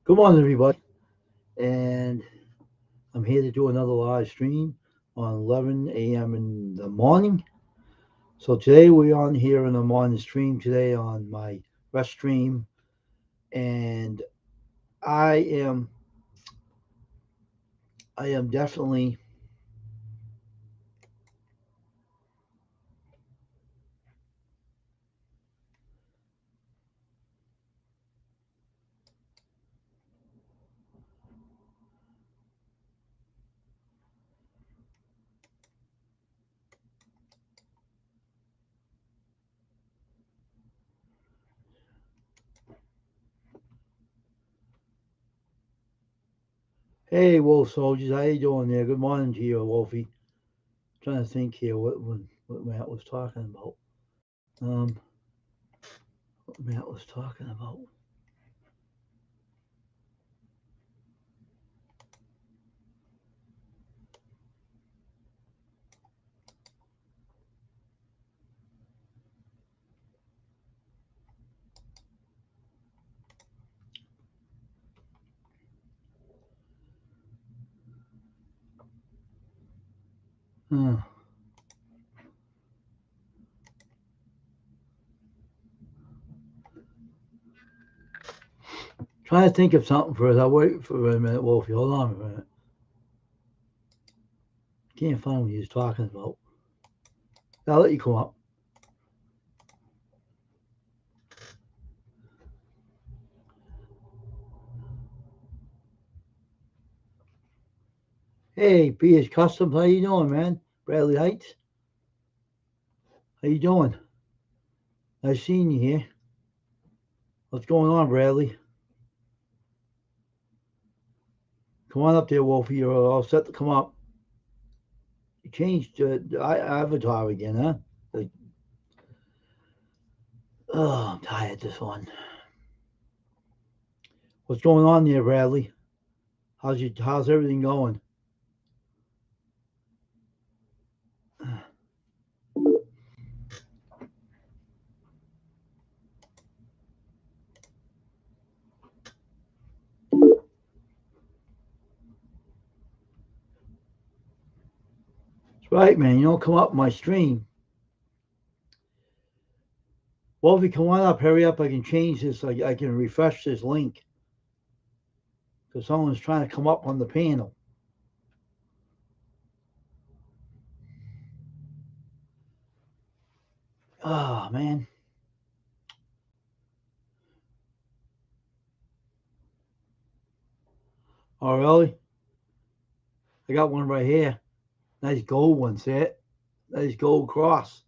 Good morning, everybody. And I'm here to do another live stream on 11 a.m. in the morning. So today we're on here in the morning stream today on my rest stream. And I am I am definitely hey Wolf Soldiers, how you doing there? Good morning to you, Wolfie. Trying to think here what Matt was talking about. Um what Matt was talking about. Uh, Trying to think of something first. I'll wait for a minute, Wolfie. Hold on a minute. Can't find what he was talking about. I'll let you come up. Hey, B.S. Customs, how you doing, man? Bradley Heights, how you doing? Nice seeing you here. What's going on, Bradley? Come on up there, Wolfie. You're all set to come up. You changed the avatar again, huh? Like, oh, I'm tired of this one. What's going on there, Bradley? How's everything going? That's right, man. You don't come up my stream. Wolfie, come on up. Hurry up. I can change this. I can refresh this link because someone's trying to come up on the panel. Oh, man. Oh, really? I got one right here. Nice gold one, see it? Nice gold cross.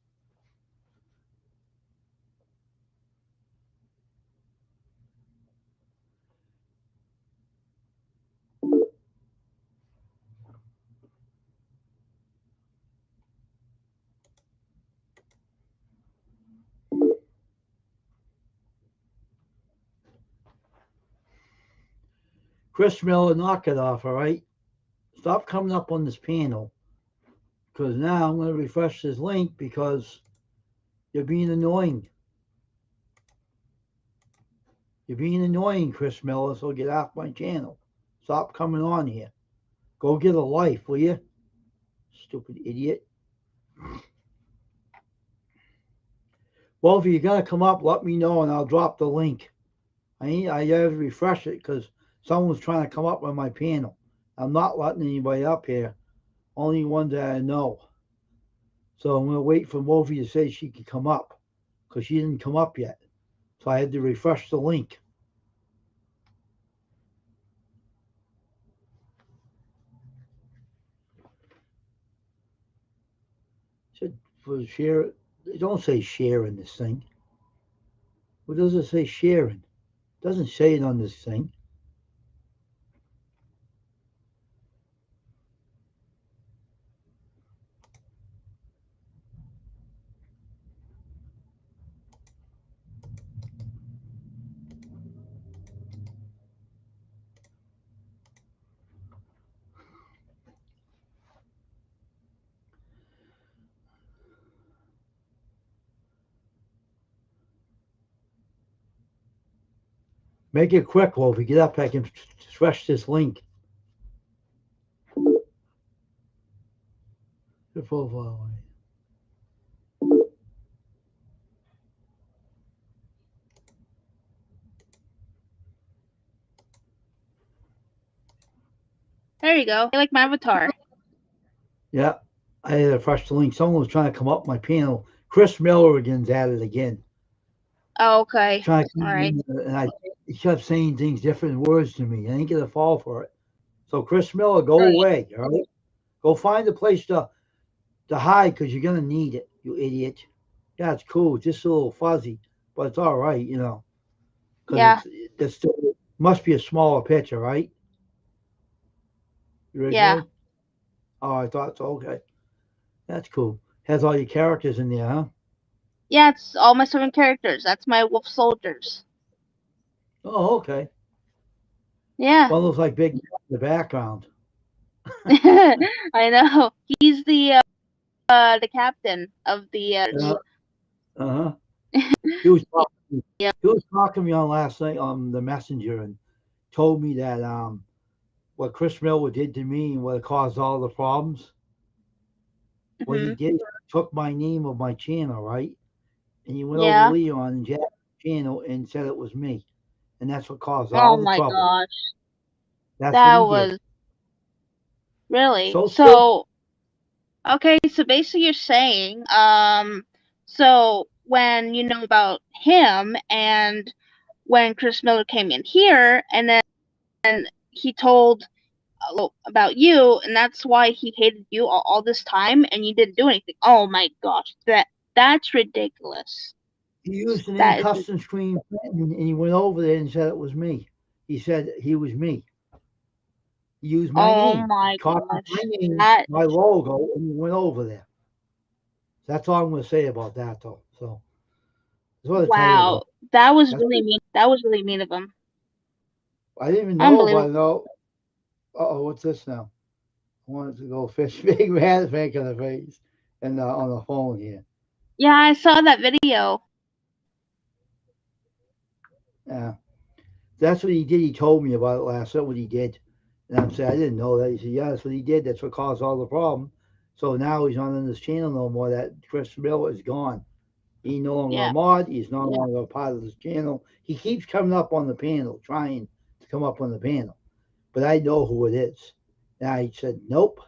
Chris Miller, knock it off, all right? Stop coming up on this panel because now I'm going to refresh this link because you're being annoying. You're being annoying, Chris Miller, so get off my channel. Stop coming on here. Go get a life, will you? Stupid idiot. Well, if you got to come up, let me know and I'll drop the link. I have to refresh it because someone's trying to come up on my panel. I'm not letting anybody up here, only ones that I know. So I'm going to wait for Wolfie to say she can come up because she didn't come up yet. So I had to refresh the link. Said for share. They don't say share in this thing. What does it say sharing? It doesn't say it on this thing. Make it quick, Wolfie. Get up. I can stretch this link. The profile. There you go. I like my avatar. Yeah, I had to refresh the link. Someone was trying to come up my panel. Chris Miller again's at it again. Oh, okay. Trying to All come right. in, and he kept saying things, different words to me. I didn't get a fall for it. So Chris Miller, go Right. away. All right, go find a place to hide because you're gonna need it. You idiot. Yeah, it's cool. It's just a little fuzzy, but it's all right. Because Yeah. it's still must be a smaller picture, right? Yeah. Originally. Oh, I thought so. Okay, that's cool. Has all your characters in there, huh? Yeah, it's all my 7 characters. That's my wolf soldiers. Oh, okay. Yeah. One looks like Big in the background. I know. He's the captain of the Uh huh. He was talking. yeah. He was talking to me on last night on the messenger and told me that what Chris Miller did to me and what caused all the problems. What he Hmm. did, he took my name of my channel, right? And he went over Yeah. Leon and Jack's channel and said it was me, and that's what caused Oh all the my trouble. gosh. That's what That he did. was really. So stupid. So, okay, so basically you're saying so when you know about him and when Chris Miller came in here and then he told about you and that's why he hated you all this time and you didn't do anything. Oh my gosh. That's ridiculous. He used an in That is custom screen print and he went over there and said it was me. He said he was me. He used my oh name. He my copied my gosh. name, That my logo, and he went over there. That's all I'm going to say about that, though. So that's what I tell you, wow. though. That was That's really mean. That was really mean of him. I didn't even know, but I Unbelievable. know. Oh, what's this now? I wanted to go fish. Big man fake in the face and on the phone here. Yeah, I saw that video. Yeah, that's what he did. He told me about it last. That's what he did. And I'm saying I didn't know that. He said, "Yeah, that's what he did. That's what caused all the problem." So now he's not on this channel no more. That Chris Miller is gone. He's no longer a Yeah. mod. He's no longer a part of this channel. He keeps coming up on the panel, trying to come up on the panel, but I know who it is. And I said, "Nope."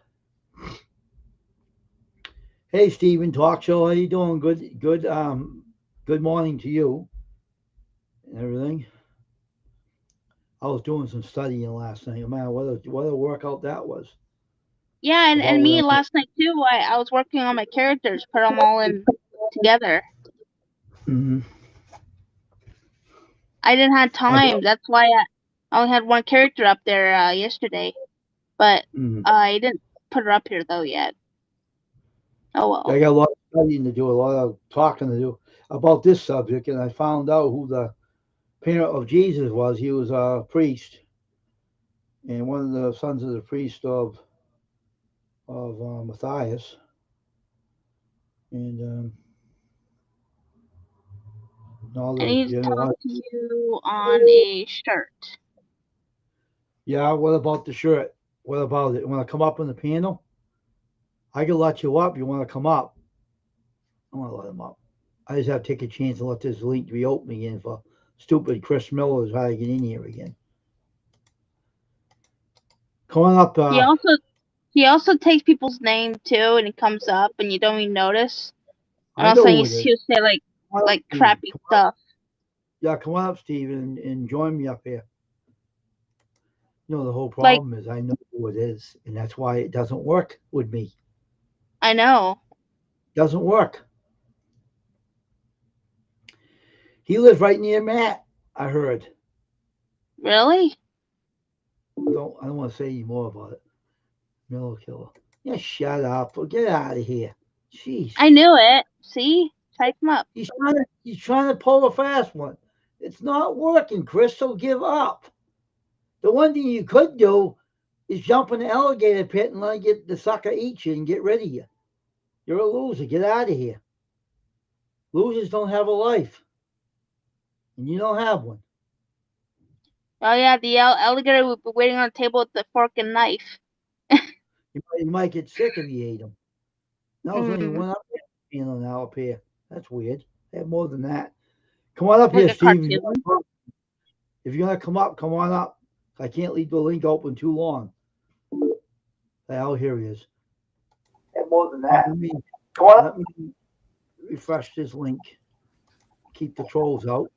Hey, Stephen, talk show. How you doing? Good, good. Good morning to you and everything. I was doing some studying last night. Man, what a workout that was. Yeah, and About me what last night too. I was working on my characters, put them all in together. hmm I didn't have I time. That's why I only had one character up there yesterday, but mhm. I didn't put her up here though yet. Oh I well. got a lot of studying to do, a lot of talking to do about this subject, and I found out who the parent of Jesus was. He was a priest, and one of the sons of the priest of Matthias, and all I the need to you know talk what? to you on a shirt. Yeah, what about the shirt? What about it? Want to come up on the panel? I can let you up. You want to come up? I want to let him up. I just have to take a chance and let this link be open again for stupid Chris Miller is how to get in here again. Come on up. He also takes people's name too, and he comes up, and you don't even notice. And I also, know who it is. he'll say Come on up, like Steven. crappy stuff. Yeah, come on up, Steven, and join me up here. The whole Like problem is I know who it is, and that's why it doesn't work with me. I know. Doesn't work. He lives right near Matt. I heard. Really? I don't want to say any more about it. Miller killer. Yeah, shut up. Get out of here. Jeez. I knew it. See? Type him up. He's trying to pull a fast one. It's not working, Chris, so give up. The one thing you could do is jump in the alligator pit and let get the sucker eat you and get rid of you. You're a loser. Get out of here. Losers don't have a life. And you don't have one. Oh yeah, the alligator would be waiting on the table with the fork and knife. You might get sick if you ate them. Now there's only Mm, one up now up here. That's weird. They have more than that. Come on up like here, a Steve. cartoon. If you're gonna come up, come on up. I can't leave the link open too long. Oh, here he is. And more than that. Let me refresh this link. Keep the trolls out.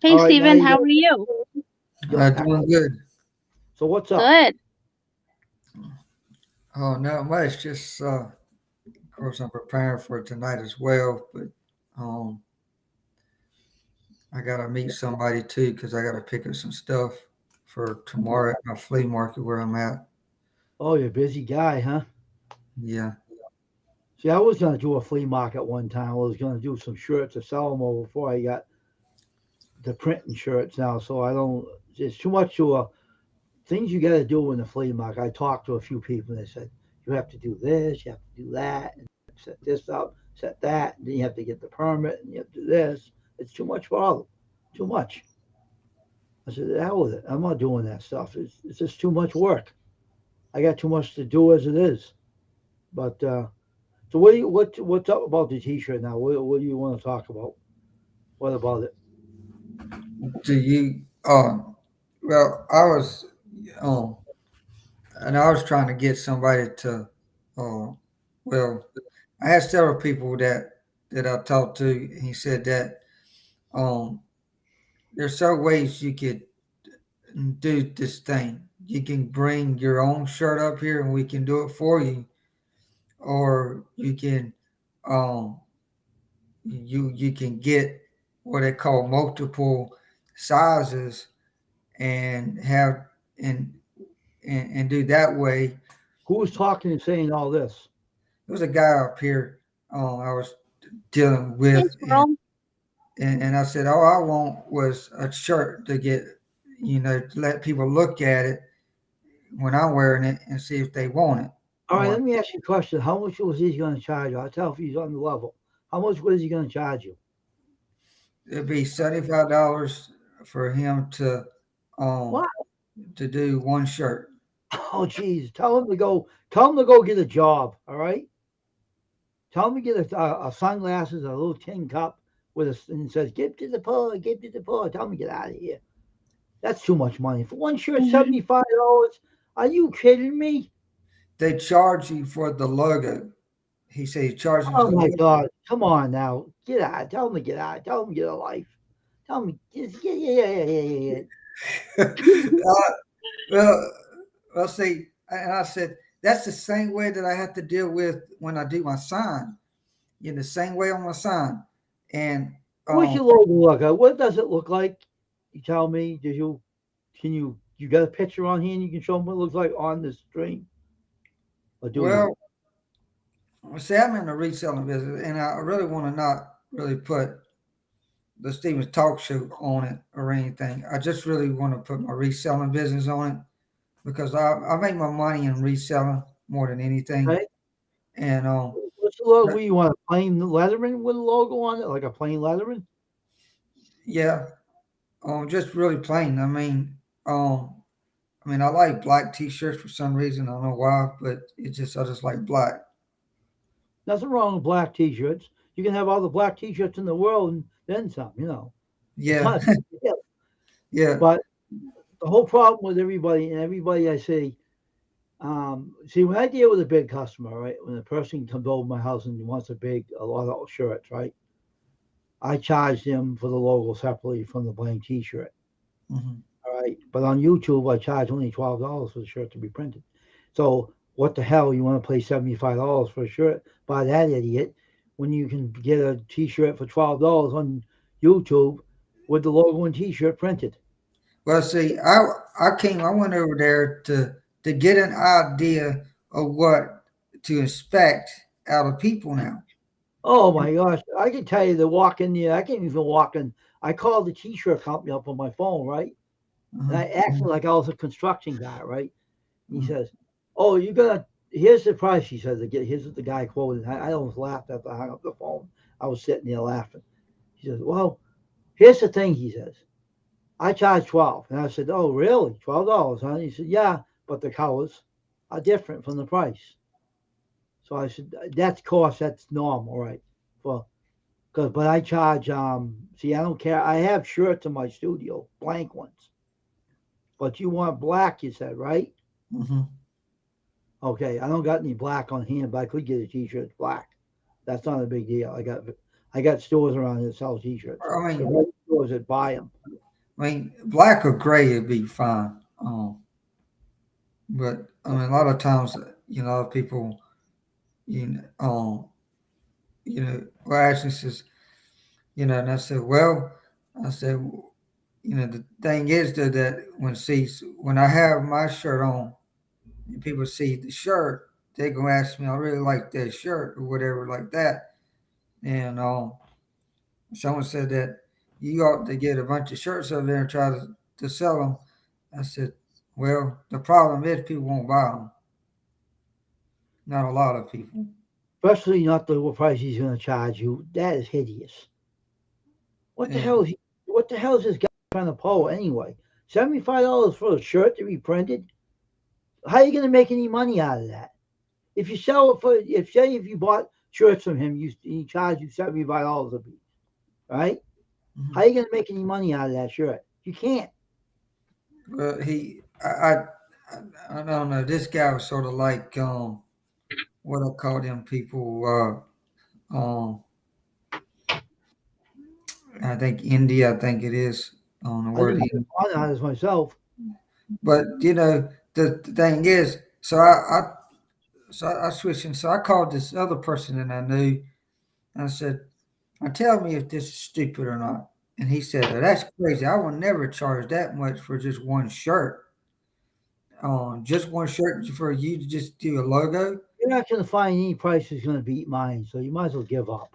Hey All right, now Steven, you how got. are you? Doing good. So what's up? Good. Oh, not much. Just, of course, I'm preparing for tonight as well. But um, I gotta meet somebody too because I gotta pick up some stuff for tomorrow at my flea market where I'm at. Oh, you're a busy guy, huh? Yeah. See, I was gonna do a flea market one time. I was gonna do some shirts to sell them over before I got the printing shirts now. So I don't. It's too much to things you got to do in the flea market. I talked to a few people and they said you have to do this, you have to do that, and set this up, set that, and then you have to get the permit, and you have to do this. It's too much for all. Too much. I said, the hell with it. I'm not doing that stuff. It's just too much work. I got too much to do as it is. But so what's up about the T-shirt now? What do you want to talk about? What about it? Do you? Well, um, I was trying to get somebody to, uh, well, I had several people that I talked to. He said that um, there's several ways you could do this thing. You can bring your own shirt up here and we can do it for you, or you can um you can get what they call multiple sizes and have and do that way. Who was talking and saying all this? There was a guy up here I was dealing Hey with, squirrel. and I said all I want was a shirt to get, to let people look at it when I'm wearing it and see if they want it. All right, Or let me ask you a question. How much was he going to charge you? I'll tell if he's on the level. How much was he going to charge you? it'd be $75 for him um What? to do one shirt. Oh, geez. Tell him to go. Tell him to go get a job. All right. Tell him to get a sunglasses, a little tin cup with a and it says "Give to the poor, give to the poor." Tell him to get out of here. That's too much money for one shirt. Mhm. $75. Are you kidding me? They charge you for the logo. He said he charged you Oh for the my logo. God! Come on now, get out. Tell him to get out. Tell him to get a life. Tell him, yeah. uh, well, see, and I said that's the same way that I have to deal with when I do my sign. The same way on my sign, and What's um, your logo look like? What does it look like? You tell me. You got a picture on here and you can show them what it looks like on the stream? Or do you? well, see, I'm in the reselling business, and I really want to not really put the Stevens Talk Show on it or anything. I just really want to put my reselling business on it because I make my money in reselling more than anything. Right? And What's the logo? What, you want a plain lettering with a logo on it? Like a plain lettering? yeah, just really plain. I like black T-shirts for some reason. I don't know why, but I just like black. Nothing wrong with black t-shirts. You can have all the black t-shirts in the world and then some. It's Yeah, not a big deal. yeah. But the whole problem with everybody I see, see, when I deal with a big customer, right, when a person comes over my house and wants a lot of shirts, right, I charge them for the logo separately from the blank T-shirt. Hmm. All right, but on YouTube, I charge only $12 for the shirt to be printed. So what the hell? You want to pay $75 for a shirt? By that idiot, when you can get a T-shirt for $12 on YouTube with the logo and T-shirt printed. Well, see, I went over there to get an idea of what to expect out of people now. Oh my gosh, I can tell you to walk in there. I can't even walk in. I called the T-shirt company up on my phone, right? And Uh-huh. I acted like I was a construction guy, right? He Uh-huh. says, "Oh, you're gonna. Here's the price." He says, "Here's what the guy quoted." I almost laughed after I hung up the phone. I was sitting there laughing. He says, "Well, here's the thing." He says, I charge 12. And I said, oh, really? $12, huh? He said, yeah, but the colors are different from the price. So I said, that's cost, that's normal, right? For Cause, but I charge. See, I don't care. I have shirts in my studio, blank ones. But you want black, you said, right? Hmm. Okay, I don't got any black on hand, but I could get a t-shirt black. That's not a big deal. I got stores around here that sell t-shirts. I The mean, right stores that buy them. black or gray would be fine. But I mean, a lot of times, a lot of people, you know, well, actually says, and I said, well, I said, the thing is that when I have my shirt on, and people see the shirt, they're gonna ask me, I really like that shirt or whatever like that. And someone said that you ought to get a bunch of shirts over there and try to sell them. I said, well, the problem is people won't buy them. Not a lot of people. Especially not the price he's going to charge you. That is hideous. What the hell And is he? What the hell is this guy trying to pull anyway? $75 for a shirt to be printed? How are you going to make any money out of that? If you sell it for, if you bought shirts from him, he charged you $75 a piece, right? How mhm. are you going to make any money out of that shirt? You can't. Well, I don't know. This guy was sort of like what I call them people. I think India. I think it is on the I word never India. bought it as myself. But the thing is, I switched and so I called this other person that I knew and I said, "Now tell me if this is stupid or not." And he said, "Oh, that's crazy. I will never charge that much for just one shirt. Just one shirt for you to just do a logo." You're not going to find any price that's going to beat mine, so you might as well give up.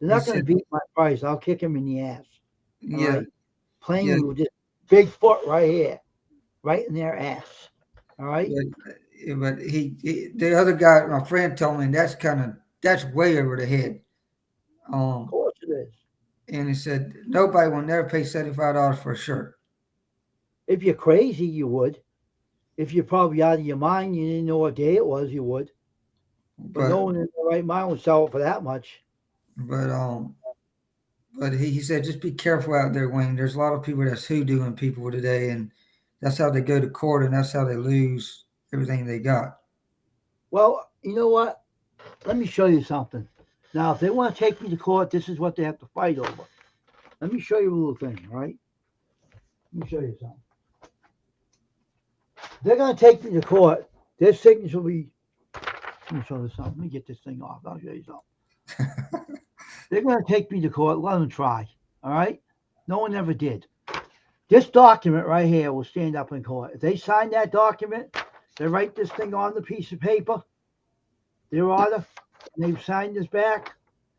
They're He not going to said, beat my price. I'll kick him in the ass. All "Yeah, right. yeah, Plainly with this big foot right here, right in their ass. All right. but, but the other guy, my friend, told me that's way over the head." Of Um, course it is. and he said nobody will never pay $75 for a shirt. If you're crazy, you would. If you're probably out of your mind, you didn't know what day it was, you would. But no But one in their right mind would sell it for that much. but he said just be careful out there, Wayne. There's a lot of people that's hoodooing people today, and that's how they go to court, and that's how they lose everything they got. Well, you know what? Let me show you something. Now, if they want to take me to court, this is what they have to fight over. Let me show you a little thing, all right? Let me show you something. They're going to take me to court. Their signature will be. Let me show you something. Let me get this thing off. I'll show you something. They're going to take me to court. Let them try. All right? No one ever did. This document right here will stand up in court. If they sign that document, they write this thing on the piece of paper, their order, and they've signed this back,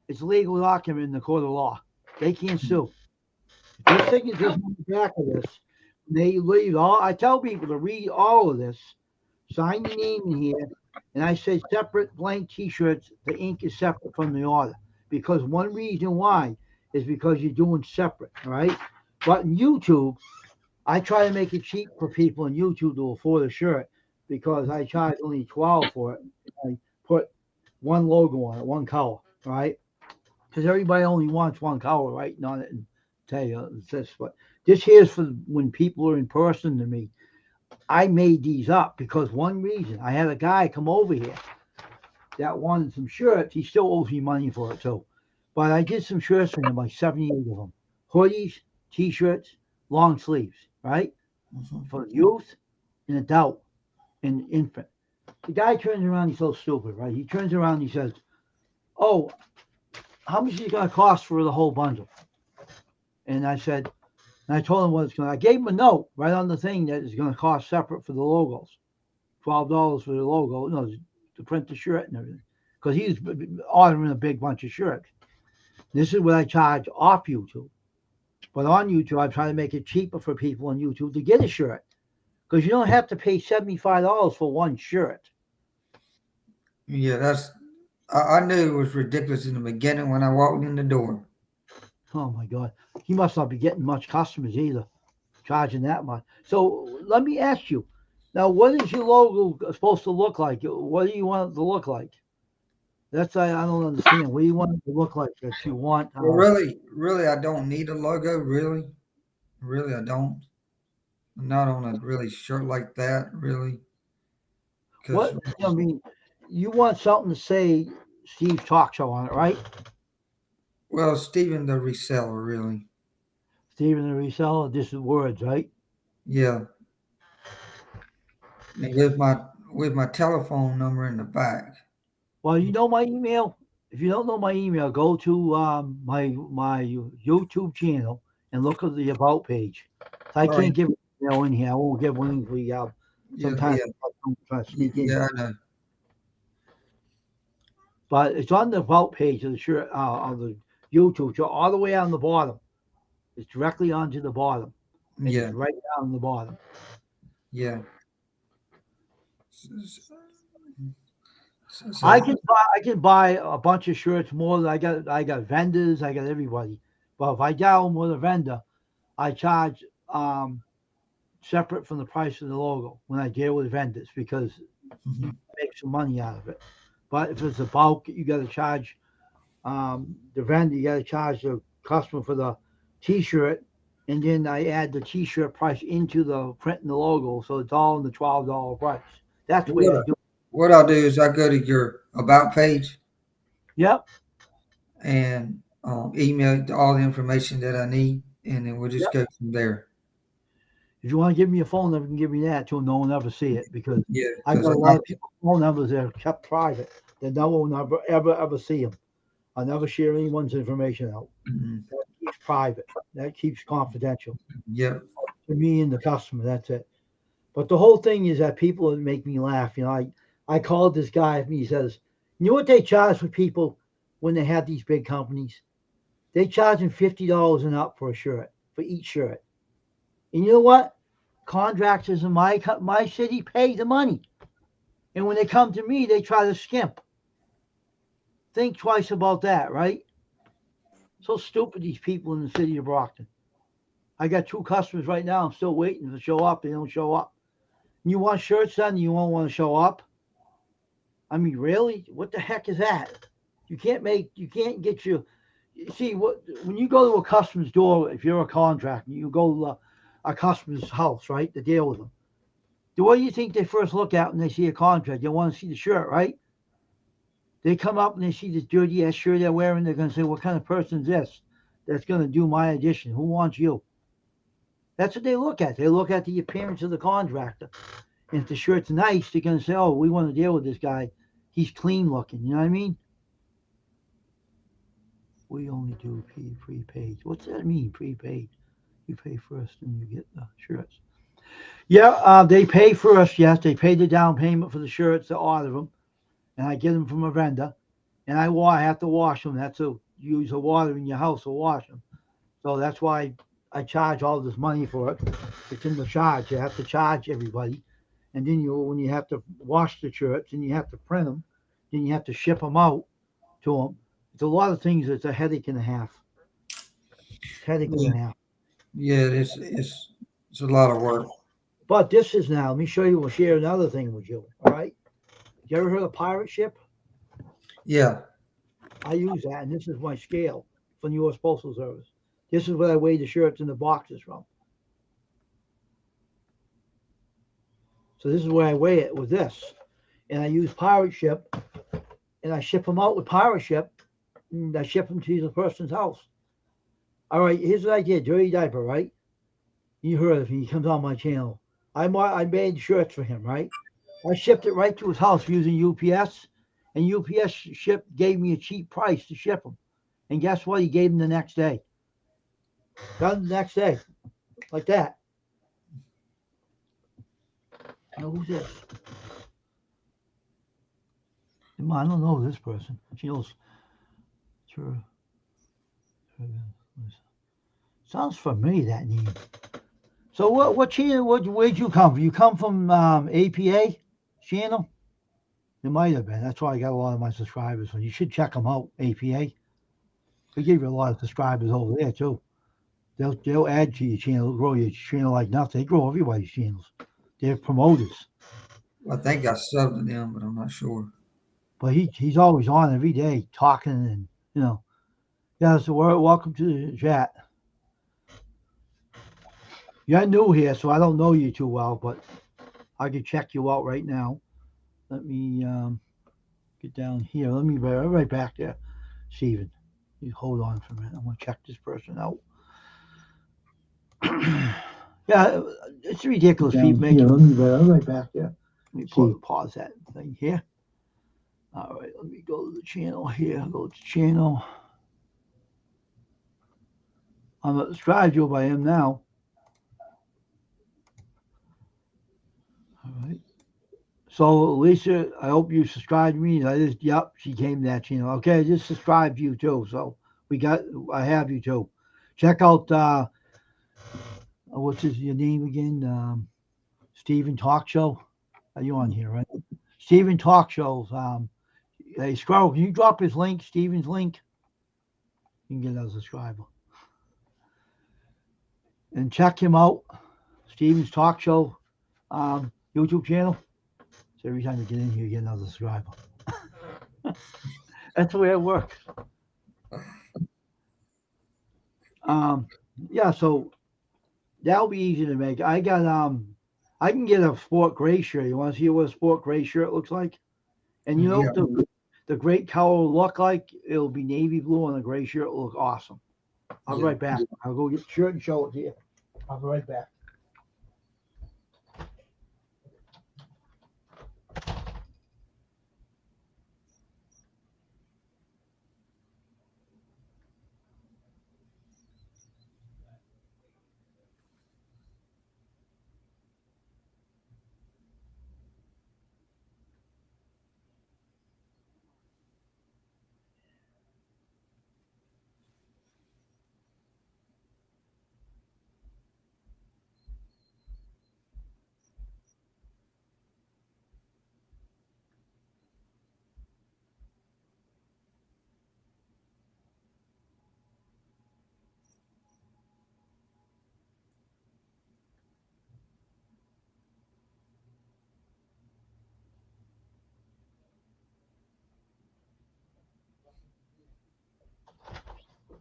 it's a legal document in the court of law. They can't sue. If their signature's on the back of this, they leave all. I tell people to read all of this, sign your name in here, and I say separate blank T-shirts. The ink is separate from the order because one reason why is because you're doing separate, all right? But in YouTube, I try to make it cheap for people in YouTube to afford a shirt because I charge only 12 for it. I put one logo on it, one color, right? Because everybody only wants one color, right? Not and tell you it's this, but this here's for when people are in person to me. I made these up because one reason I had a guy come over here that wanted some shirts. He still owes me money for it too, but I did some shirts for him, like 78 of them, hoodies, t-shirts, long sleeves, right? Mhm. For youth and adult and infant. The guy turns around, he's so stupid, right? He turns around and he says, oh, how much is it going to cost for the whole bundle? And I said, and I told him what it's going to, I gave him a note right on the thing that is going to cost separate for the logos. $12 for the logo, no, to print the shirt and everything. Because he's ordering a big bunch of shirts. This is what I charge off YouTube. But on YouTube, I try to make it cheaper for people on YouTube to get a shirt. Because you don't have to pay $75 for one shirt. Yeah, I knew it was ridiculous in the beginning when I walked in the door. Oh my God. He must not be getting much customers either. charging that much. So let me ask you, now, what is your logo supposed to look like? What do you want it to look like? That's I don't understand. What do you want it to look like that you want? Well, really, I don't need a logo. Really, I don't. I'm not on a really shirt like that. Really, because What I mean, you want something to say Steve Talk Show on it, right? well, Steven the reseller. Really, Steven the reseller. This is words, right? yeah. And with my telephone number in the back. Well, you know my email. If you don't know my email, go to my YouTube channel and look at the about page. I All right. can't give an email in here. I won't give one. We Yeah, sometimes yeah, I'm trying to sneak in. yeah. I know. But it's on the about page of the shirt of the YouTube. So all the way on the bottom. It's directly onto the bottom. And Yeah, it's right down the bottom. yeah. I So can buy a bunch of shirts more than I got vendors, I got everybody. But if I deal with a vendor, I charge separate from the price of the logo when I deal with vendors because you make some money out of it. But if it's a bulk, you got to charge the vendor. You got to charge the customer for the T-shirt, and then I add the T-shirt price into the print and the logo, so it's all in the $12 price. That's the way I do it. what I'll do is I go to your about page Yep, and email all the information that I need, and then we'll just yep. go from there. If you want to give me a phone number, you can give me that too. No one ever see it because Yeah, I because got a lot of people's phone numbers that are kept private. That no one ever see them. I never share anyone's information out. That keeps private. That keeps confidential yeah, to me and the customer. That's it. But the whole thing is that people that make me laugh. I called this guy and he says, you know what they charge for people when they have these big companies? They charge them $50 and up for a shirt, for each shirt. And you know what? Contractors in my city pay the money. And when they come to me, they try to skimp. Think twice about that, right? So stupid, these people in the city of Brockton. I got 2 customers right now. I'm still waiting to show up. They don't show up. You want shirts done, you won't want to show up? I mean, really? What the heck is that? You can't get your, see, when you go to a customer's door, if you're a contractor, you go to a customer's house, right, to deal with them. What do you think they first look at when they see a contract? They want to see the shirt, right? They come up and they see this dirty ass shirt they're wearing. They're going to say, what kind of person is this that's going to do my addition? Who wants you? That's what they look at. They look at the appearance of the contractor. And if the shirt's nice, they're going to say, oh, we want to deal with this guy. He's clean looking. You know what I mean? We only do prepaid. What's that mean, prepaid? You pay first and you get the shirts. Yeah, they pay first. Yes, they pay the down payment for the shirts to order them. And I get them from a vendor. And I have to wash them. That's to use the water in your house to wash them. So that's why I charge all this money for it. It's in the charge. You have to charge everybody. And then when you have to wash the shirts and you have to print them, then you have to ship them out to them. It's a lot of things. It's a headache and a half. Headache and a half. yeah. It's a lot of work. But this is now. Let me show you. We'll share another thing with you. All right. You ever heard of pirate ship? Yeah, I use that, and this is my scale from the U.S. Postal Service. This is what I weigh the shirts and the boxes from. So this is where I weigh it with this. And I use pirate ship, and I ship them out with pirate ship, and I ship them to the person's house. All right, here's what I did. Dirty Diaper, right? You heard of him. He comes on my channel. I made shirts for him, right? I shipped it right to his house using UPS, and UPS gave me a cheap price to ship them. And guess what? He gave them the next day. Got them the next day, like that. Now, who's this? I don't know this person. She knows. Sure. Sounds familiar, that name. So what channel? Where'd you come from? You come from APA channel? It might have been. That's why I got a lot of my subscribers. So you should check them out. APA. They give you a lot of subscribers over there too. they'll add to your channel, grow your channel like nothing. They grow everybody's channels. They're promoters. I think I subbed to them, but I'm not sure. But he's always on every day talking and yeah. So welcome to the chat. You're new here, so I don't know you too well, but I can check you out right now. Let me get down here. Let me right back there, Steven. You hold on for a minute. I'm gonna check this person out. Yeah, it's ridiculous. People making. Let me right back there. Let me pause that thing here. All right, let me go to the channel here. Go to channel. I'm at Stradio by him now. All right. So Lisa, I hope you subscribed to me. Yep, she came to that channel. Okay, I just subscribed to you too. So I have you too. Check out what's your name again? Steven Talk Show. Are you on here, right? Steven Talk Shows. Hey, Squirrel, can you drop his link, Steven's link? You can get a subscriber. And check him out, Steven's Talk Show YouTube channel. So every time you get in here, you get another subscriber. That's the way it works. Yeah, so that'll be easy to make. I can get a sport gray shirt. You want to see what a sport gray shirt looks like? And you know what the great color will look like? It'll be navy blue on a gray shirt. It'll look awesome. I'll be right back. I'll go get the shirt and show it to you. I'll be right back.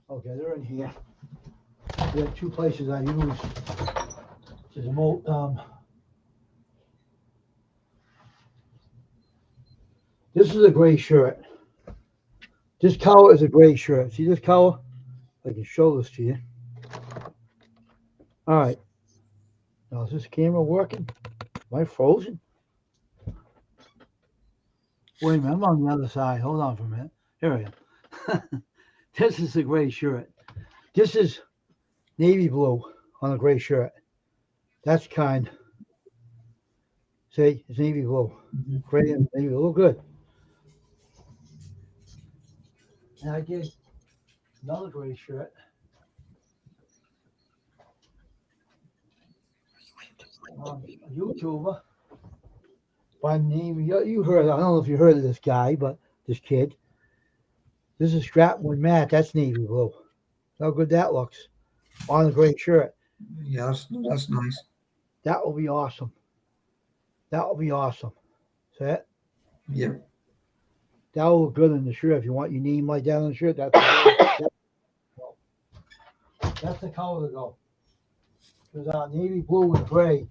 Okay, they're in here. We have two places I use to demote. This is a gray shirt. This color is a gray shirt. See this color? I can show this to you. All right. Now, is this camera working? Am I frozen? Wait a minute, I'm on the other side. Hold on for a minute. Here I am. This is a gray shirt. This is navy blue on a gray shirt. That's kind. See, it's navy blue. Gray and navy blue. Look good. And I get another gray shirt. A YouTuber by the name, you heard, I don't know if you heard of this guy, but this kid. This is Stratwood Matt. That's navy blue. How good that looks on a gray shirt. Yeah, that's nice. That will be awesome. That will be awesome. See it? Yeah. That will look good in the shirt. If you want your name like that on the shirt, that's the color to go. Because navy blue and gray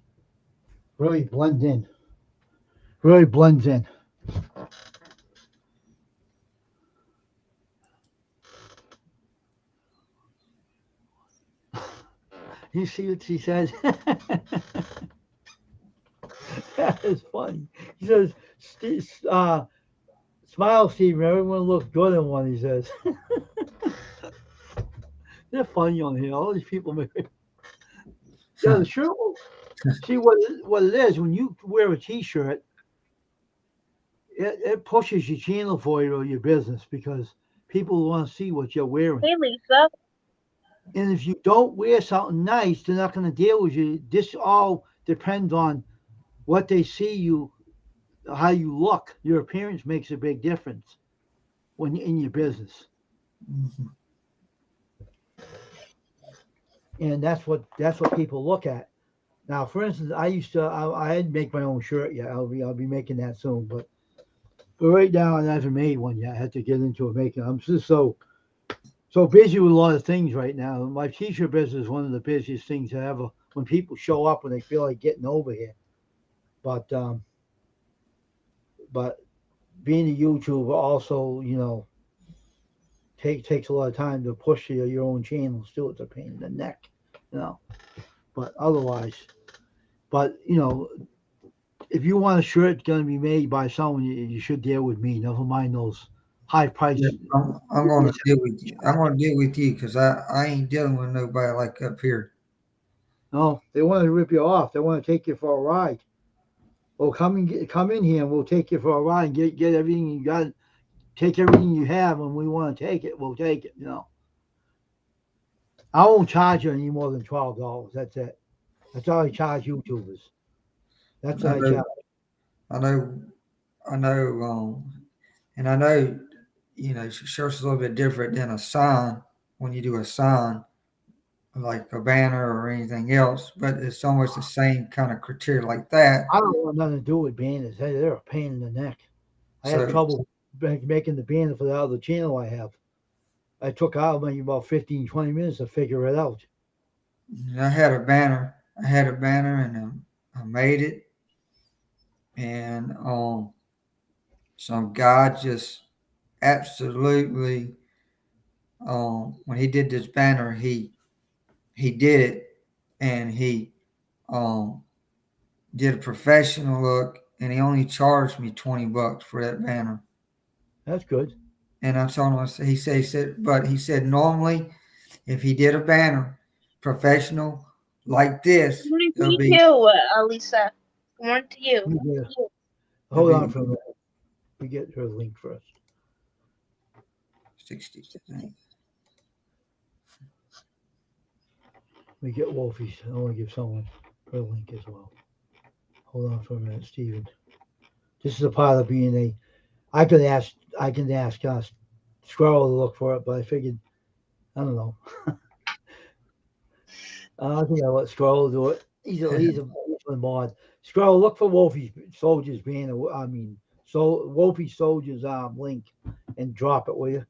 really blend in. Really blends in. You see what she says? That is funny. He says, smile, Steve. Everyone looks good in one, he says. They're funny on here. All these people make it. Yeah, the shirt. See what it is when you wear a T-shirt. It pushes your channel for you or your business because people want to see what you're wearing. Hey, Lisa. And if you don't wear something nice, they're not going to deal with you. This all depends on what they see you, how you look. Your appearance makes a big difference when you're in your business. Mm-hmm. and that's what people look at. Now, for instance, I hadn't make my own shirt yet. I'll be making that soon, but right now I haven't made one yet. I had to get into it making. I'm just so busy with a lot of things right now. My t-shirt business is one of the busiest things ever. When people show up when they feel like getting over here, but but being a YouTuber also, takes a lot of time to push your own channels too. It's a pain in the neck, you know. But otherwise, but if you want a shirt going to be made by someone, you should deal with me. Never mind those high Yeah, price. I'm going to deal with you. I'm going to deal with you because I ain't dealing with nobody like up here. No, they want to rip you off. They want to take you for a ride. Well, come in here, and we'll take you for a ride and get everything you got. Take everything you have, and we want to take it. We'll take it. I won't charge you any more than $12. That's it. That's all I charge YouTubers. That's I what I know, charge. I know, I know, and I know, shirt's a little bit different than a sign when you do a sign like a banner or anything else, but it's almost the same kind of criteria like that. I don't want nothing to do with banners. They're a pain in the neck. I had So trouble making the banner for the other channel I have. I took out maybe about 15, 20 minutes to figure it out. I had a banner. I had a banner, and I made it, and some guy just absolutely when he did this banner, he did it, and he um did a professional look, and he only charged me $20 for that banner. That's good. And I told him, he said normally if he did a banner professional like this, Good morning to it'll you be too, Lisa. Good morning to you. it'll Hold on be for a minute. We get her link first. 60. We get Wolfie's. I want to give someone her link as well. Hold on for a minute, Steven. This is a part of being a. I can ask Squirrel to look for it, but I figured I don't know. I think I'll let Squirrel do it. He's a mod. Squirrel, look for Wolfie Soldiers banner. I mean, so Wolfie Soldiers link and drop it, will you?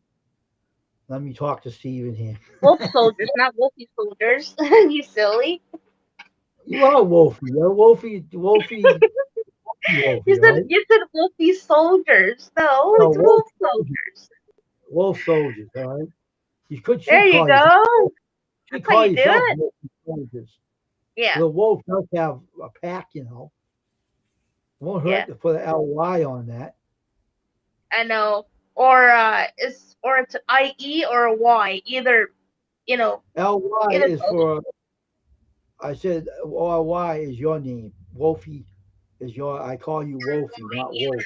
Let me talk to Steven here. Wolf soldiers, not Wolfie soldiers. You silly. You are Wolfie. You're Wolfie, You all said right? you said Wolfie soldiers. No, No, it's Wolf Wolf Soldiers. soldiers. Wolf Soldiers, all right? You There should you call yourself. go. Should That's how call you do yourself it. Wolfie Soldiers. Yeah, The wolf does have a pack. Won't yeah. hurt to put an LY on that. I know. Or it's an IE or a Y. You know, LY either is both. for, I said, LY is your name. Wolfie is I call you Wolfie, not Wolf.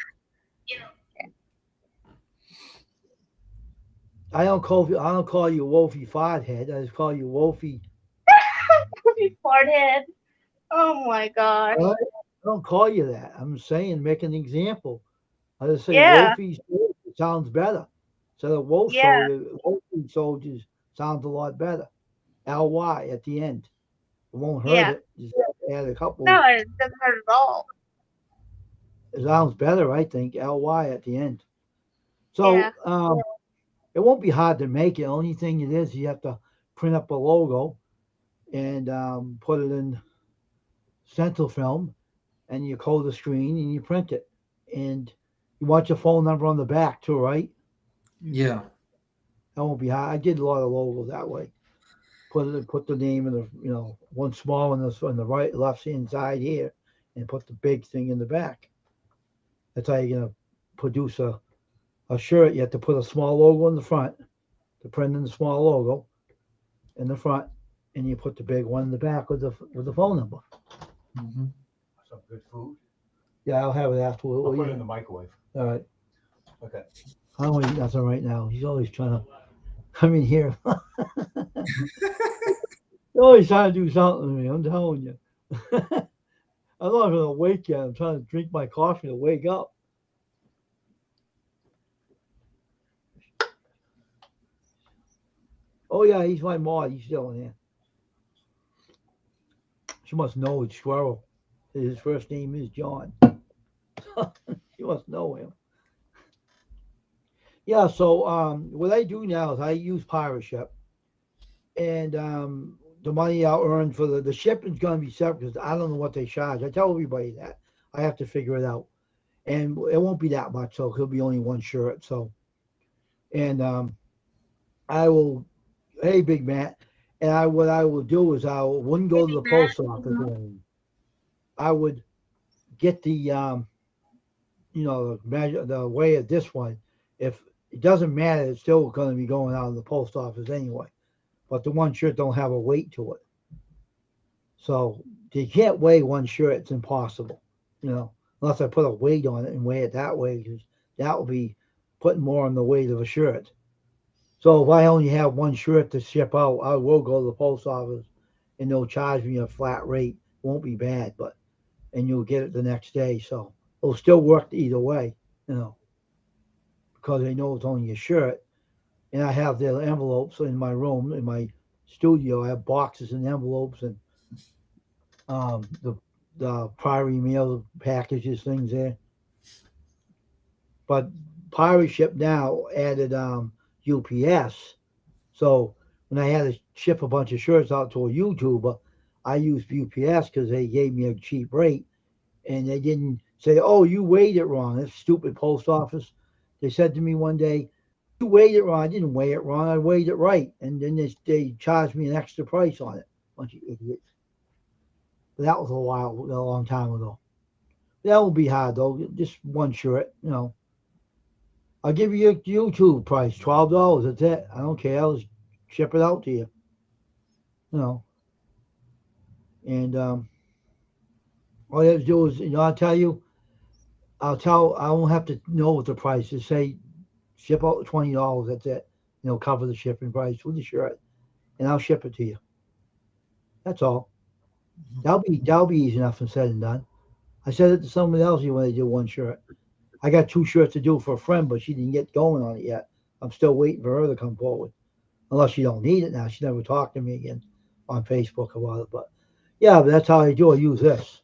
I don't call you Wolfie Fodhead. I just call you Wolfie. Wolfie farthead. Oh my gosh. All right? I don't call you that. I'm saying make an example. I just say Yeah, Wolfie Soldier sounds better. So the yeah, Wolfie Soldiers sounds a lot better. LY at the end. It won't hurt yeah. it. Just add a No, couple. it doesn't hurt at all. It sounds better, I think. LY at the end. Yeah, So it won't be hard to make it. Only thing it is, you have to print up a logo and put it in Central Film, and you code the screen and you print it. And you want your phone number on the back too, right? Yeah. That won't be hard. I did a lot of logos that way. Put the name in one small on the right left hand side here, and put the big thing in the back. That's how you're gonna produce a shirt. You have to put a small logo in the front, to print in the small logo in the front, and you put the big one in the back with the phone number. Mm-hmm. Some good food. Yeah, I'll have it after. I'll put it in the microwave. All right. Okay. I don't want to eat nothing right now. He's always trying to come in here. He's always trying to do something to me. I'm telling you. I'm not even awake yet. I'm trying to drink my coffee to wake up. Oh yeah, he's my mod. He's still in here. She must know it's Squirrel. His first name is John. She must know him. Yeah, so what I do now is I use Pirate Ship, and the money I'll earn for the shipping's gonna be separate because I don't know what they charge. I tell everybody that. I have to figure it out. And it won't be that much, so it'll be only one shirt. So and I will hey Big Matt. And what I will do is I wouldn't go to the post office anymore. I would get the the way of this one. If it doesn't matter, it's still going to be going out of the post office anyway. But the one shirt don't have a weight to it, so you can't weigh one shirt. It's impossible, unless I put a weight on it and weigh it that way, because that will be putting more on the weight of a shirt. So if I only have one shirt to ship out, I will go to the post office, and they'll charge me a flat rate. Won't be bad, and you'll get it the next day. So it'll still work either way, because they know it's only a shirt. And I have the envelopes in my room, in my studio. I have boxes and envelopes and the prior email packages, things there. But Pirate Ship now added UPS. So when I had to ship a bunch of shirts out to a YouTuber, I used UPS because they gave me a cheap rate. And they didn't say, oh, you weighed it wrong. That's stupid post office. They said to me one day, you weighed it wrong. I didn't weigh it wrong. I weighed it right. And then they charged me an extra price on it. Bunch of idiots. But that was a long time ago. That will be hard, though. Just one shirt, I'll give you a YouTube price, $12. That's it. I don't care. I'll just ship it out to you. And all you have to do is, I'll tell you, I won't have to know what the price is. Say, ship out $20. That's it. Cover the shipping price with the shirt, and I'll ship it to you. That's all. That'll be easy enough and said and done. I said it to somebody else when they did one shirt. I got 2 shirts to do for a friend, but she didn't get going on it yet. I'm still waiting for her to come forward. Unless she don't need it now. She never talked to me again on Facebook about it. But yeah, but that's how I do. I use this.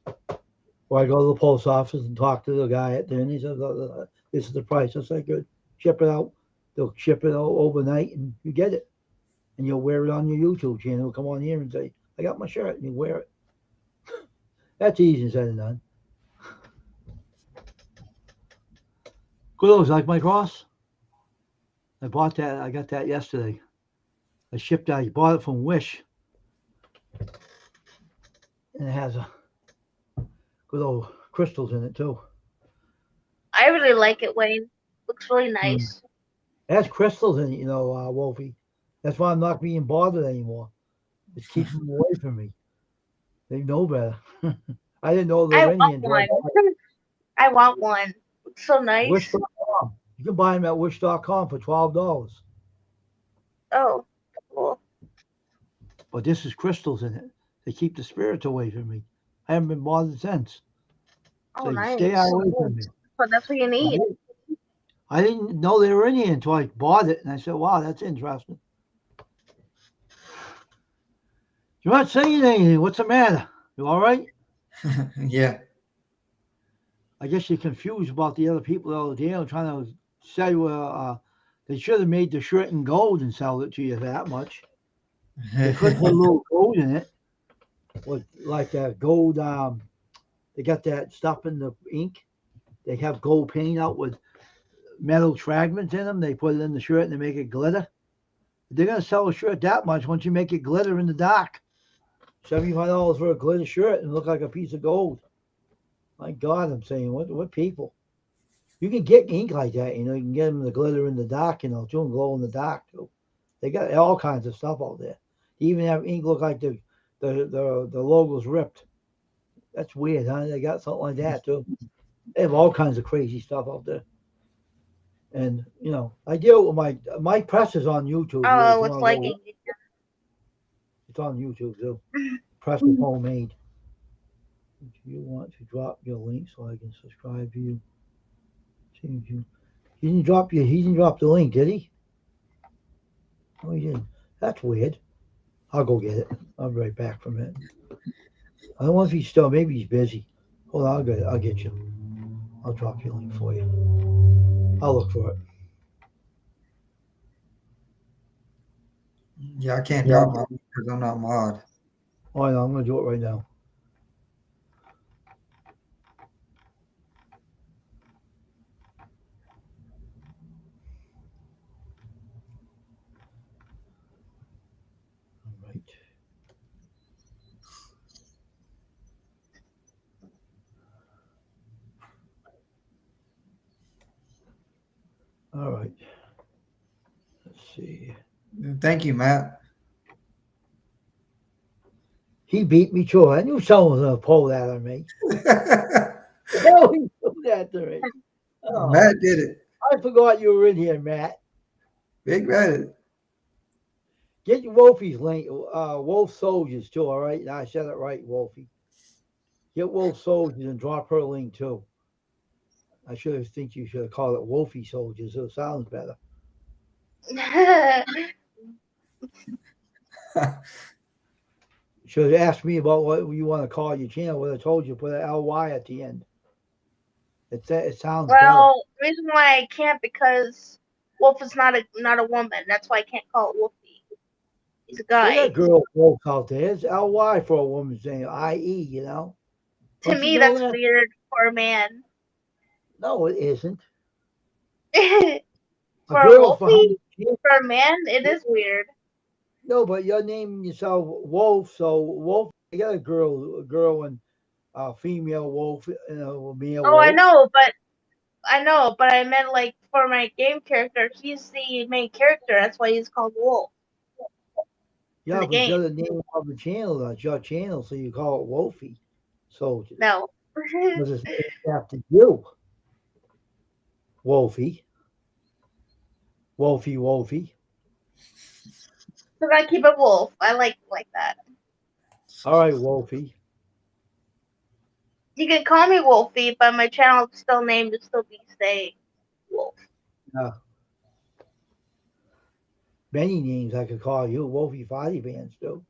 Or I go to the post office and talk to the guy at there, and he says, this is the price. I say, good. Ship it out. They'll ship it out overnight, and you get it. And you'll wear it on your YouTube channel. Come on here and say, I got my shirt, and you wear it. That's easy said and done. Kudos, like my cross? I bought that. I got that yesterday. I bought it from Wish. And it has a good old crystals in it, too. I really like it, Wayne. Looks really nice. It has crystals in it, Wolfie. That's why I'm not being bothered anymore. It's keeping them away from me. They know better. I didn't know they were in here. I want one. It's so nice. Wish.com. You can buy them at Wish.com for $12. Oh, cool. But this is crystals in it. They keep the spirits away from me. I haven't been bothered since. Oh, So nice. stay away from me. But that's what you need. I didn't know they were in here until I bought it, and I said, wow, that's interesting. You're not saying anything. What's the matter? You all right? Yeah. I guess you're confused about the other people the other day trying to sell you they should have made the shirt in gold and sold it to you that much. They could put a little gold in it. With like that gold, they got that stuff in the ink. They have gold paint out with metal fragments in them. They put it in the shirt and they make it glitter. They're going to sell a shirt that much once you make it glitter in the dark. $75 for a glitter shirt and look like a piece of gold. My God, I'm saying, what people? You can get ink like that, you can get them to glitter in the dark, too, and glow in the dark, too. They got all kinds of stuff out there. They even have ink look like the logo's ripped. That's weird, huh? They got something like that, too. They have all kinds of crazy stuff out there. And, I deal with my press is on YouTube. Oh, it's liking it. It's on YouTube, too. Press is homemade. Do you want to drop your link so I can subscribe to you? He didn't drop the link, did he? Oh, he didn't. That's weird. I'll go get it. I'll be right back from it. I don't know if he's still. Maybe he's busy. Hold on, I'll get you. I'll drop you a link for you. I'll look for it. Yeah, I can't Yeah. drop my because I'm not mod. Oh, no, I'm gonna do it right now. All right. All right. Let's see. Thank you, Matt. He beat me too. I knew someone was gonna pull that on me. Hell, he threw that to me. Oh, Matt did it. I forgot you were in here, Matt. Big Matt. Get your Wolfie's link. Wolf Soldiers too. All right. I said it right, Wolfie. Get Wolf Soldiers and drop her link too. I should have think you should have called it Wolfie Soldiers. So it sounds better. You should have asked me about what you want to call your channel. Would have told you put an LY at the end. It sounds better. Well, the reason why I can't because Wolf is not a woman. That's why I can't call it Wolfie. He's a We guy. got girl Wolf out there. It's LY for a woman's name. IE, you know. To Don't you me, know that's that? weird for a man. No, it isn't. For A a girl Wolfie, for a man, it is weird. No, but you're naming yourself Wolf, so Wolf. You got a girl and female wolf, male Oh, wolf. I know, but I meant like for my game character, he's the main character. That's why he's called Wolf. Yeah, the but you game. got the name of the channel. That's your channel, so you call it Wolfie Soldiers. No. Because it's named after you, Wolfie. Wolfie. So I keep it Wolf. I like that. All right, Wolfie. You can call me Wolfie, but my channel still name will still be stay Wolf. Many names I could call you. Wolfie Body Bands, too.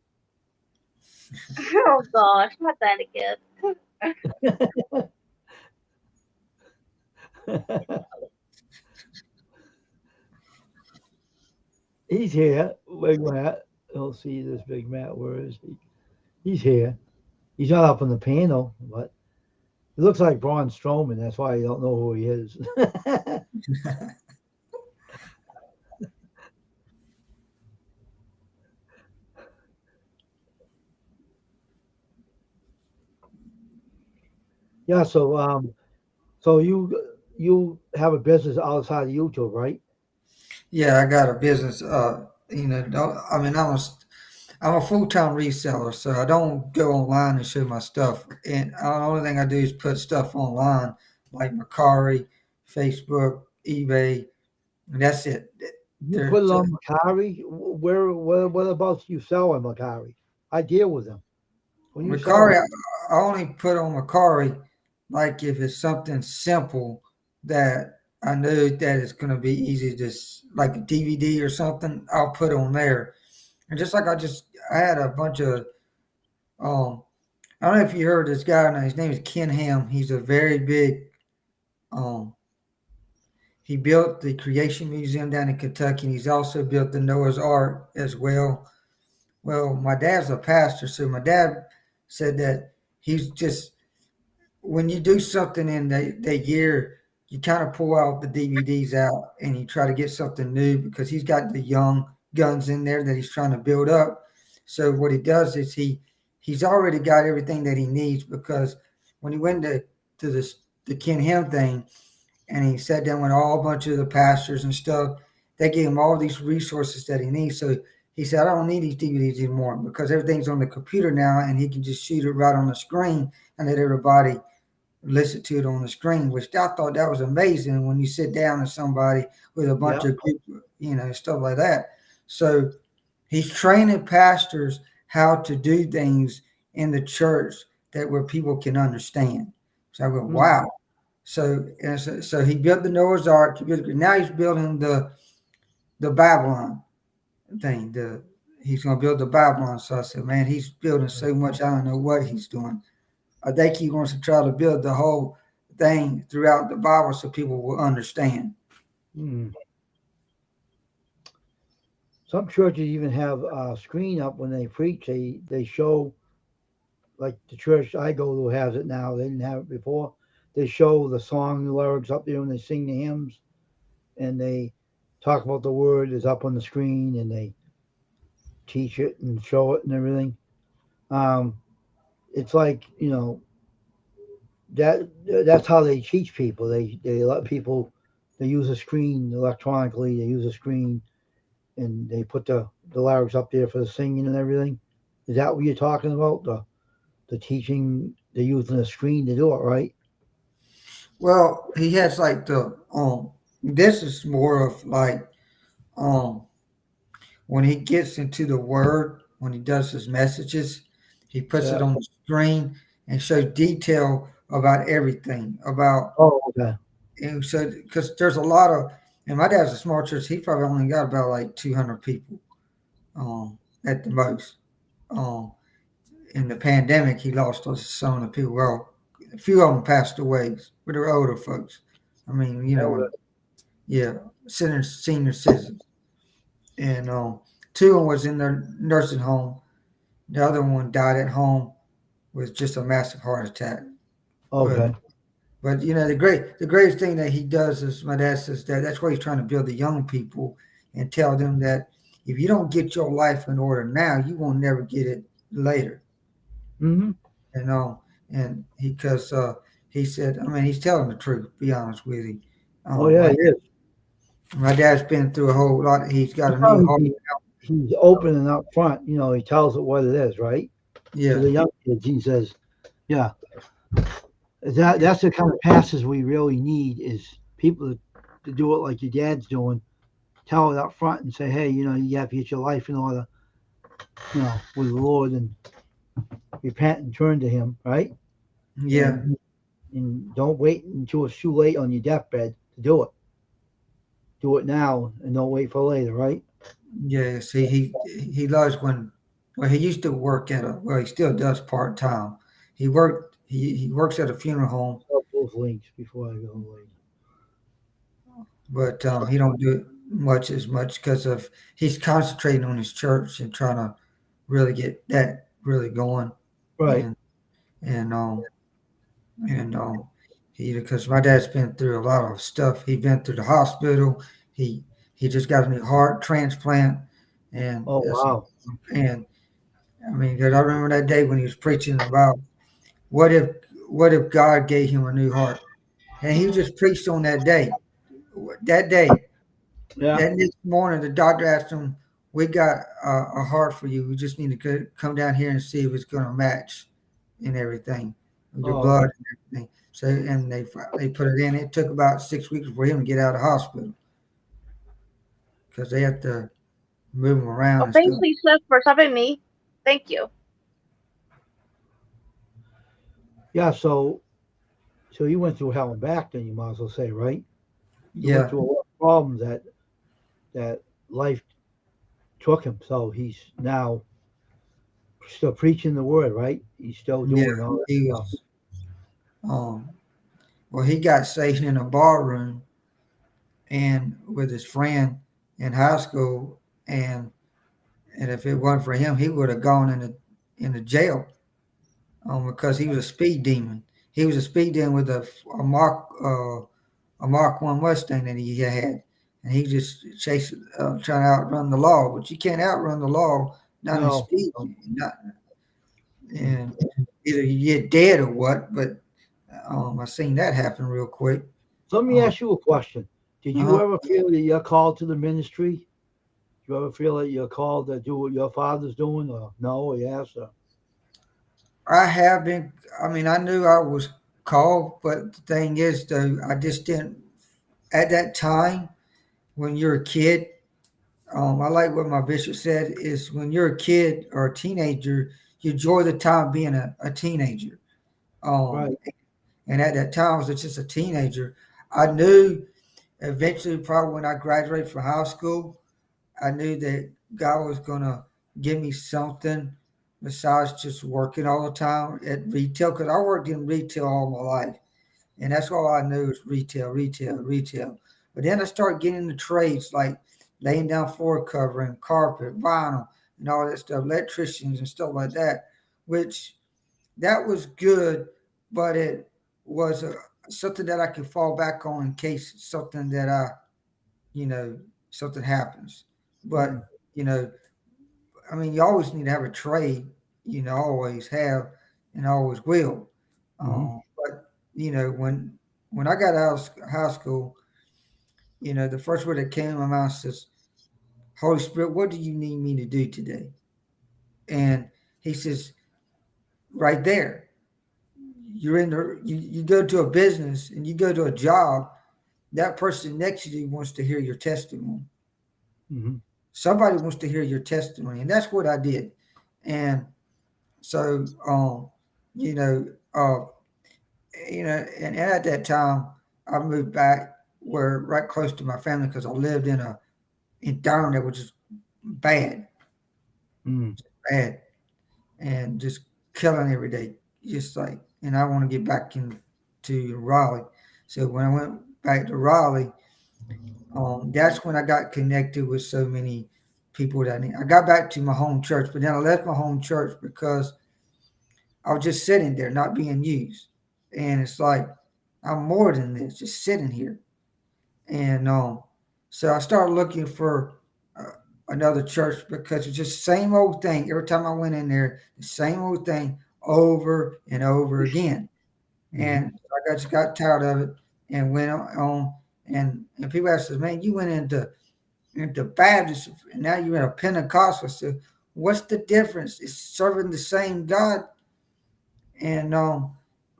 Oh gosh, not that again. He's here, Big Matt. Let's see this Big Matt. Where is he? He's here. He's not up on the panel, but he looks like Braun Strowman. That's why you don't know who he is. Yeah. So you have a business outside of YouTube, right? Yeah, I got a business. I mean, I'm a full time reseller, so I don't go online and show my stuff. And the only thing I do is put stuff online, like Mercari, Facebook, eBay, and that's it. You put it on Macari. What about you sell on Macari? I deal with them. When you sell Mercari, I only put on Mercari, like if it's something simple that I know that it's going to be easy to, like a DVD or something, I'll put on there. And just like I had a bunch of, I don't know if you heard this guy, his name is Ken Ham. He's a very big, um, he built the Creation Museum down in Kentucky, and he's also built the Noah's Ark as well. Well, my dad's a pastor, so my dad said that he's just, when you do something in the year, you kind of pull out the DVDs out and you try to get something new because he's got the young guns in there that he's trying to build up. So what he does is he's already got everything that he needs, because when he went to the Ken Ham thing and he sat down with all a bunch of the pastors and stuff, they gave him all these resources that he needs. So he said, I don't need these DVDs anymore because everything's on the computer now, and he can just shoot it right on the screen and let everybody listen to it on the screen, which I thought that was amazing when you sit down with somebody with a bunch of group, stuff like that. So he's training pastors how to do things in the church that where people can understand. So I go, wow. So he built the Noah's Ark. Now he's building the Babylon thing. he's going to build the Babylon. So I said, man, he's building so much. I don't know what he's doing. I think he wants to try to build the whole thing throughout the Bible so people will understand. Hmm. Some churches even have a screen up when they preach. They show, like the church I go to has it now. They didn't have it before. They show the song lyrics up there when they sing the hymns, and they talk about the word is up on the screen, and they teach it and show it and everything. It's like, that's how they teach people. They let people, they use a screen electronically. They use a screen, and they put the lyrics up there for the singing and everything. Is that what you're talking about? The teaching, they're using a screen to do it, right? Well, he has like this is more of like when he gets into the word, when he does his messages, he puts it on the screen and shows detail about everything about. Oh, okay. And so, because there's a lot of, and my dad's a small church, he probably only got about like 200 people, at the most. In the pandemic, he lost some of the people. Well, a few of them passed away, but they're older folks. I mean, senior citizens. And two of them was in their nursing home. The other one died at home with just a massive heart attack. Okay. But the greatest thing that he does is, my dad says, that's why he's trying to build the young people and tell them that if you don't get your life in order now, you won't never get it later. Mm-hmm. And because he said, I mean, he's telling the truth, to be honest with you. Oh yeah, he is. My dad's been through a whole lot. He's got a new heart. He's open and up front. He tells it what it is, right? Yeah. To the young kids, he says, yeah. That's the kind of pastors we really need, is people to do it like your dad's doing. Tell it up front and say, hey, you have to get your life in order, with the Lord, and repent and turn to Him, right? Yeah. And don't wait until it's too late on your deathbed to do it. Do it now and don't wait for later, right? Yeah. See, he loves he used to work he still does part time. He works at a funeral home. Both links before I go away. But he don't do it as much because he's concentrating on his church and trying to really get that really going. Right. Because my dad's been through a lot of stuff. He's been through the hospital. He just got a new heart transplant. And oh wow. And I mean, because I remember that day when he was preaching about what if God gave him a new heart, and he just preached on that day. That day, yeah. That next morning, the doctor asked him, "We got a heart for you. We just need to come down here and see if it's going to match and everything, your blood and everything." So, and they put it in. It took about 6 weeks for him to get out of the hospital because they have to move him around. Thanks, Lisa, for stopping me. Thank you. Yeah, so you went through hell and back, then, you might as well say, right? You Yeah. went through a lot of problems that life took him. So he's now still preaching the word, right? He's still doing all that stuff. Well, he got saved in a bar room and with his friend in high school, and if it wasn't for him, he would have gone into jail. Because he was a speed demon. He was a speed demon with a Mark 1 Mustang that he had, and he just chased, trying to outrun the law. But you can't outrun the law not in speed. And either you get dead or what. But I seen that happen real quick. So let me ask you a question. Did you ever feel that you're called to the ministry? Did you ever feel that you're called to do what your father's doing, or no, or yes? Or? I have been. I mean, I knew I was called, but the thing is, though, I just didn't. At that time, when you're a kid, I like what my bishop said, is when you're a kid or a teenager, you enjoy the time being a teenager. Right. And at that time, I was just a teenager. I knew eventually, probably when I graduated from high school, I knew that God was going to give me something besides just working all the time at retail, because I worked in retail all my life, and that's all I knew was retail, retail, retail. But then I started getting into trades like laying down floor covering, carpet, vinyl, and all that stuff, electricians and stuff like that, which that was good, but it was something that I could fall back on in case something that you know, something happens. Mm. But, you know, I mean, you always need to have a trade, always have and always will. Mhm. But, when I got out of high school, the first word that came to my mouth says, Holy Spirit, what do you need me to do today? And he says, right there, you go to a business and you go to a job, that person next to you wants to hear your testimony. Mhm. Somebody wants to hear your testimony, and that's what I did. And so, you know, uh, and at that time, I moved back where right close to my family because I lived in Durham that was just bad, Mm. bad, and just killing every day, just like. And I want to get back into Raleigh. So when I went back to Raleigh, that's when I got connected with so many people that I got back to my home church, but then I left my home church because I was just sitting there, not being used. And it's like, I'm more than this, just sitting here. And so I started looking for another church because it's just the same old thing. Every time I went in there, the same old thing over and over again. Mhm. And I just got tired of it and went on. And people asked us, man, you went into Baptist and now you're in a Pentecostal. So what's the difference? It's serving the same God. And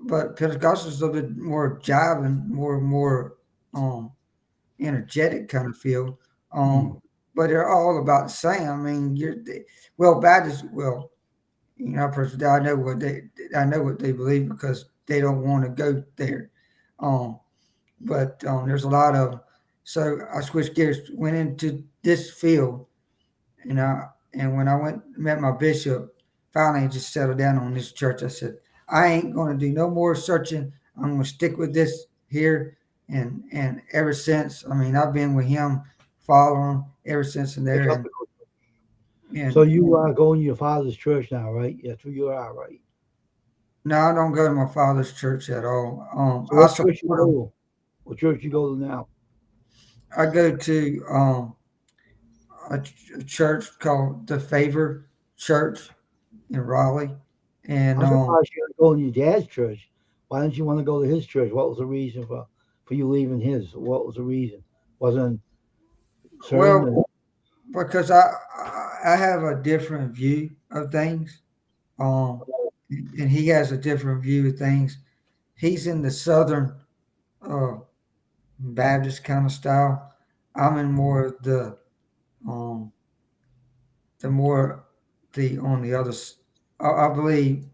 but Pentecostal is a little bit more jiving, more um energetic kind of feel. Mm. But they're all about the same. I mean, well, Baptist, well, personally, I know what they believe because they don't want to go there. Um, but there's a lot of them. So I switched gears, went into this field, and when I met my bishop, finally just settled down on this church. I said, I ain't going to do no more searching. I'm going to stick with this here. And ever since, I mean, I've been with him, following ever since in Pick there. up And So and you are going to your father's church now, right? That's who you are, right? no, I don't go to my father's church at all. So I what church you support go him. to? What church you go to now? I go to a church called the Favor Church in Raleigh, and I'm surprised you're going to your dad's church. Why didn't you want to go to his church? What was the reason for you leaving his? What was the reason? Wasn't certain? well, because I have a different view of things, um, and he has a different view of things. He's in the Southern uh, Baptist kind of style. I'm in more of um, the more the on the other. I believe.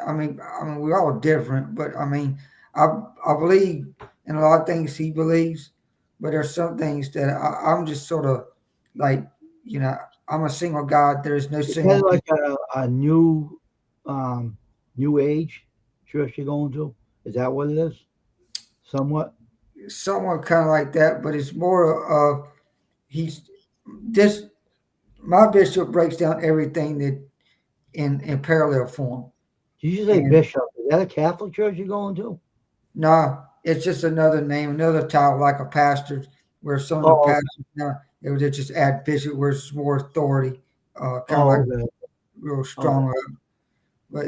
I mean, we're all different, but I mean, I believe in a lot of things he believes, but there's some things that I'm just sort of like, you know, I'm a single God. There's no Is that single. like a um, new age church you're going to? Is that what it is? Somewhat. Somewhat kind of like that, but it's more of he's this. My bishop breaks down everything that in parallel form, Did you say and bishop? Is that a Catholic church you're going to? nah, it's just another name, another title like a pastor, where some of the Oh, pastors now they would just add bishop, where it's more authority, kind of like oh, okay. real Okay. strong. But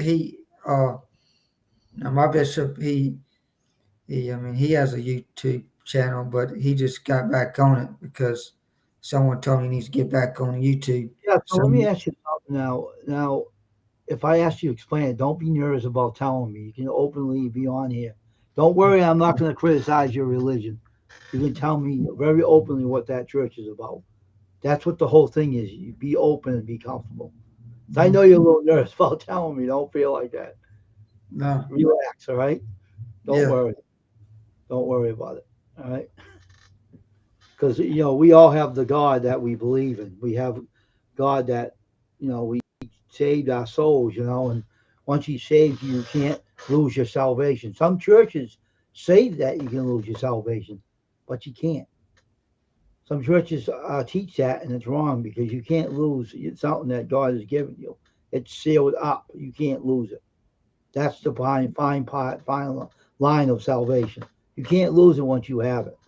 now my bishop, I mean, he has a YouTube channel, but he just got back on it because someone told me he needs to get back on YouTube. Yeah. So So let me ask you something now. Now, if I ask you to explain it, don't be nervous about telling me. You can openly be on here. Don't worry, I'm not going to criticize your religion. You can tell me very openly what that church is about. That's what the whole thing is. You be open and be comfortable. So I know you're a little nervous about telling me. Don't feel like that. no, Relax, all right? Don't yeah, worry. Don't worry about it. All right? Because we all have the God that we believe in. We have God that we saved our souls, and once He saved you, you can't lose your salvation. Some churches say that you can lose your salvation, but you can't. Some churches teach that, and it's wrong because you can't lose something that God has given you. It's sealed up. You can't lose it. That's the fine line of salvation. You can't lose it once you have it.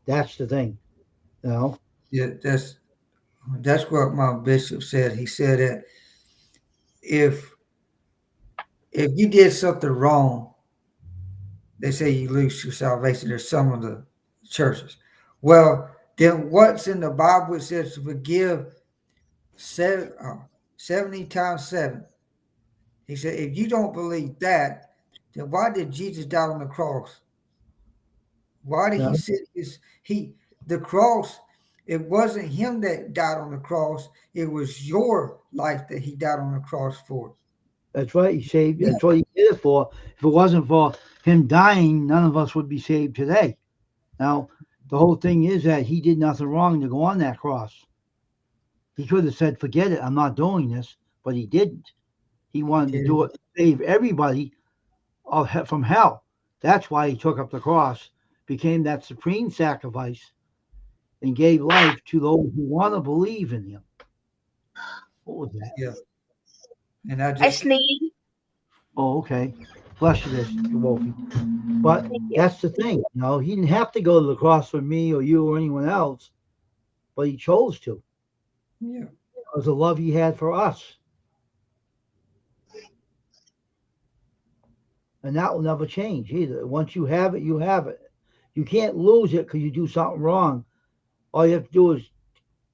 That's the thing, you know. Yeah, that's what my bishop said. He said that if if you did something wrong, they say you lose your salvation. There's some of the churches. Well, then what's in the Bible? It says to forgive 70 times 7. He said, if you don't believe that, then why did Jesus die on the cross? Why did Yeah, he sit the cross? It wasn't him that died on the cross. It was your life that he died on the cross for. that's right. He saved. Yeah. That's what He did it for. If it wasn't for Him dying, none of us would be saved today. Now, the whole thing is that He did nothing wrong to go on that cross. He could have said, "Forget it. I'm not doing this," but He didn't. He wanted to do it to save everybody from hell. That's why He took up the cross, became that supreme sacrifice, and gave life to those who want to believe in Him. What was that? Yeah. And I I just sneeze. Oh, okay. Bless you, this Wolfie. But Thank you. that's the thing, He didn't have to go to the cross for me or you or anyone else, but He chose to yeah. because of the love He had for us, and that will never change either. Once you have it, you have it. You can't lose it because you do something wrong. All you have to do is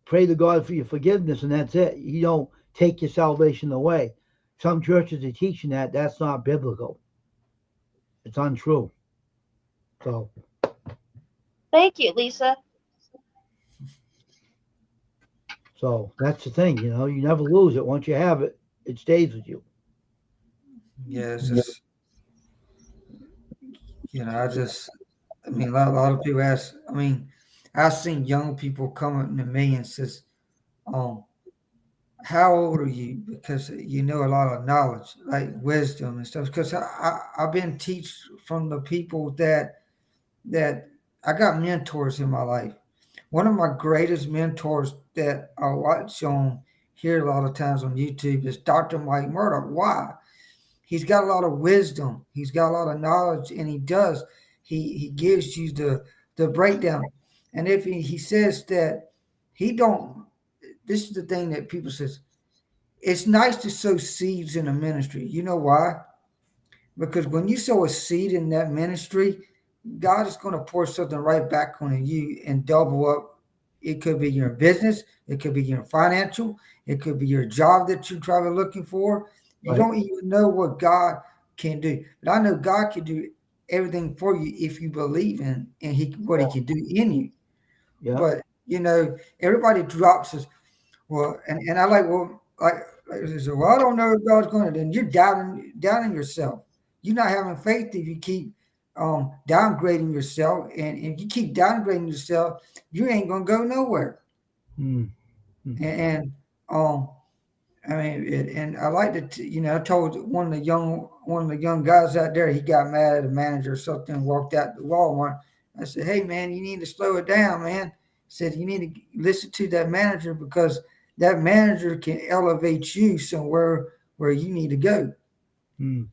pray to God for your forgiveness, and that's it. You don't take your salvation away. Some churches are teaching that. That's not biblical. It's untrue. So, Thank you, Lisa. that's the thing. You never lose it. Once you have it, it stays with you. Yeah, it's just I mean, a lot of people ask. I mean, I've seen young people coming to me and says, um, how old are you? Because you know a lot of knowledge, like wisdom and stuff. Because I've been teach from the people that I got mentors in my life. One of my greatest mentors that I watch on here a lot of times on YouTube is Dr. Mike Murdoch. Why? He's got a lot of wisdom. He's got a lot of knowledge, and he does. He gives you the breakdown. And if he says that he don't, this is the thing that people says. It's nice to sow seeds in a ministry. You know why? Because when you sow a seed in that ministry, God is going to pour something right back on you and double up. It could be your business, it could be your financial, it could be your job that you're trying looking for. You Right. don't even know what God can do. But I know God can do everything for you if you believe in and what he can do in you. Yeah. But everybody drops us. Well, and I like they say, well, I don't know if God's going to. Then you're doubting yourself. You're not having faith if you keep downgrading yourself, and if you keep downgrading yourself, you ain't gonna go nowhere. Mm. And I mean, and I like to, I told one of the young guys out there, he got mad at a manager or something, and walked out to Walmart. I said, hey man, you need to slow it down, man. I said you need to listen to that manager because that manager can elevate you somewhere where you need to go. Mm.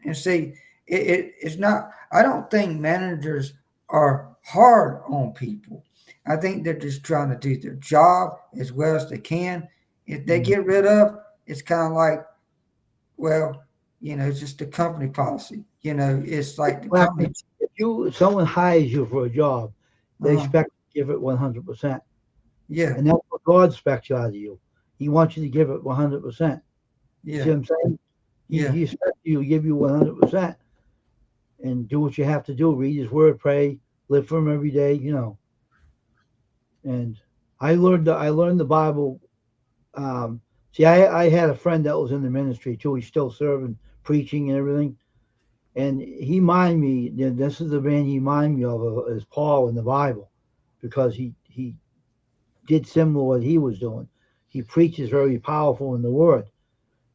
And see, it's not. I don't think managers are hard on people. I think they're just trying to do their job as well as they can. If they get rid of, it's kind of like, well, it's just the company policy. It's like the Well, company. if someone hires you for a job, they Uh-huh. expect you to give it 100%, Yeah, and that's what God expects out of you. He wants you to give it 100%. You see yeah, what I'm saying? yeah, He expects you to give you 100% and do what you have to do. Read His Word, pray, live for Him every day. And I learned the Bible. See, I had a friend that was in the ministry too. He's still serving, preaching and everything. And he reminded me, this is the man he reminded me of is Paul in the Bible, because he did similar what he was doing. he preaches very powerful in the word.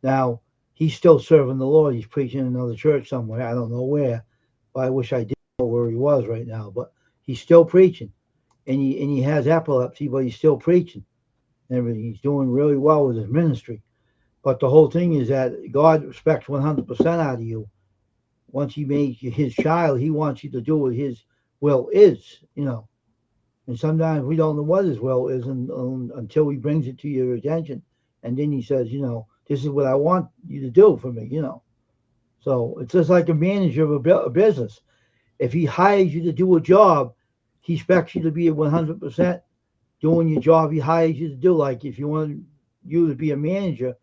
Now, he's still serving the Lord. He's preaching in another church somewhere. I don't know where, but I wish I did know where he was right now. But he's still preaching, and he has epilepsy, but he's still preaching and everything. He's doing really well with his ministry. But the whole thing is that God expects 100% out of you. Once he made you his child, he wants you to do what his will is, you know. And sometimes we don't know what his will is until he brings it to your attention. And then he says, you know, this is what I want you to do for me, you know. So it's just like a manager of a business. If he hires you to do a job, he expects you to be at 100% doing your job he hires you to do. Like if you want you to be a manager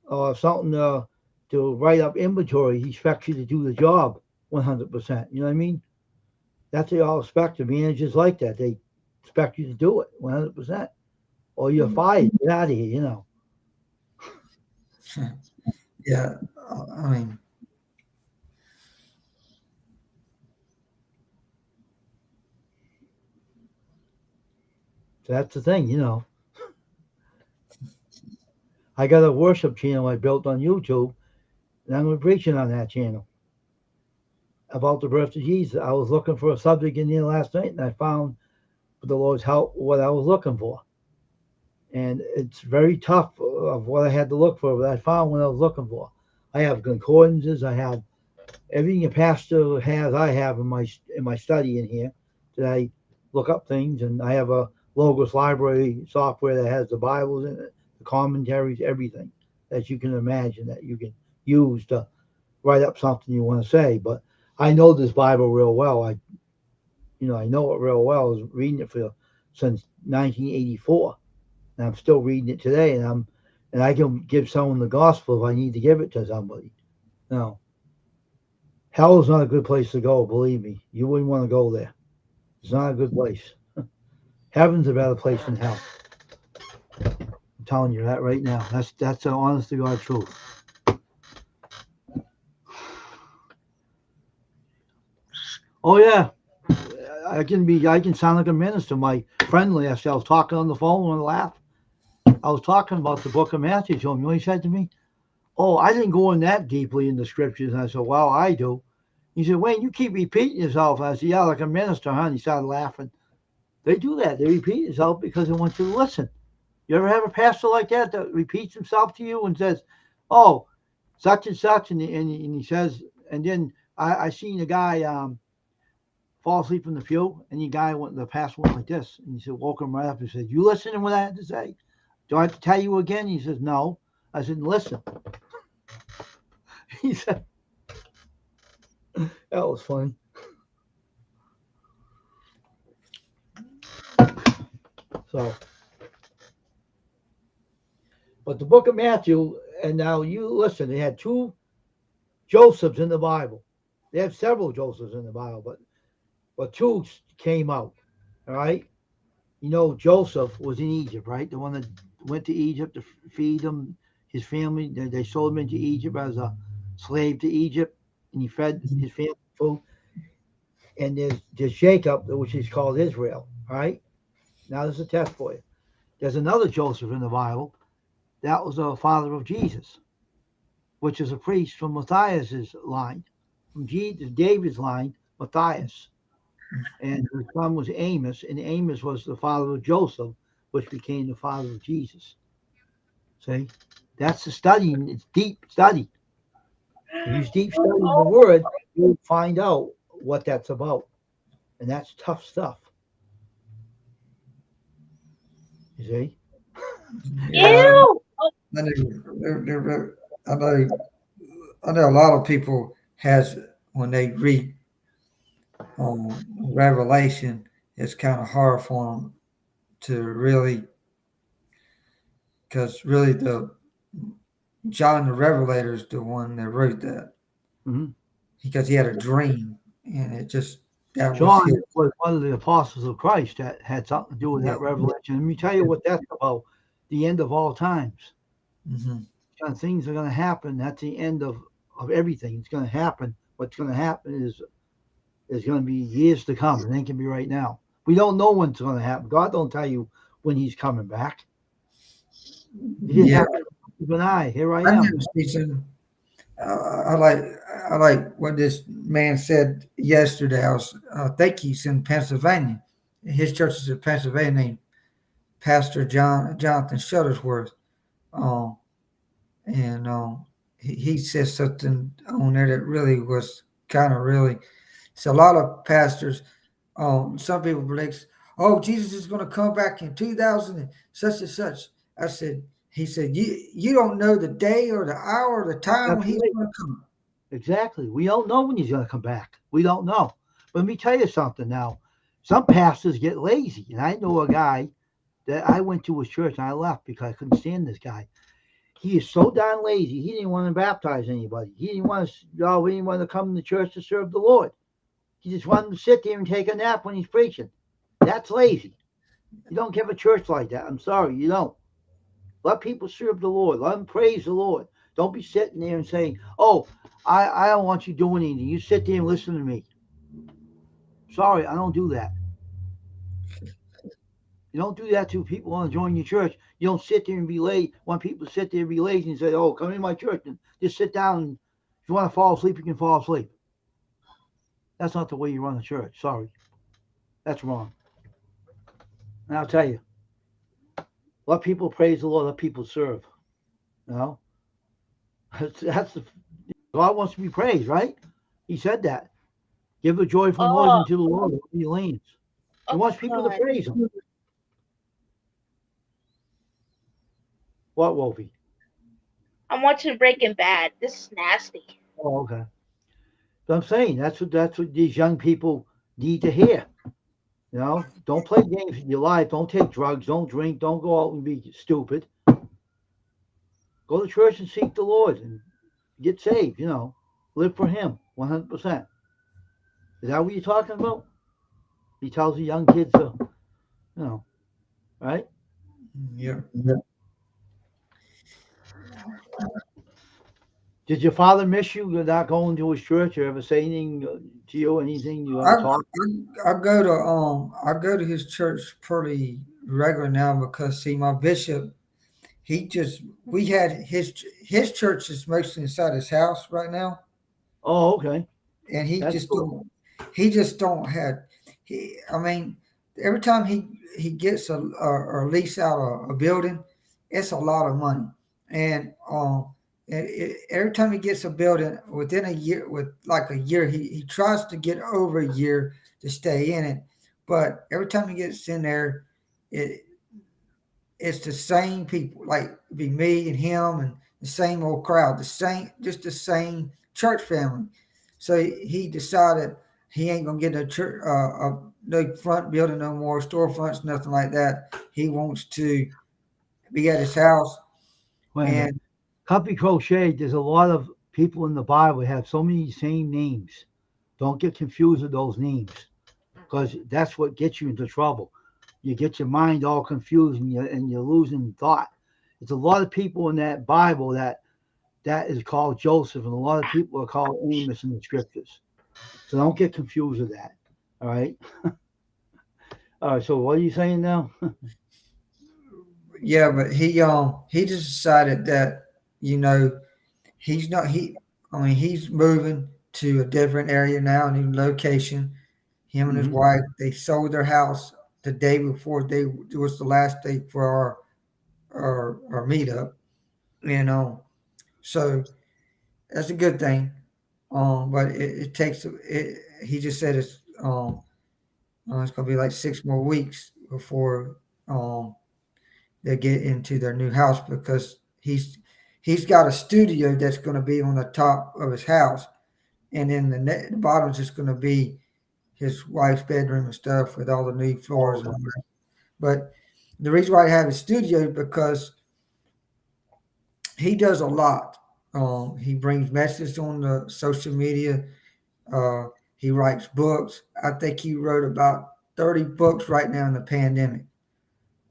or something to write up inventory, he expects you to do the job 100%. You know what I mean? That's what they all expect. The managers like that. They expect you to do it 100%. Or you're fired. Get out of here, you know. Yeah, I mean, So that's the thing, you know. I got a worship channel I built on YouTube, and I'm going to be preaching on that channel about the birth of Jesus. I was looking for a subject in there last night, and I found, with the Lord's help, what I was looking for. And it's very tough of what I had to look for, but I found what I was looking for. I have concordances. I have everything a pastor has. I have in my study in here that I look up things, and I have a Logos library software that has the Bibles in it, the commentaries, everything that you can imagine that you can use to write up something you want to say. But I know this Bible real well. I know it real well. I was reading it since 1984. And I'm still reading it today, and I can give someone the gospel if I need to give it to somebody. No, hell is not a good place to go. Believe me, you wouldn't want to go there. It's not a good place. Heaven's a better place than hell. I'm telling you that right now. That's the honest to God truth. Oh yeah, I can sound like a minister. My friend last year, I was talking on the phone and laughed. I was talking about the book of Matthew to him. You know what he said to me? Oh, I didn't go in that deeply in the scriptures. And I said, well, I do. He said, Wayne, you keep repeating yourself. And I said, yeah, like a minister, huh? And he started laughing. They do that. They repeat themselves because they want you to listen. You ever have a pastor like that repeats himself to you and says, oh, such and such, and he says, and then I seen a guy fall asleep in the pew, and the pastor went like this, and he said, woke him right up and said, you listening to what I had to say? Do I have to tell you again? He says, no. I said, listen. He said, that was funny. So, but the book of Matthew, and now you listen, they had two Josephs in the Bible. They have several Josephs in the Bible, but two came out. All right. You know, Joseph was in Egypt, right? The one that went to Egypt to feed him, his family. They sold him into Egypt as a slave to Egypt, and he fed his family food. And there's Jacob, which is called Israel. All right. Now there's a test for you. There's another Joseph in the Bible. That was the father of Jesus, which is a priest from Matthias's line, from David's line, Matthias. And his son was Amos, and Amos was the father of Joseph, which became the father of Jesus. See, that's the studying. It's deep study. If you deep study the word, you'll find out what that's about, and that's tough stuff. You see? yeah, I know a lot of people has when they read Revelation, it's kind of hard for them to really, because really John the Revelator is the one that wrote that, because he had a dream, and it just John was one of the apostles of Christ that had something to do with that revelation. Let me tell you what that's about. The end of all times. Kind of things are going to happen. That's the end of everything. It's going to happen. What's going to happen is going to be years to come. It ain't going to be right now. We don't know when it's going to happen. God don't tell you when he's coming back. You just Yeah, have to keep an eye. Here I I am. never see some. I like what this man said yesterday. I think he's in Pennsylvania. His church is in Pennsylvania, named Pastor Jonathan Shuttlesworth. Um, and he said something on there that really was kind of really. So a lot of pastors, some people believe, oh, Jesus is going to come back in 2000 and such and such. I said, he said, you don't know the day or the hour or the time That's when he's right. going to come. Exactly. We don't know when he's going to come back. We don't know. But let me tell you something now. Some pastors get lazy. And I know a guy that I went to his church and I left because I couldn't stand this guy. He is so darn lazy. He didn't want to baptize anybody. He didn't want to, we didn't want to come to church to serve the Lord. He just wanted to sit there and take a nap when he's preaching. That's lazy. You don't give a church like that. I'm sorry, you don't. Let people serve the Lord. Let them praise the Lord. Don't be sitting there and saying, oh, I don't want you doing anything. You sit there and listen to me. Sorry, I don't do that. You don't do that to people who want to join your church. You don't sit there and be lazy. Want people to sit there and be lazy and say, oh, come in my church and just sit down. And if you want to fall asleep, you can fall asleep. That's not the way you run a church. Sorry. That's wrong. And I'll tell you, let people praise the Lord. Let people serve. You know, that's the God wants to be praised, right? He said that. Give a joyful noise Oh, unto the Lord when he leans. He oh wants people to God. praise him. What, Wolfie? I'm watching Breaking Bad. This is nasty. Oh, okay. So I'm saying that's what these young people need to hear. You know, don't play games with your life. Don't take drugs. Don't drink. Don't go out and be stupid. Go to church and seek the Lord and get saved. You know, live for Him 100%. Is that what you're talking about? He tells the young kids to, you know, right? Yeah. Did your father miss you? You're not going to his church or ever say anything to you? Anything you I, ever talk? I go to his church pretty regular now because see my bishop he just we had his church is mostly inside his house right now, Oh, okay. and That's cool. he just don't have he I mean every time he gets a lease out a building, it's a lot of money, and every time he gets a building within a year with like a year he tries to get over a year to stay in it, but every time he gets in there, it it's the same people, like it'd be me and him and the same old crowd, just the same church family. So he decided he ain't gonna get a church, no front building no more, storefronts, nothing like that. He wants to be at his house, Wait a minute. and Copy crochet. There's a lot of people in the Bible that have so many same names. Don't get confused with those names because that's what gets you into trouble. You get your mind all confused and you're losing thought. It's a lot of people in that Bible that is called Joseph, and a lot of people are called Amos in the scriptures. So don't get confused with that. All right. All right. So what are you saying now? yeah, but he just decided that you know he's not he. I mean, he's moving to a different area now, a new location. Him and his Hmm. wife, they sold their house the day before it was the last day for our meetup, you know. So that's a good thing. But it takes it. He just said it's gonna be like 6 more weeks before they get into their new house because he's got a studio that's going to be on the top of his house, and then the bottom's just going to be his wife's bedroom and stuff with all the new floors Oh, and all that. But the reason why I have a studio is because he does a lot. He brings messages on the social media. Uh, he writes books. I think he wrote about 30 books right now in the pandemic.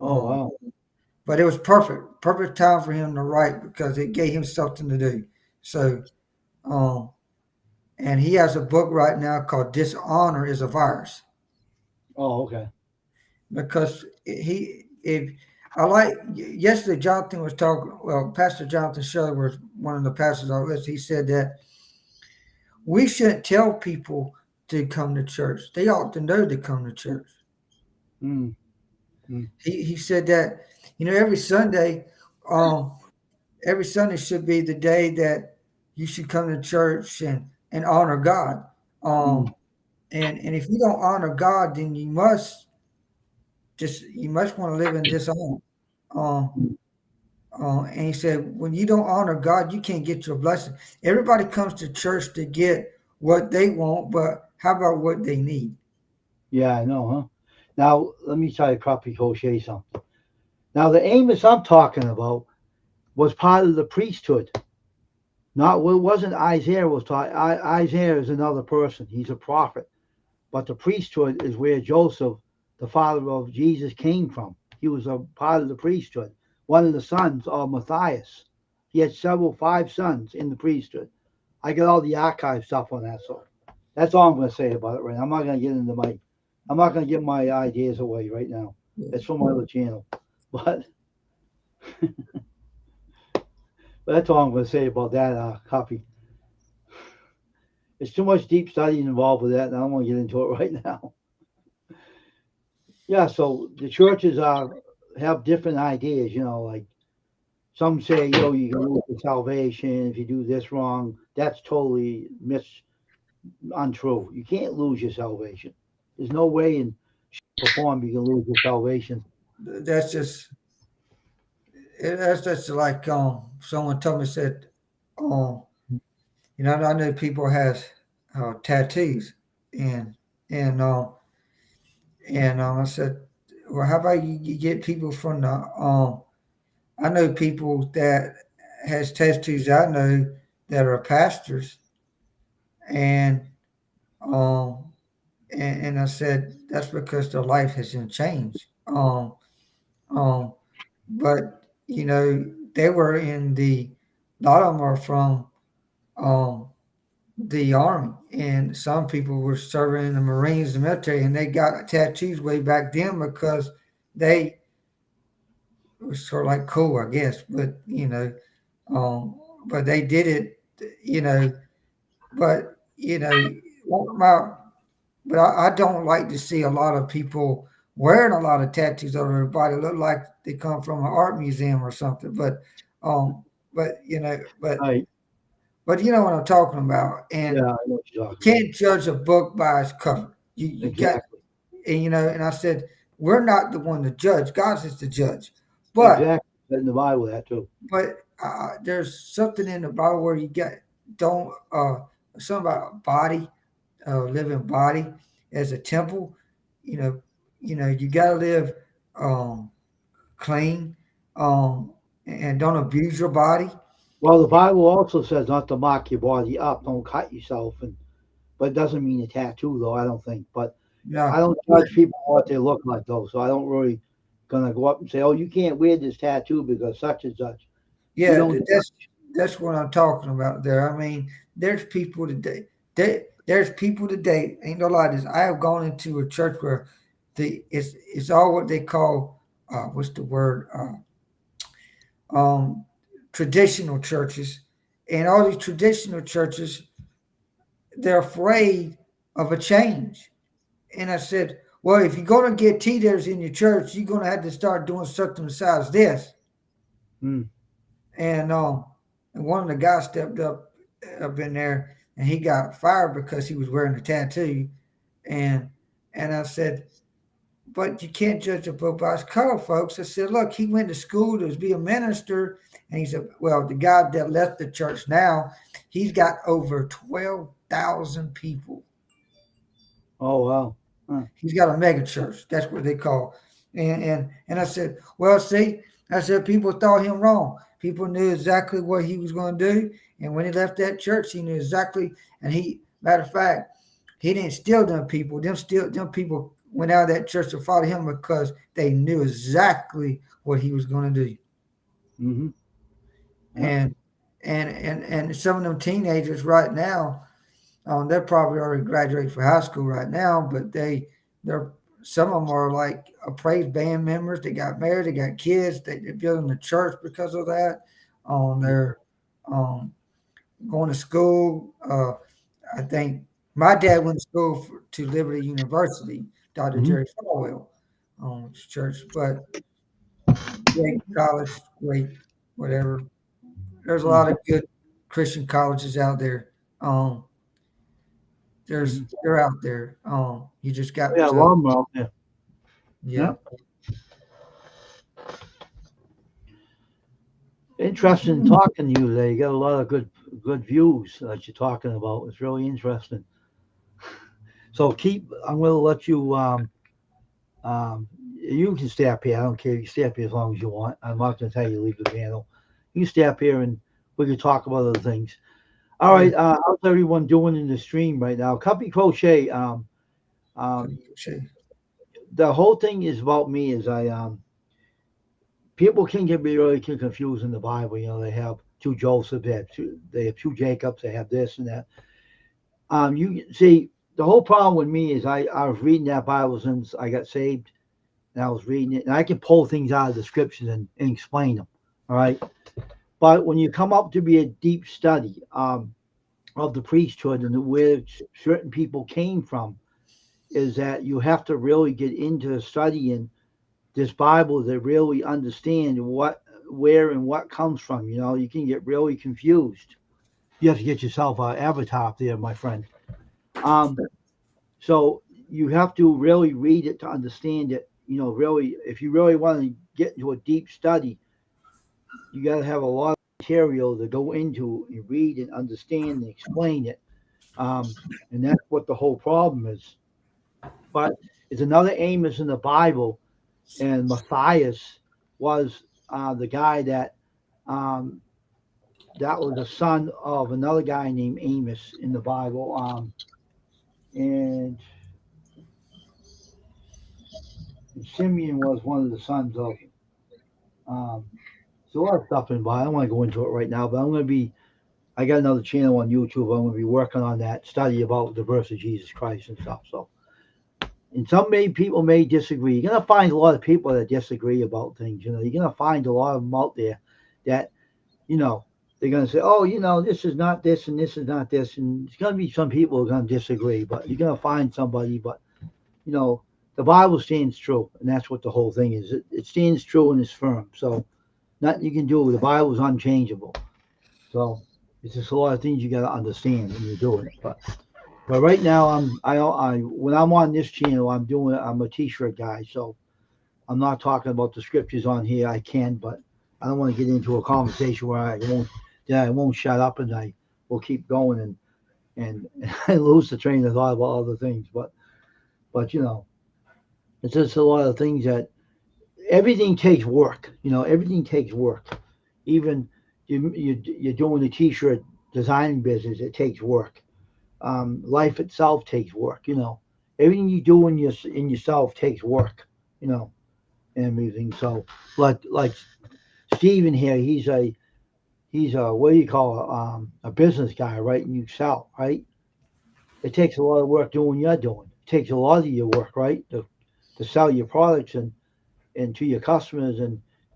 oh Um, wow. but it was perfect time for him to write because it gave him something to do. So, um, and he has a book right now called "Dishonor is a Virus." Oh, okay. Because he if I like yesterday. Jonathan was talking. Well, Pastor Jonathan Shirley was one of the pastors on this. He said that we shouldn't tell people to come to church. They ought to know to come to church. Mm. He said that every Sunday should be the day that you should come to church and honor God. And if you don't honor God, then you must want to live in dishonor. And he said, when you don't honor God, you can't get your blessing. Everybody comes to church to get what they want, but how about what they need? Yeah, I know, huh? Now, let me try to copy crochet something. Now, the Amos I'm talking about was part of the priesthood. Not, well, it wasn't Isaiah was taught. Isaiah is another person. He's a prophet. But the priesthood is where Joseph, the father of Jesus, came from. He was a part of the priesthood. One of the sons of Matthias. He had 5 sons in the priesthood. I got all the archive stuff on that, so that's all I'm going to say about it right now. I'm not going to give my ideas away right now. It's from my other channel. But that's all I'm going to say about that copy. There's too much deep study involved with that, and I don't want to get into it right now. Yeah, so the churches have different ideas, like some say, you can lose your salvation if you do this wrong. That's totally untrue. You can't lose your salvation. There's no way in form you can lose your salvation. That's just like someone told me, said, I know people has tattoos, and I said, well, how about you get people from the I know people that has tattoos. I know that are pastors, and I said that's because their life hasn't changed. But they were in a lot of them are from the army, and some people were serving in the Marines, the military, and they got tattoos way back then because they were sort of like cool, I guess. But but they did it, but but I don't like to see a lot of people wearing a lot of tattoos over their body, look like they come from an art museum or something. But Right. But you know what I'm talking about. And Yeah, I know what you're you talking can't judge a book by its cover. You about. got, Exactly. and I said, we're not the one to judge. God is the judge. Exactly. In the Bible, that too. But there's something in the Bible where you don't something about body, living body as a temple. You got to live clean, and don't abuse your body. Well, the Bible also says not to mock your body up, don't cut yourself, but it doesn't mean a tattoo, though. I don't think. But I No, don't judge people on what they look like, though, so I don't really gonna go up and say, "Oh, you can't wear this tattoo because such and such." We yeah, don't. that's what I'm talking about there. I mean, there's people today. There's people today. Ain't no lie. To this. I have gone into a church where it's all what they call what's the word traditional churches, and all these traditional churches, they're afraid of a change. And I said, well, if you're going to get teeters in your church, you're going to have to start doing something besides this. Hmm. And one of the guys stepped up in there, and he got fired because he was wearing a tattoo. And I said, but you can't judge a book by its cover, folks. I said, look, he went to school to be a minister. And he said, well, the guy that left the church now, he's got over 12,000 people. Oh wow. Huh. He's got a mega church. That's what they call. And I said, well, see, I said people thought him wrong. People knew exactly what he was going to do. And when he left that church, he knew exactly. And matter of fact, he didn't steal them people. Them people went out of that church to follow him because they knew exactly what he was going to do. Mm-hmm. Yeah. And some of them teenagers right now, they're probably already graduating from high school right now, but they're some of them are like a praise band members. They got married, they got kids. They're building the church because of that. They're um, going to school. I think my dad went to school to Liberty University, Dr. Mhm. Jerry Falwell, church, but great college, great whatever. There's a lot of good Christian colleges out there. They're out there. You just got Yeah, a to, lot of them out there. yeah. Interesting talking to you today. You got a lot of good views that you're talking about. It's really interesting. So I'm going to let you. You can stay up here. I don't care. You stay up here as long as you want. I'm not going to tell you to leave the panel. You stay up here and we can talk about other things. All right. How's everyone doing in the stream right now? Copy Crochet. The whole thing is about me. Is people can get really confused in the Bible. You know, they have two Josephs, they have two Jacobs, they have this and that. You see, the whole problem with me is I was reading that Bible since I got saved, and I was reading it, and I can pull things out of the scriptures and explain them. All right, but when you come up to be a deep study of the priesthood and where certain people came from, is that you have to really get into studying this Bible to really understand where and what comes from. You know, you can get really confused. You have to get yourself an avatar up there, my friend. So you have to really read it to understand it. You know, really, if you really want to get into a deep study, you got to have a lot of material to go into and read and understand and explain it. And that's what the whole problem is. But it's another Amos in the Bible, and Matthias was the guy that was the son of another guy named Amos in the Bible, and Simeon was one of the sons of. There's a lot of stuff in the Bible. I don't want to go into it right now, but I got another channel on YouTube. I'm going to be working on that study about the birth of Jesus Christ and stuff. So, and people may disagree. You're going to find a lot of people that disagree about things. You know, you're going to find a lot of them out there that, you know, they're going to say, oh, you know, this is not this and this is not this. And there's going to be some people who are going to disagree, but you're going to find somebody. But, you know, the Bible stands true. And that's what the whole thing is. It stands true and is firm. So nothing you can do. The Bible is unchangeable. So it's just a lot of things you got to understand when you're doing it. But right now, when I'm on this channel, I'm a t-shirt guy. So I'm not talking about the scriptures on here. I can, but I don't want to get into a conversation where I won't shut up and I will keep going and lose the train of thought about other things. But you know, it's just a lot of things that everything takes work. You know, everything takes work. Even you're doing the t-shirt designing business, it takes work. Life itself takes work. You know, everything you do in yourself takes work. You know, and everything. So like Steven here, he's a what do you call a business guy, right? And you sell, right? It takes a lot of work doing what you're doing. It takes a lot of your work, right, to sell your products and to your customers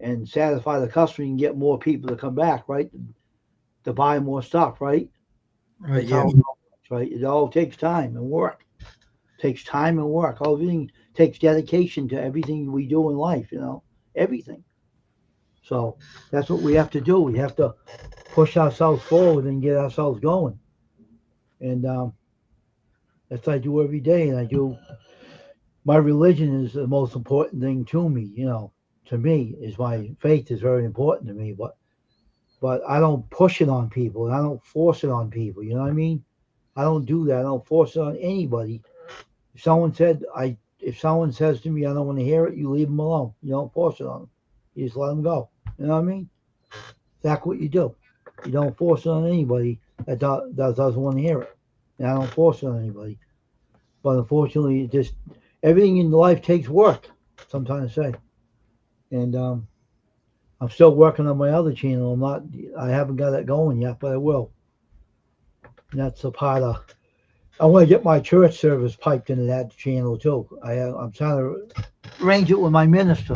and satisfy the customer and get more people to come back, right? To buy more stuff, right? Right. That's Yeah. how it works, right? It all takes time and work. It takes time and work. Everything takes dedication to everything we do in life, you know, everything. So that's what we have to do. We have to push ourselves forward and get ourselves going. And that's what I do every day. And my religion is the most important thing to me, you know. To me, is my faith is very important to me, but I don't push it on people. I don't force it on people. You know what I mean? I don't do that. I don't force it on anybody. If someone says to me, I don't want to hear it, you leave them alone. You don't force it on them. You just let them go. You know what I mean? That's what you do. You don't force it on anybody that doesn't want to hear it. And I don't force it on anybody. But unfortunately, everything in life takes work. Sometimes I say. And I'm still working on my other channel. I haven't got it going yet, but I will. And that's a part of I want to get my church service piped into that channel too. I'm trying to arrange it with my minister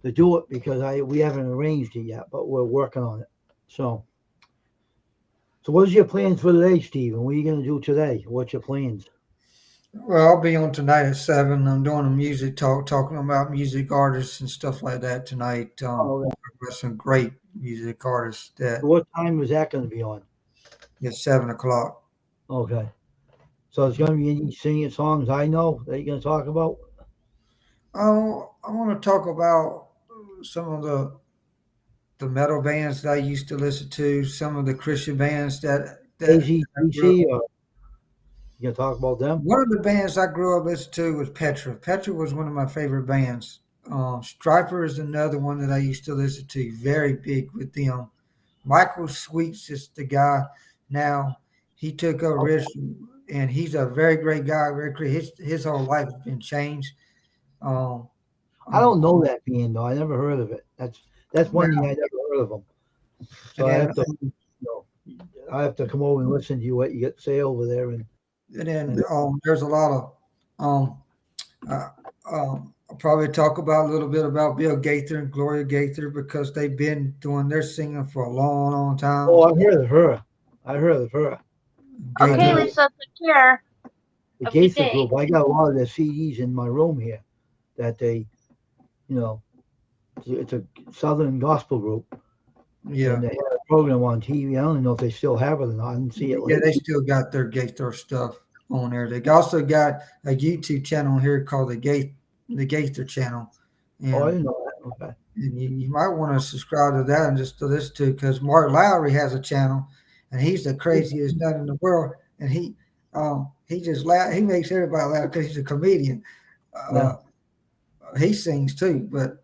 to do it because we haven't arranged it yet, but we're working on it. So what's your plans for today, Stephen? What are you going to do today? What's your plans? Well, I'll be on tonight at 7. I'm doing a music talk, talking about music artists and stuff like that tonight. Oh, With some great music artists that what time is that going to be on? it's 7 o'clock. Okay. So it's going to be any singing songs I know that you're going to talk about? Oh, I want to talk about some of the metal bands that I used to listen to, some of the Christian bands that I grew up. AZDC, or you going to talk about them? One of the bands I grew up listening to was Petra. Petra was one of my favorite bands. Striper is another one that I used to listen to. Very big with them. Michael Sweets is the guy now. He took up Okay. risks, and he's a very great guy. Very great. His whole life has been changed. Um, I um, don't know that band though. I never heard of it. That's one thing I never heard of them. So and I then have to, I have to come over and listen to you what you get to say over there. And there's a lot of um, uh, I'll probably talk about a little bit about Bill Gaither and Gloria Gaither because they've been doing their singing for a long, long time. oh, I heard of her. I heard of her. Okay, Gaither, Lisa, take care. The Have a good Gaither day. group. I got a lot of their CDs in my room here. That they, you know, it's a Southern gospel group, yeah, and they had a program on TV. I don't know if they still have it or not. I didn't see it yeah, they lately. still got their Gaither stuff on there. They also got a YouTube channel here called the Gaither channel, Oh, I and didn't know that. Okay. and you might want to subscribe to that and just to listen to because Mark Lowry has a channel, and he's the craziest nut in the world, and he just laugh. He makes everybody laugh because he's a comedian. Yeah. He sings too, but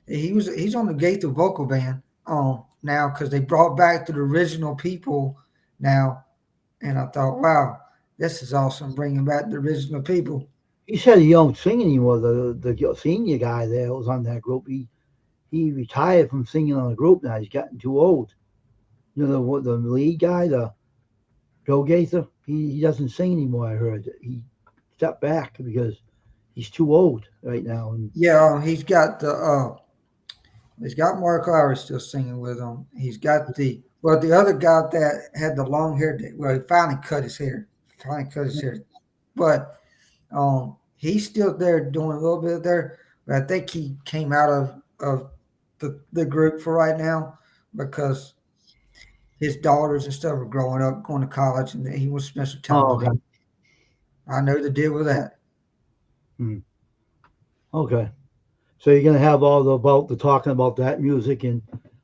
he's on the Gaither vocal band now because they brought back the original people now, and I thought, wow, this is awesome, bringing back the original people. He said he don't sing anymore. The senior guy there was on that group. He retired from singing on the group now. He's gotten too old. You know the lead guy, the Joe Gaither. He doesn't sing anymore. I heard he stepped back because he's too old right now. And Yeah, he's got Mark Lowry still singing with him. He's got the other guy that had the long hair. Well, he finally cut his hair. But he's still there doing a little bit there. But I think he came out of the group for right now because his daughters and stuff are growing up, going to college, and he wants to spend some time oh, with okay, them. I know the deal with that. okay. So you're gonna have all about the talking about that music and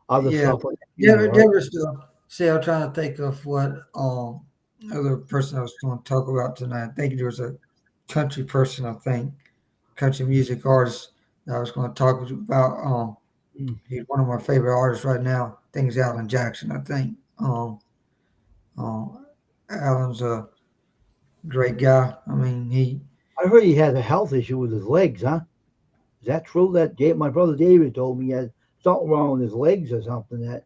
other Yeah, stuff like that, you know, right? Deborah still. See, I'm trying to think of what other person I was going to talk about tonight. I think there was a country person. I think country music artist that I was going to talk about. Mm. He's one of my favorite artists right now. I think it's Alan Jackson. I think Alan's a great guy. I mean, I heard he had a health issue with his legs, huh? Is that true? My brother David told me he had something wrong with his legs or something that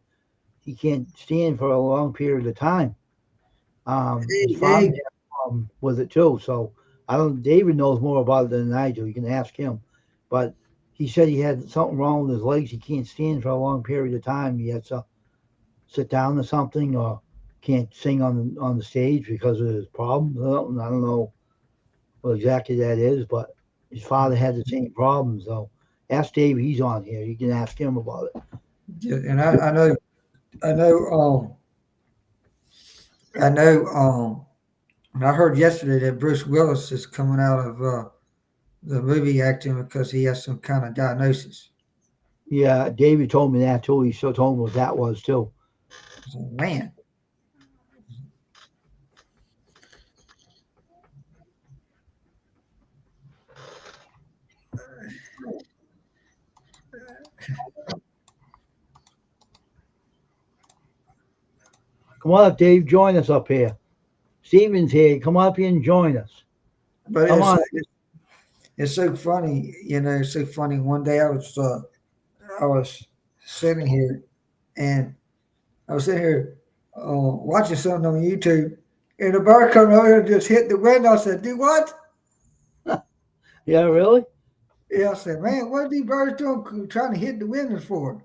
he can't stand for a long period of time. His father he had a problem with it too, so I don't. David knows more about it than I do. You can ask him, but he said he had something wrong with his legs. He can't stand for a long period of time. He had to sit down or something, or can't sing on the stage because of his problems. I don't know what exactly that is, but his father had the same problem. So ask Dave. He's on here. You can ask him about it. yeah, and I know I know and I heard yesterday that Bruce Willis is coming out of the movie acting because he has some kind of diagnosis. Yeah, David told me that too. He still told me what that was too. So, man, Come on up, Dave. Join us up here. Steven's here. Come up here and join us. but Come on. it's so funny, you know. It's so funny. One day I was sitting here and I was sitting here watching something on YouTube, And the bird come over and just hit the window. I said, "Do what?" Yeah, really? Yeah, I said, "Man, what are these birds doing trying to hit the window for?"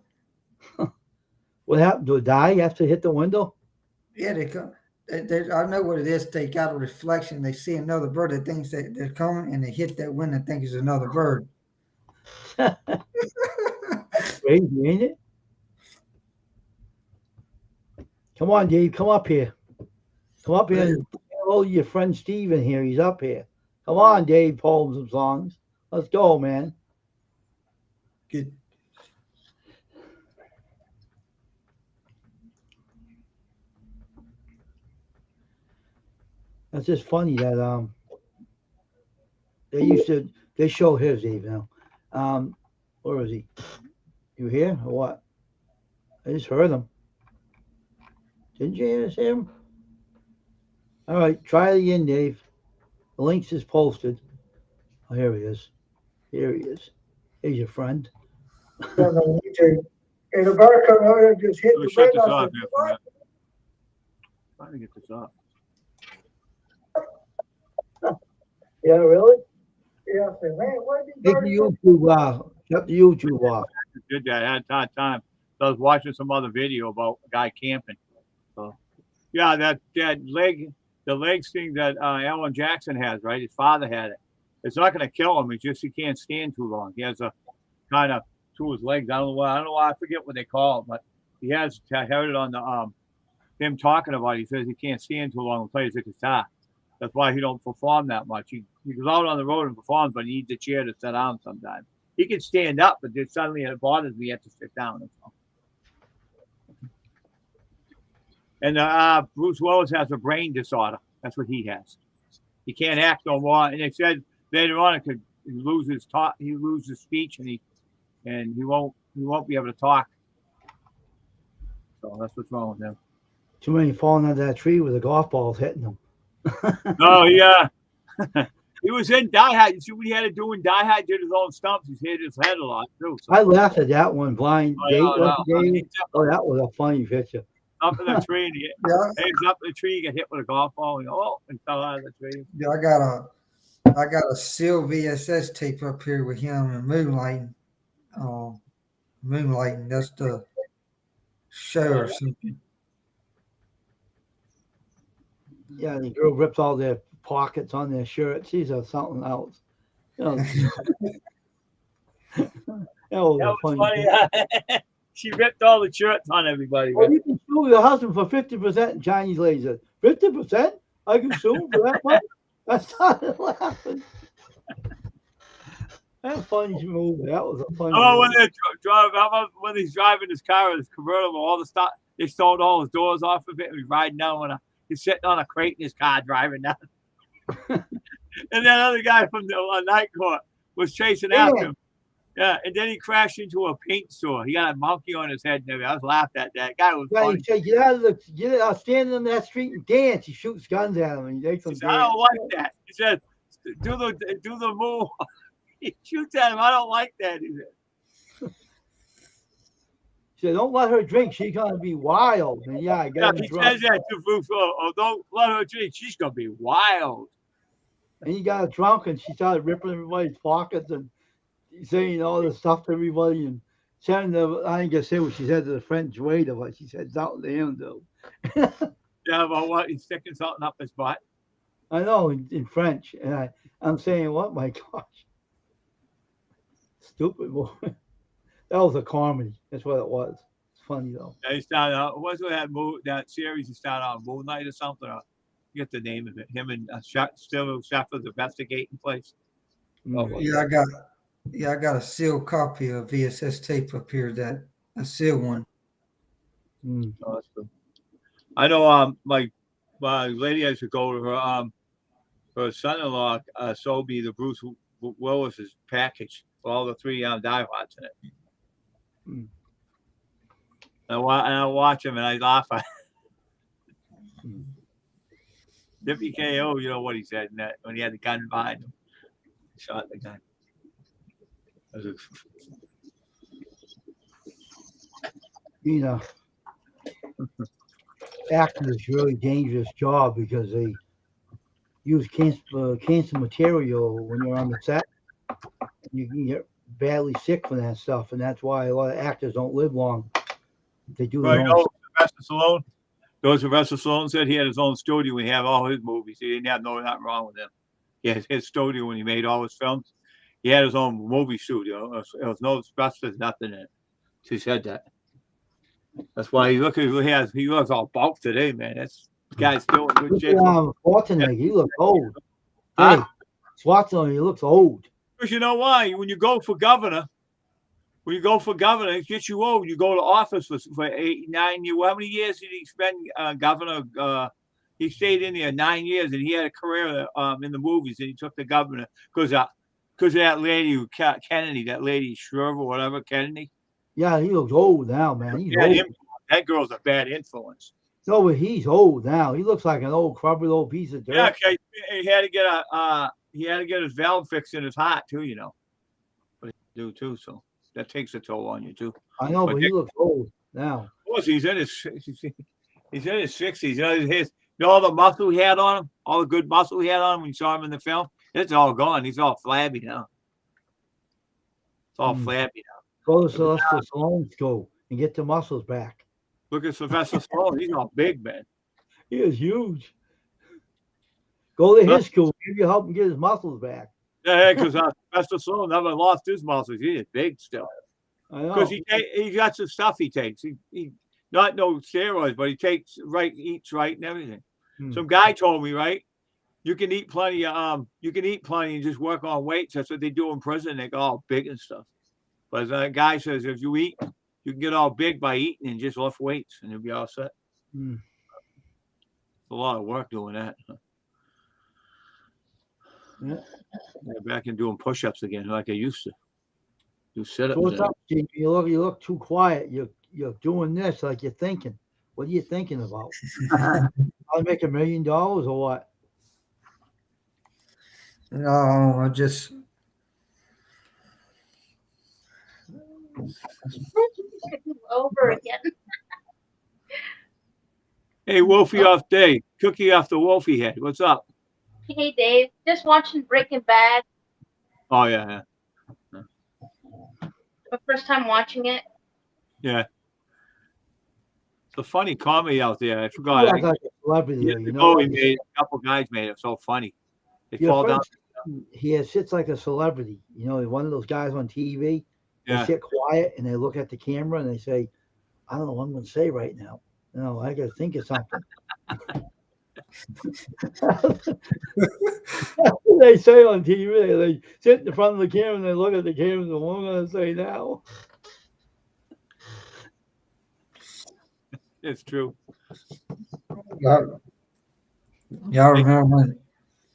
What happened? Do it die after it hit the window? Yeah, they come. I know what it is. They got a reflection. They see another bird that thinks that they're coming, and they hit that window and think it's another bird. Crazy, ain't it? Come on, Dave. Come up here. Come up here and say hello to your friend Steven here. He's up here. Come on, Dave. Poems and songs. Let's go, man. Good. That's just funny that they show his Dave now. Where is he? You here or what? I just heard him. Didn't you just hear him? All right, try it again, Dave. The links is posted. Oh, here he is. Here he is. Here's your friend. And the bird come over and just hit Let me the shut this window. I off said, here "Do for a what?" minute. Trying to get this off. Yeah, really? Yeah, I said, "Man, what are these Take birds the doing?" YouTube. Shut the YouTube off. Did that. I had hard time. So I was watching some other video about a guy camping. So yeah, that the legs thing that Alan Jackson has, right? His father had it. It's not going to kill him. It's just he can't stand too long. He has a kind of to his legs. I don't know why. I forget what they call it, but he has. I heard it on the him talking about it. He says he can't stand too long and plays the guitar. That's why he don't perform that much. He goes out on the road and performs, but he needs a chair to sit down sometimes. He can stand up, but then suddenly it bothers me. He has to sit down. That's all. And Bruce Willis has a brain disorder. That's what he has. He can't act no more. And they said later on it could lose his talk. He loses speech, and he won't be able to talk. So that's what's wrong with him. Too many falling out of that tree with the golf balls hitting them. No, yeah. He was in Die Hard. You see what he had to do in Die Hard? Did his own stumps. He's hit his head a lot too. So. I laughed at that one, Blind Date. No. Oh, that was a funny picture. Up in the tree, and he Yeah, hangs up in the tree. He got hit with a golf ball, and fell out of the tree. yeah, I got a Seal VSS tape up here with him and Moonlighting. Moonlighting, that's the show or something. Yeah, the girl ripped all their pockets on their shirts. These are something else. You know, that was a funny. She ripped all the shirts on everybody. Well, you can sue your husband for 50% in Chinese lady said, 50%? I can sue him for that much? I started laughing. That funny movie. That was a funny When movie. when he's driving his car, his convertible, all the stuff, they stole all his doors off of it. And he's riding down he's sitting on a crate in his car driving down. And that other guy from the night court was chasing after him. Yeah, and then he crashed into a paint store. He got a monkey on his head and everything. I was laughed at that. Guy was Yeah, funny. he said, get out, stand on that street and dance. He shoots guns at him and he makes him He said, I dance. don't like that. He said, do the move. He shoots at him. I don't like that. He said. He said, don't let her drink. She's going to be wild. And yeah, I got him He drunk. says that to Bruce. Oh, don't let her drink. She's going to be wild. And he got drunk and she started ripping everybody's pockets and saying all this stuff to everybody and saying I ain't gonna say what she said to the French waiter, but she said something to him though. Yeah, about what? He's sticking something up his butt. I know in French, and I'm saying, what? My gosh, stupid boy. That was a comedy. That's what it was. It's funny though. Yeah, he started out. What's that series? He started on Moonlight or something. I forget the name of it. Him and still Sheffield investigating place. Mm. Yeah, I got a sealed copy of VSS tape up here. That a sealed one. Mm. Oh, that's good. I know. My lady has to go to her son-in-law sold me the Bruce Willis's package with all the 3 diehards in it. Mm. And I watch him and I laugh at him. Dippy KO, you know what he said when he had the gun behind him. Shot the guy. You know. acting is a really dangerous job because they use cancer material when you're on the set. You can get badly sick from that stuff, and that's why a lot of actors don't live long. They do Well, their you own. know, Sylvester Stallone. Those Sylvester Stallone said he had his own studio when he had all his movies. He didn't have nothing wrong with him. He had his studio when he made all his films. He had his own movie studio. It was no asbestos, nothing in it. He said that. That's why he looks all bulked today, man. That's guy's still in good Look shape. at Schwarzenegger. He looks old. Huh? Hey, Schwarzenegger, he looks old. Because you know why? When you go for governor, it gets you old. You go to office for 8, 9 years. How many years did he spend governor? He stayed in there 9 years, and he had a career in the movies. And he took the governor because of that lady Kennedy, that lady Shriver, whatever Kennedy. Yeah, he looks old now, man. He's Bad old. influence. That girl's a bad influence. No, but he's old now. He looks like an old, crumpled old piece of dirt. Yeah, okay. He had to get his valve fixed in his heart too, you know. But he do too, so that takes a toll on you too. I know, but he looks old now. Of course, he's in his 60s. You know all the muscle he had on him, all the good muscle he had on him when you saw him in the film. It's all gone. He's all flabby now. It's all flabby now. Go to Sylvester Stallone's school and get the muscles back. Look at Sylvester Stallone. He's all big, man. He is huge. Go to his school. Maybe help him get his muscles back. Yeah, because Sylvester Stallone never lost his muscles. He is big still. I know. Because he got some stuff he takes. He not no steroids, but he takes right, eats right, and everything. Some guy told me, right, you can eat plenty and just work on weights. That's what they do in prison. They go all big and stuff. But the guy says if you eat, you can get all big by eating and just lift weights, and you'll be all set. It's a lot of work doing that. Yeah. Back and doing push-ups again like I used to. Do sit-ups. So what's up, Jimmy? You look too quiet. You're doing this like you're thinking. What are you thinking about? I'll make $1 million or what? No, I just Over again. Hey, Wolfie off day. Cookie off the Wolfie head. What's up? Hey, Dave. Just watching Breaking Bad. Oh, yeah. My first time watching it. Yeah. It's a funny comedy out there. I You forgot. act like a celebrity, Yeah, you know. a couple guys made it so funny. They Your fall down. friend, he sits like a celebrity. You know, one of those guys on TV. They Yeah. sit quiet and they look at the camera and they say, I don't know what I'm going to say right now. No, I got to think of something. They say on TV, they sit in front of the camera and they look at the camera and what am I going to say now? It's true. y'all remember when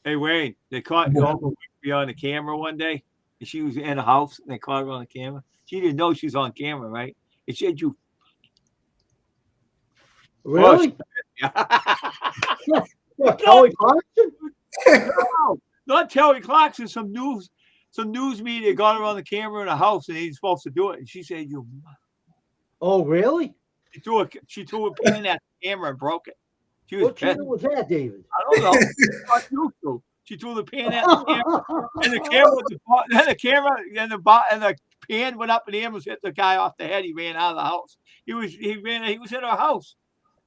Hey, Wayne, they caught Uncle Whitby on the camera one day. And she was in a house and they caught her on the camera. She didn't know she was on camera, right? It said you. Really? What, Kelly Clarkson? No, not Terry Clarkson. Some news media got her on the camera in a house and he's supposed to do it. And she said, "You." Oh, really? She threw a pin at the camera and broke it. She was What pissed. channel was that, David? I don't know. Not used to. She threw the pan at the camera, and the pan went up in the air and hit the guy off the head. He ran out of the house. He was in her house,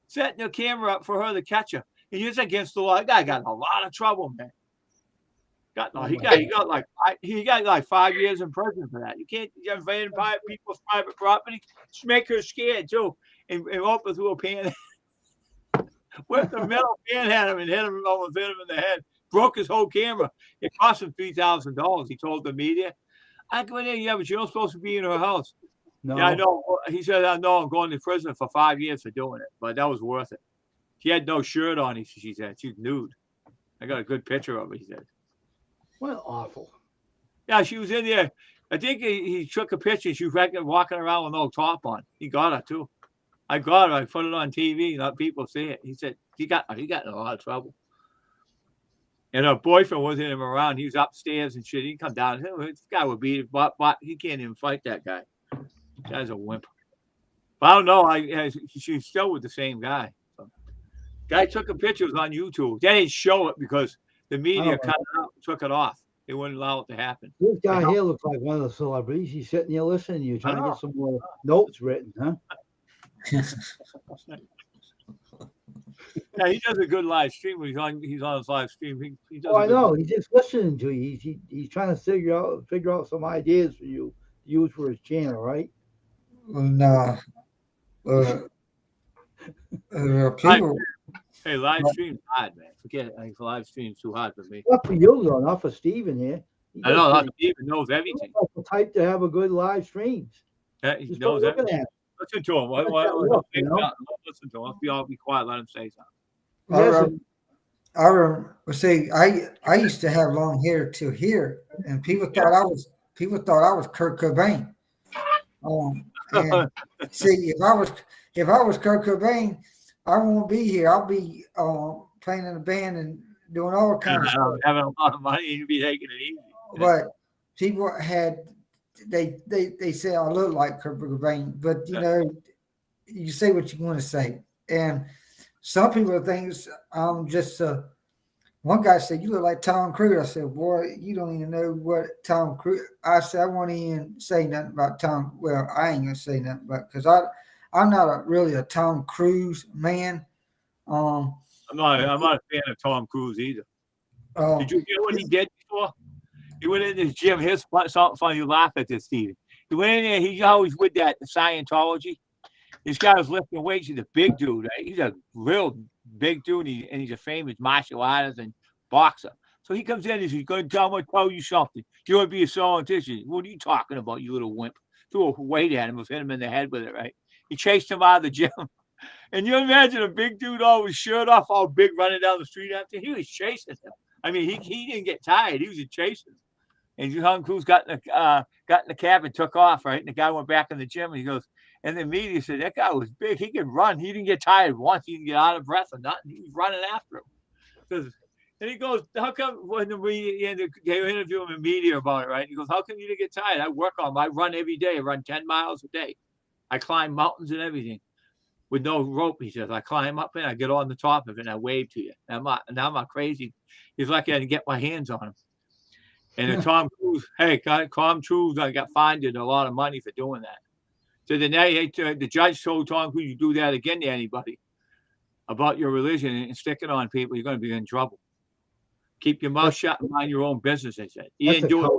setting the camera up for her to catch her. And he's against the law. That guy got in a lot of trouble, man. He got like 5 years in prison for that. You can't invade people's private property. Just make her scared too, and open through a pan. Whipped the metal pan at him and almost hit him in the head. Broke his whole camera. It cost him $3,000. He told the media, "I go in there, yeah, but you're not supposed to be in her house." No. Yeah, I know. He said, "I know. I'm going to prison for 5 years for doing it, but that was worth it." She had no shirt on. She said she was nude. I got a good picture of her. He said, What awful. "Yeah, she was in there." I think he took a picture. She was walking around with no top on. He got her too. I got her. I put it on TV and let people see it. He said he got in a lot of trouble. And her boyfriend wasn't even around. He was upstairs and shit. He'd come down. This guy would beat it, but he can't even fight that guy. This guy's a wimp. But I don't know. She's still with the same guy. So. Guy took a picture. It was on YouTube. They didn't show it because the media Oh. cut it out, took it off. They wouldn't allow it to happen. This guy know. here looks like one of the celebrities. He's sitting there listening to you, trying to know. get some more notes written, huh? Yeah, he does a good live stream when he's on his live stream. He does. Oh, a I good- know. He's just listening to you. He's trying to figure out some ideas for you to use for his channel, right? Well, no. People, Hey, live stream's hard, man. Forget it. I think live stream's too hard for me. Not for you though, not for Steven here. He I know. does Not Steven knows everything. pretty- the type to have a good live streams. Yeah, he Just knows looking everything. at it. Listen to him. Let that look, you know? Listen to him. Let's be quiet. Let him say something. He has see, I used to have long hair till here, and people thought I was Kurt Cobain. And see, if I was Kurt Cobain, I won't be here. I'll be playing in a band and doing all kinds of stuff. Having a lot of money, you'd be taking it easy. But people they say I look like Kurt Cobain, but you know, you say what you want to say, and some people think I'm just. One guy said, "You look like Tom Cruise." I said, "Boy, you don't even know what Tom Cruise." I said, "I won't even say nothing about Tom." Well, I ain't gonna say nothing about because I'm not really a Tom Cruise man. I'm not a fan of Tom Cruise either. Did you hear what he did before? He went in this gym. Here's something funny. You laugh at this, Steven. He went in there. He's always with that Scientology. This guy was lifting weights. He's a big dude. Right? He's a real big dude, and he's a famous martial artist and boxer. So he comes in and he's going to tell you something. You want to be a scientist? What are you talking about, you little wimp? Threw a weight at him, was hit him in the head with it, right? He chased him out of the gym. And you imagine a big dude all with his shirt off, all big, running down the street after. He was chasing him. I mean, he didn't get tired. He was just chasing him. And Tom Cruise got in the cab and took off, right? And the guy went back in the gym and he goes, and the media said, that guy was big. He could run. He didn't get tired once. He didn't get out of breath or nothing. He was running after him. And he goes, how come when they interview him in media about it, right? He goes, how come you didn't get tired? I work on them. I run every day. I run 10 miles a day. I climb mountains and everything with no rope. He says, I climb up and I get on the top of it and I wave to you. And I'm not crazy. He's lucky I didn't get my hands on him. And then Tom Cruise, Tom Cruise, I got fined a lot of money for doing that. So then the judge told Tom Cruise, you do that again to anybody about your religion and stick it on people, you're going to be in trouble. Keep your mouth shut and mind your own business, they said. He didn't do it.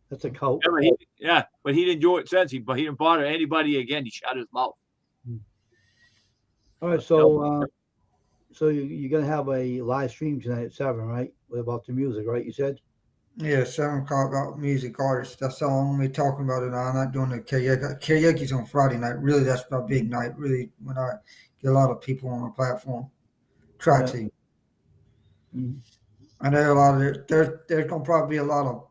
That's a cult. But he didn't do it since. But he didn't bother anybody again. He shut his mouth. All right, so you're gonna have a live stream tonight at 7, right? About the music, right? You said. Yeah, 7 o'clock about music artists. That's all I'm gonna be talking about it. I'm not doing the karaoke. Karaoke's on Friday night. Really, that's my big night. Really, when I get a lot of people on my platform. Try to. Mm-hmm. I know a lot of there's gonna probably be a lot of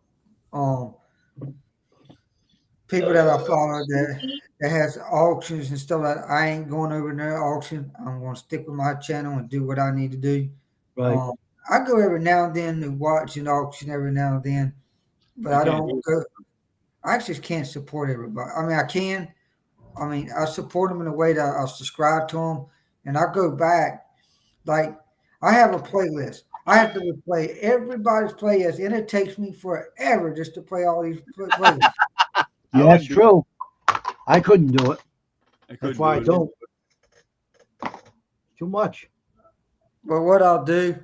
people that I follow that has auctions and stuff like that. I ain't going over their auction. I'm gonna stick with my channel and do what I need to do. Right. I go every now and then to watch an auction every now and then, but I don't go. I just can't support everybody. I mean, I can. I mean, I support them in a way that I subscribe to them, and I go back. Like, I have a playlist. I have to replay everybody's playlist, and it takes me forever just to play all these playlists. Yeah, that's true. I couldn't do it. That's why I don't. Too much. But what I'll do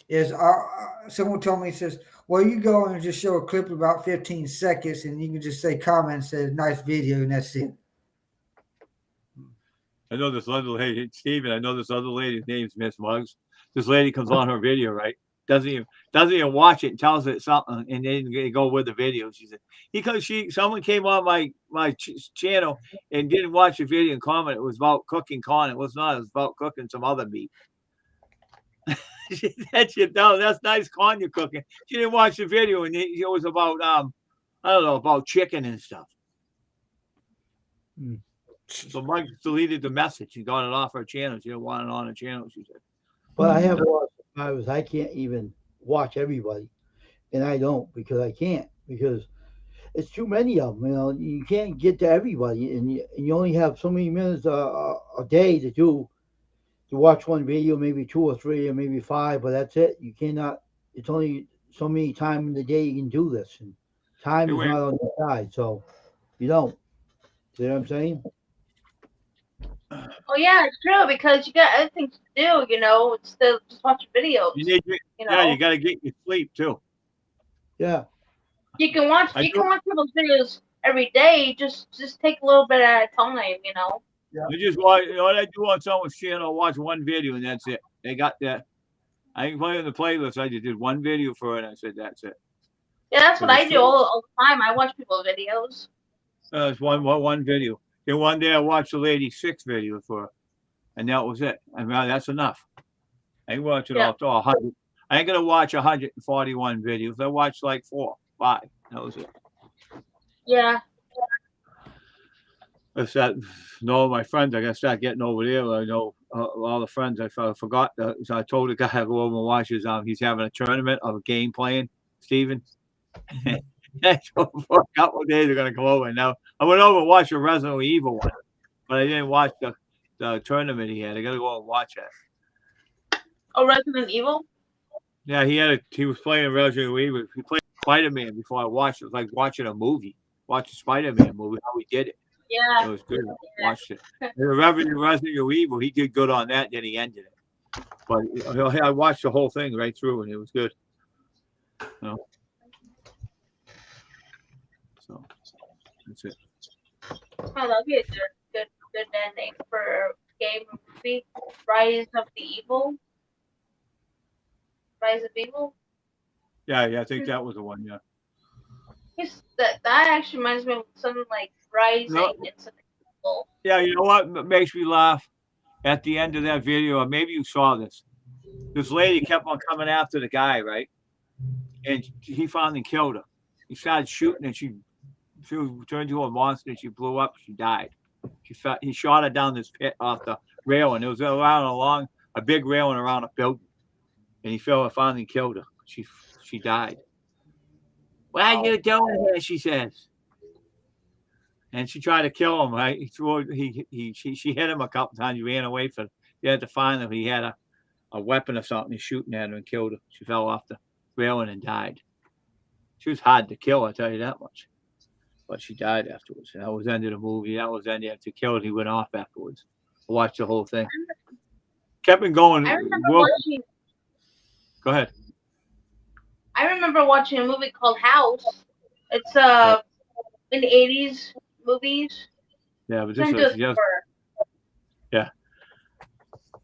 is, someone told me, says, well, you go and just show a clip of about 15 seconds, and you can just say comment, says nice video, and that's it. I know this other lady, Steven. I know this other lady's name's Miss Muggs. This lady comes on her video, right? Doesn't even watch it and tells it something, and then they go with the video. She said, someone came on my channel and didn't watch the video and comment. It was about cooking corn. It was not. It was about cooking some other meat. She said, that's nice corn you're cooking. She didn't watch the video, and it was about I don't know, about chicken and stuff. So Mike deleted the message. She got it off her channel. She didn't want it on her channel, she said. But I have a lot of subscribers. I can't even watch everybody, and I don't because I can't, because it's too many of them. You know, you can't get to everybody, and you only have so many minutes a day to do to watch one video, maybe 2 or 3 or maybe 5, but that's it. You cannot. It's only so many times in the day you can do this, and time Hey, is wait. not on your side, so you don't. See what I'm saying? Oh yeah, it's true because you got other things to do. You know, instead of just watching videos. You need, You know, yeah, you got to get your sleep too. Yeah. you can watch people's videos every day. Just take a little bit at a time. You know. You just watch. You know what I do on someone's channel? Watch one video and that's it. They got that. I can play on the playlist. I just did one video for it. And I said that's it. Yeah, that's what It was I do true. all the time. I watch people's videos. It's one video. Then one day I watched the lady 6 videos for her, and that was it. I mean, that's enough. I ain't watching Yeah. all 100. I ain't gonna watch 141 videos. I watched like 4, 5. That was it. Yeah. That's that. No, my friends, I gotta start getting over there. I know all the friends. I forgot. So I told the guy I go over and watch his. He's having a tournament of a game playing. Steven. So for a couple of days, they're gonna come over. And now I went over and watched the Resident Evil one, but I didn't watch the tournament he had. I gotta go and watch that. Oh, Resident Evil. Yeah, he was playing Resident Evil. He played Spider-Man before I watched it. It was like watching a movie. Watch a Spider-Man movie. How he did it. Yeah. It was good. I watched it. And the Resident Evil, he did good on that. Then he ended it. But I watched the whole thing right through, and it was good. You know? So that's it. Oh, that'd be a good ending for game movie. Rise of the Evil. Rise of Evil. Yeah, I think that was the one. Yeah. That actually reminds me of something like Rising No. and something evil. Yeah, you know what makes me laugh? At the end of that video, or maybe you saw this. This lady kept on coming after the guy, right? And he finally killed her. He started shooting, and she turned into a monster. And she blew up. She died. He shot her down this pit off the rail, and it was around a big railing around a building. And he finally killed her. She died. What are you doing here? She says. And she tried to kill him. Right? She hit him a couple times. He ran away from. You had to find him. He had a weapon or something. He's shooting at her and killed her. She fell off the railing and died. She was hard to kill. I tell you that much. But she died afterwards. And that was the end of the movie. That was the end. After killed, he went off afterwards. I watched the whole thing. Kept it going. I remember watching. Go ahead. I remember watching a movie called House. It's in the 80s movies. Yeah, but It's this was just. Yeah.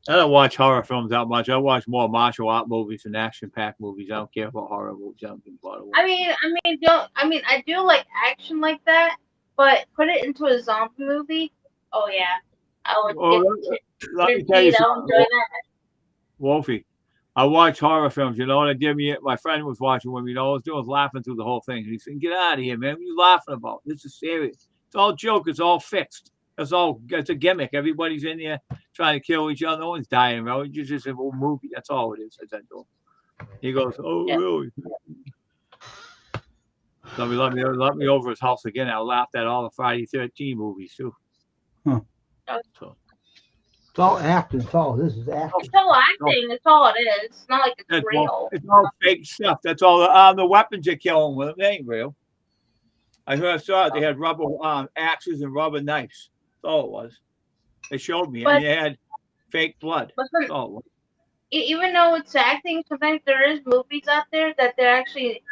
I don't watch horror films that much. I watch more martial art movies and action-packed movies. I don't care about horror movies. I don't give a lot of. I do like action like that, but put it into a zombie movie. Oh yeah, I would Let me tell you I'll something, enjoy that. Wolfie. I watch horror films. You know what I did? My friend was watching with me. You know, I was doing was laughing through the whole thing. And he said, "Get out of here, man! What are you laughing about? This is serious. It's all joke. It's all fixed. It's a gimmick. Everybody's in there trying to kill each other. No one's dying, bro. It's just a movie. That's all it is." I said to him. He goes, "Oh, Yeah. really?" Let me over his house again. I laughed at all the Friday 13 movies too. Huh. So It's all acting. This is acting. It's all acting. That's all it is. It's not like it's it's real. all fake stuff. That's all. The weapons you're killing with them, they ain't real. I saw it. They had rubber axes and rubber knives. That's all it was. They showed me, But- and they had fake blood. But That's all it was. even though it's acting, sometimes there is movies out there that they're actually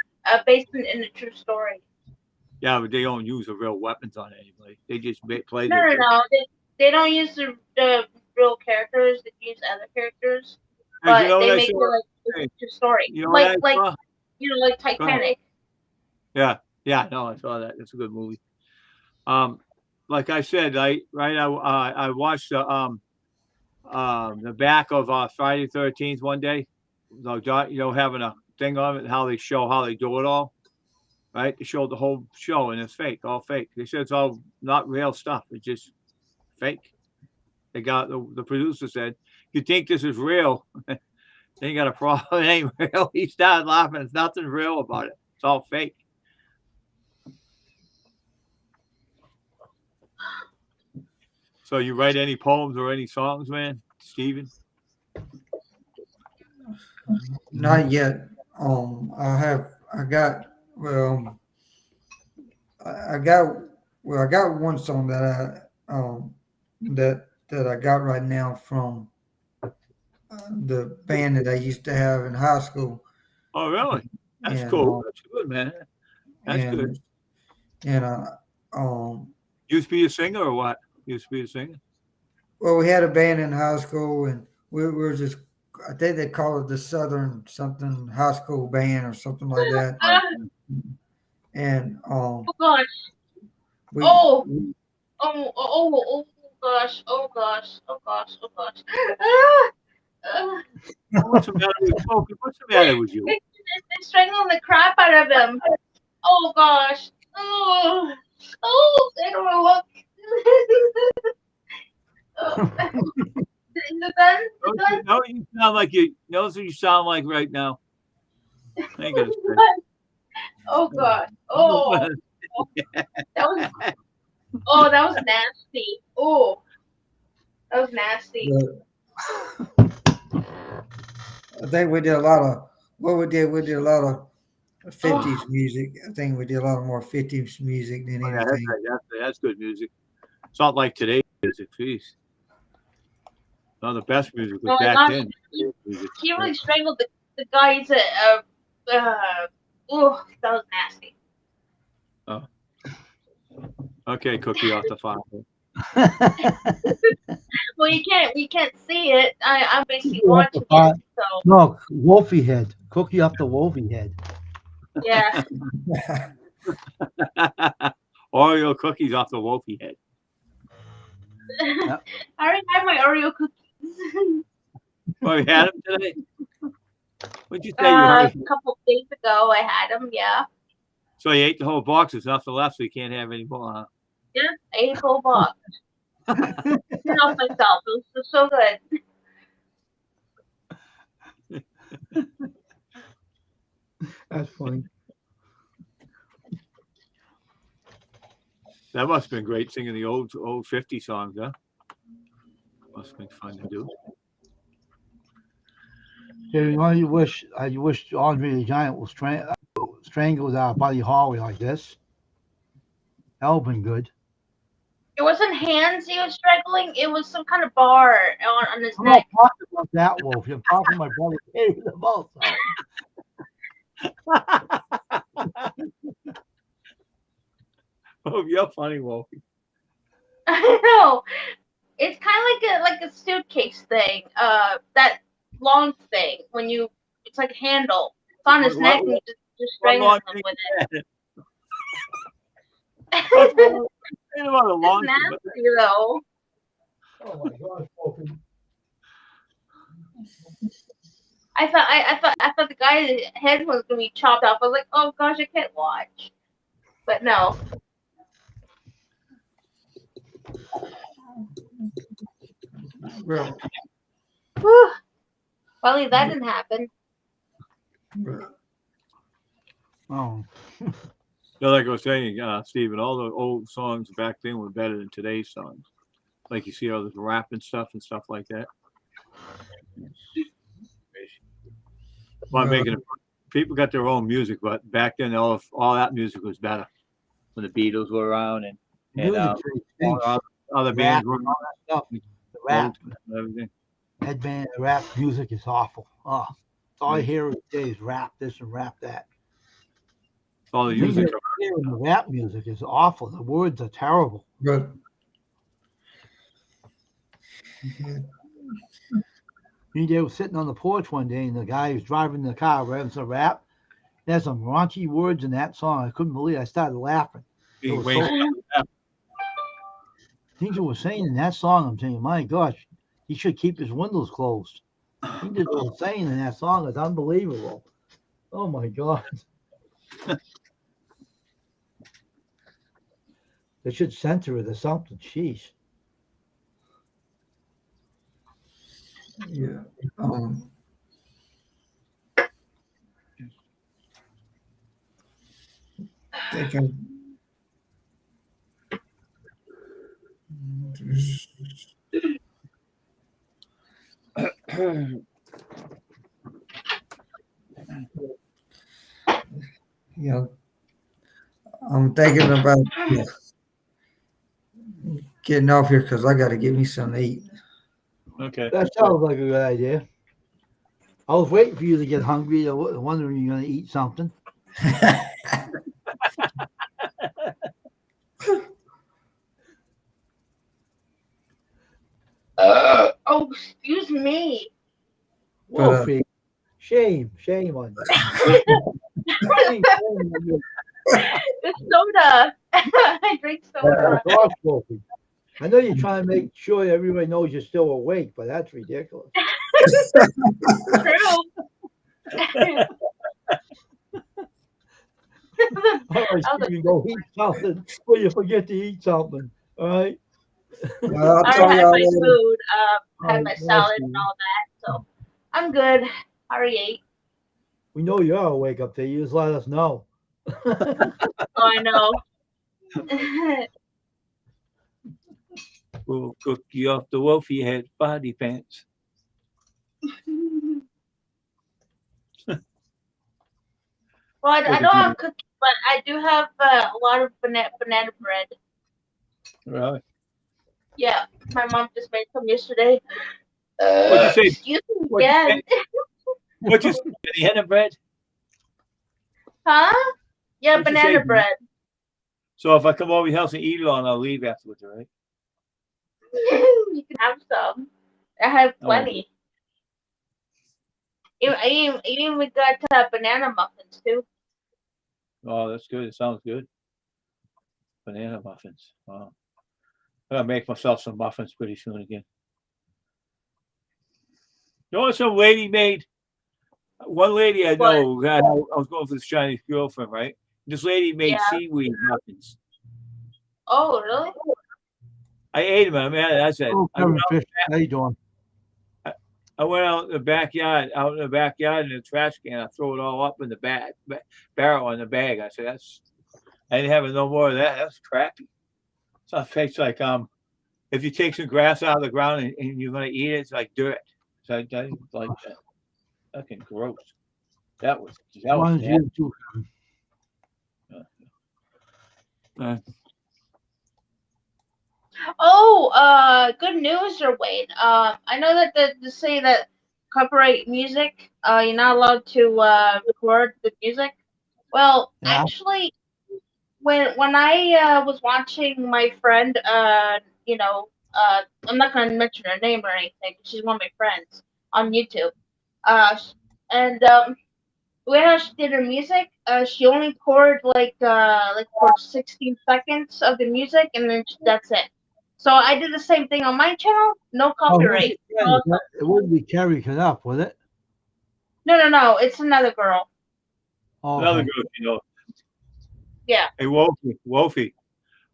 based in a true story. Yeah, but they don't use the real weapons on anybody. They just play. No. They don't use the real characters. They use other characters, Because but you know what they I make it saw? like it's a true story. You know what I like saw? like Titanic. Yeah, no, I saw that. It's a good movie. Like I said, I watched the back of Friday 13th one day. Having a thing on it, how they do it all. Right, they showed the whole show, and it's fake, all fake. They said it's all not real stuff. It's just fake. They got the producer said, "You think this is real? They ain't got a problem. It ain't real." He started laughing. There's nothing real about it. It's all fake. So you write any poems or any songs, man, Steven? Not yet. I got I got one song that I got right now from the band that I used to have in high school. Oh, really? That's And cool. That's good, man. That's good. and Used to be a singer or what? Used to be a singer? well, we had a band in high school, and we were just, I think they call it the Southern something high school band or something like that. And Oh gosh. we Oh. Oh gosh. Oh gosh. Oh gosh. Oh gosh. Ah, ah. What's the matter with Smokey? What's the matter with you? It's strangling the crap out of him. Oh gosh. Oh. Oh, they don't look. Oh. Is it done? Is it done? No, you sound like you. Knows what you sound like right now. I ain't gonna say. Oh god. Oh. That was. Oh, that was nasty. Oh. That was nasty. I think we did a lot of we did a lot of 50s music. I think we did a lot more 50s music than Oh, yeah, anything. that's good music. It's not like today's music. Jeez. No, the best music was Oh my back gosh. then. He really strangled the guy's oh, that was nasty. Okay, Cookie off the file. Well, we can't see it. I'm basically watching it, so No, Wolfie head. Cookie up the Wolfie head. yeah. Oreo cookies off the Wolfie head. I already had my Oreo cookies. Oh, you had them today? What'd you say? A couple days ago, I had them. Yeah, So you ate the whole box. There's nothing left, so you can't have any more. Huh? yeah. I ate a whole box. Couldn't help myself. It was so good. That's funny. That must have been great singing the old 50 songs, huh? Must have been fun to do. You know, you wish Andre the Giant will strangle Buddy Holly like this. That would have been good. It wasn't hands he was struggling. It was some kind of bar on his I'm not neck. talking about that, Wolf. I'm talking about my brother David the most. Oh, you're funny, Wolfie. I know. It's kind of like a suitcase thing. That long thing when you. It's like a handle. It's on his neck and you just strangling him with it. Ain't about a long It's thing, but nasty though. Oh my gosh, Wolfie. I thought the guy's head was gonna be chopped off. I was like, oh gosh, I can't watch. But no. Well, Whew. Finally, that didn't happen. Oh, no, like I was saying, Stephen, all the old songs back then were better than today's songs. Like you see all this rap and stuff like that. Well, people got their own music, but back then all that music was better. When the Beatles were around and all other bands were around. Stuff. The rap, and everything. headband, the rap music is awful. Oh, all I hear is rap this and rap that. All the music. The rap music is awful. The words are terrible. but They were sitting on the porch one day, and the guy who's driving the car rapping some rap. There's some raunchy words in that song. I couldn't believe it. I started laughing. Things he was saying in that song, I'm saying, my gosh, he should keep his windows closed. Things he was saying in that song is unbelievable. Oh my God. They should censor it or something. Sheesh. yeah. Thinking. You know, I'm thinking about getting off here because I got to get me something to eat. Okay. That sounds like a good idea. I was waiting for you to get hungry. I was wondering you're going to eat something. Oh, excuse me. Wolfie, shame on you. Shame on you. It's soda. I drink soda. Gosh, Wolfie. I know you're trying to make sure everybody knows you're still awake, but that's ridiculous. True. All right, so you can go eat something before you forget to eat something. All right. I'll I tell had y'all my later. food, had Oh, my bless salad you. and all that, so I'm good. I already ate. We know you're awake up there. You just let us know. Oh, I know. We'll cook you off the Wolfie head body pants. Well, I Look at don't you. have cookies, but I do have a lot of banana bread. Really? Yeah, my mom just made some yesterday. What'd you say? Excuse me What'd you again. say? What'd you say? Banana bread? Huh? Yeah, What'd you say? banana bread. So if I come over your house and eat it all, I'll leave afterwards, all right? You can have some. I have Oh. plenty. I even got banana muffins too. Oh, that's good. It sounds good. Banana muffins. Wow. I'm gonna make myself some muffins pretty soon again. You know what some lady made? One lady I know, I was going for this Chinese girlfriend, right? This lady made Yeah. seaweed muffins. Oh, really? I ate them. Man, I said, Oh, Kevin Fish, how you doing? I went out in the backyard in the trash can. I throw it all up in the barrel in the bag. I said, I didn't have no more of that. That's crappy. So it tastes like if you take some grass out of the ground and you're gonna eat it, it's like dirt. So I didn't like that. Fucking gross. That was Mine's bad. you too, Kevin. Oh, good news, Wade. I know that they say that copyright music, you're not allowed to record the music. Well, Yeah. actually, when I was watching my friend, I'm not gonna mention her name or anything. She's one of my friends on YouTube. And when she did her music, she only poured like for 16 seconds of the music, and then that's it. So I did the same thing on my channel. No copyright. Oh, it wouldn't be Carrie Canuff, would it? No. It's another girl. Oh, Another okay. good, you know. Yeah. Hey, Wolfie.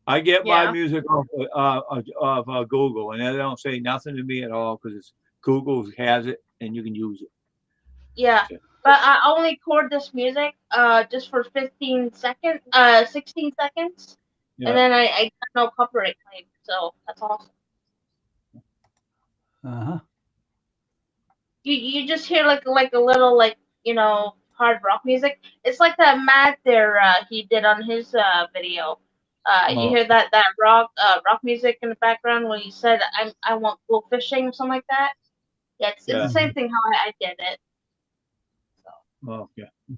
I get Yeah. my music off of Google, and they don't say nothing to me at all because Google has it and you can use it. Yeah. Okay. But I only record this music just for 16 seconds, Yeah. and then I got no copyright claim. So that's awesome. Uh-huh. You just hear like a little hard rock music. It's like that Matt there he did on his video. You hear that rock music in the background when he said I want go fishing or something like that. Yeah, it's the same thing how I did it. Oh, okay. I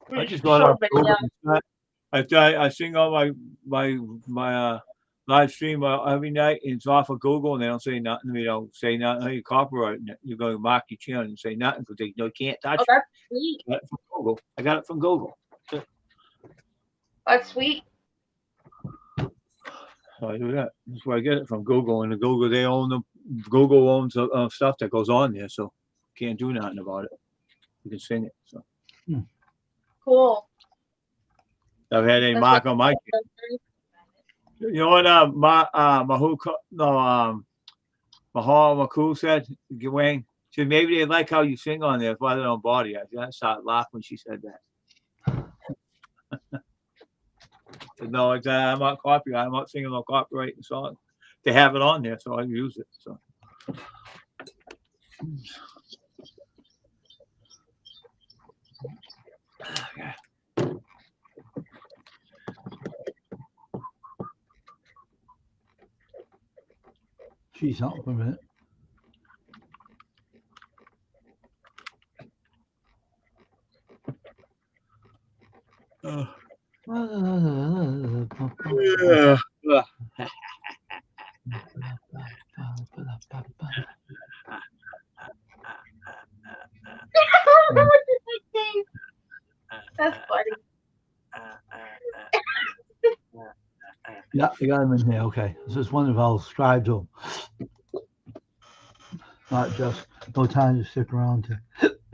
Really just got short off video. Google. I sing all my live stream every night, and it's off of Google, and they don't say nothing. They don't say nothing. Hey, copyright. You're going to mark your channel and say nothing because they can't touch Oh, it. that's sweet. I got it from Google. I got it from Google. That's sweet. So I do that. That's where I get it from Google, and the Google they own them. Google owns stuff that goes on there, so can't do nothing about it. You can sing it. So Cool. I've had a mark on my. You know what? Mahal Makul said, Wayne. She said maybe they like how you sing on there, why they don't body. I started laughing when she said that. No, I'm not copyright. I'm not singing no copyright the song. They have it on there, so I use it. So Okay. See something for a minute. Yeah. That's funny. Yeah, I got him in here. Okay. This is one of our subscribe to him. Not just no time to stick around to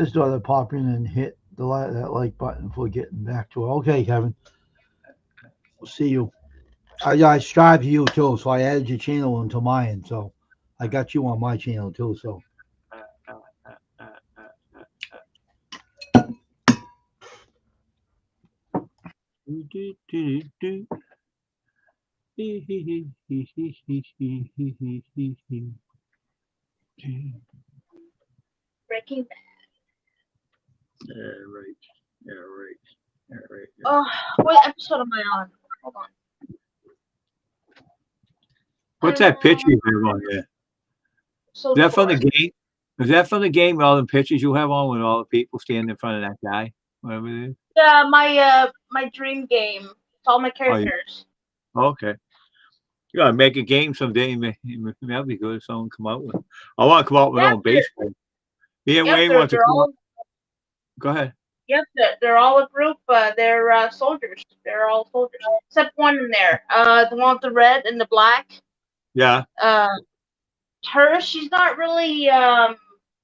just daughter pop in and hit that like button before getting back to her. Okay, Kevin. We'll see you. I subscribe to you too, so I added your channel into mine. So I got you on my channel too. So Breaking Bad. Yeah, right. Yeah, right. Yeah, right. Yeah. Oh, what episode am I on? Hold on. What's that picture you have on there? So Is that from the game? Is that from the game? All the pictures you have on with all the people standing in front of that guy, whatever it is. Yeah, my dream game. It's all my characters. Okay. You gotta make a game someday. That'd be good if someone come out with. I want to come out with my own baseball. Yeah, Wayne wants to come out. Go ahead. Yep, they're all a group. They're soldiers. They're all soldiers, except one in there. The one with the red and the black. Yeah. She's not really a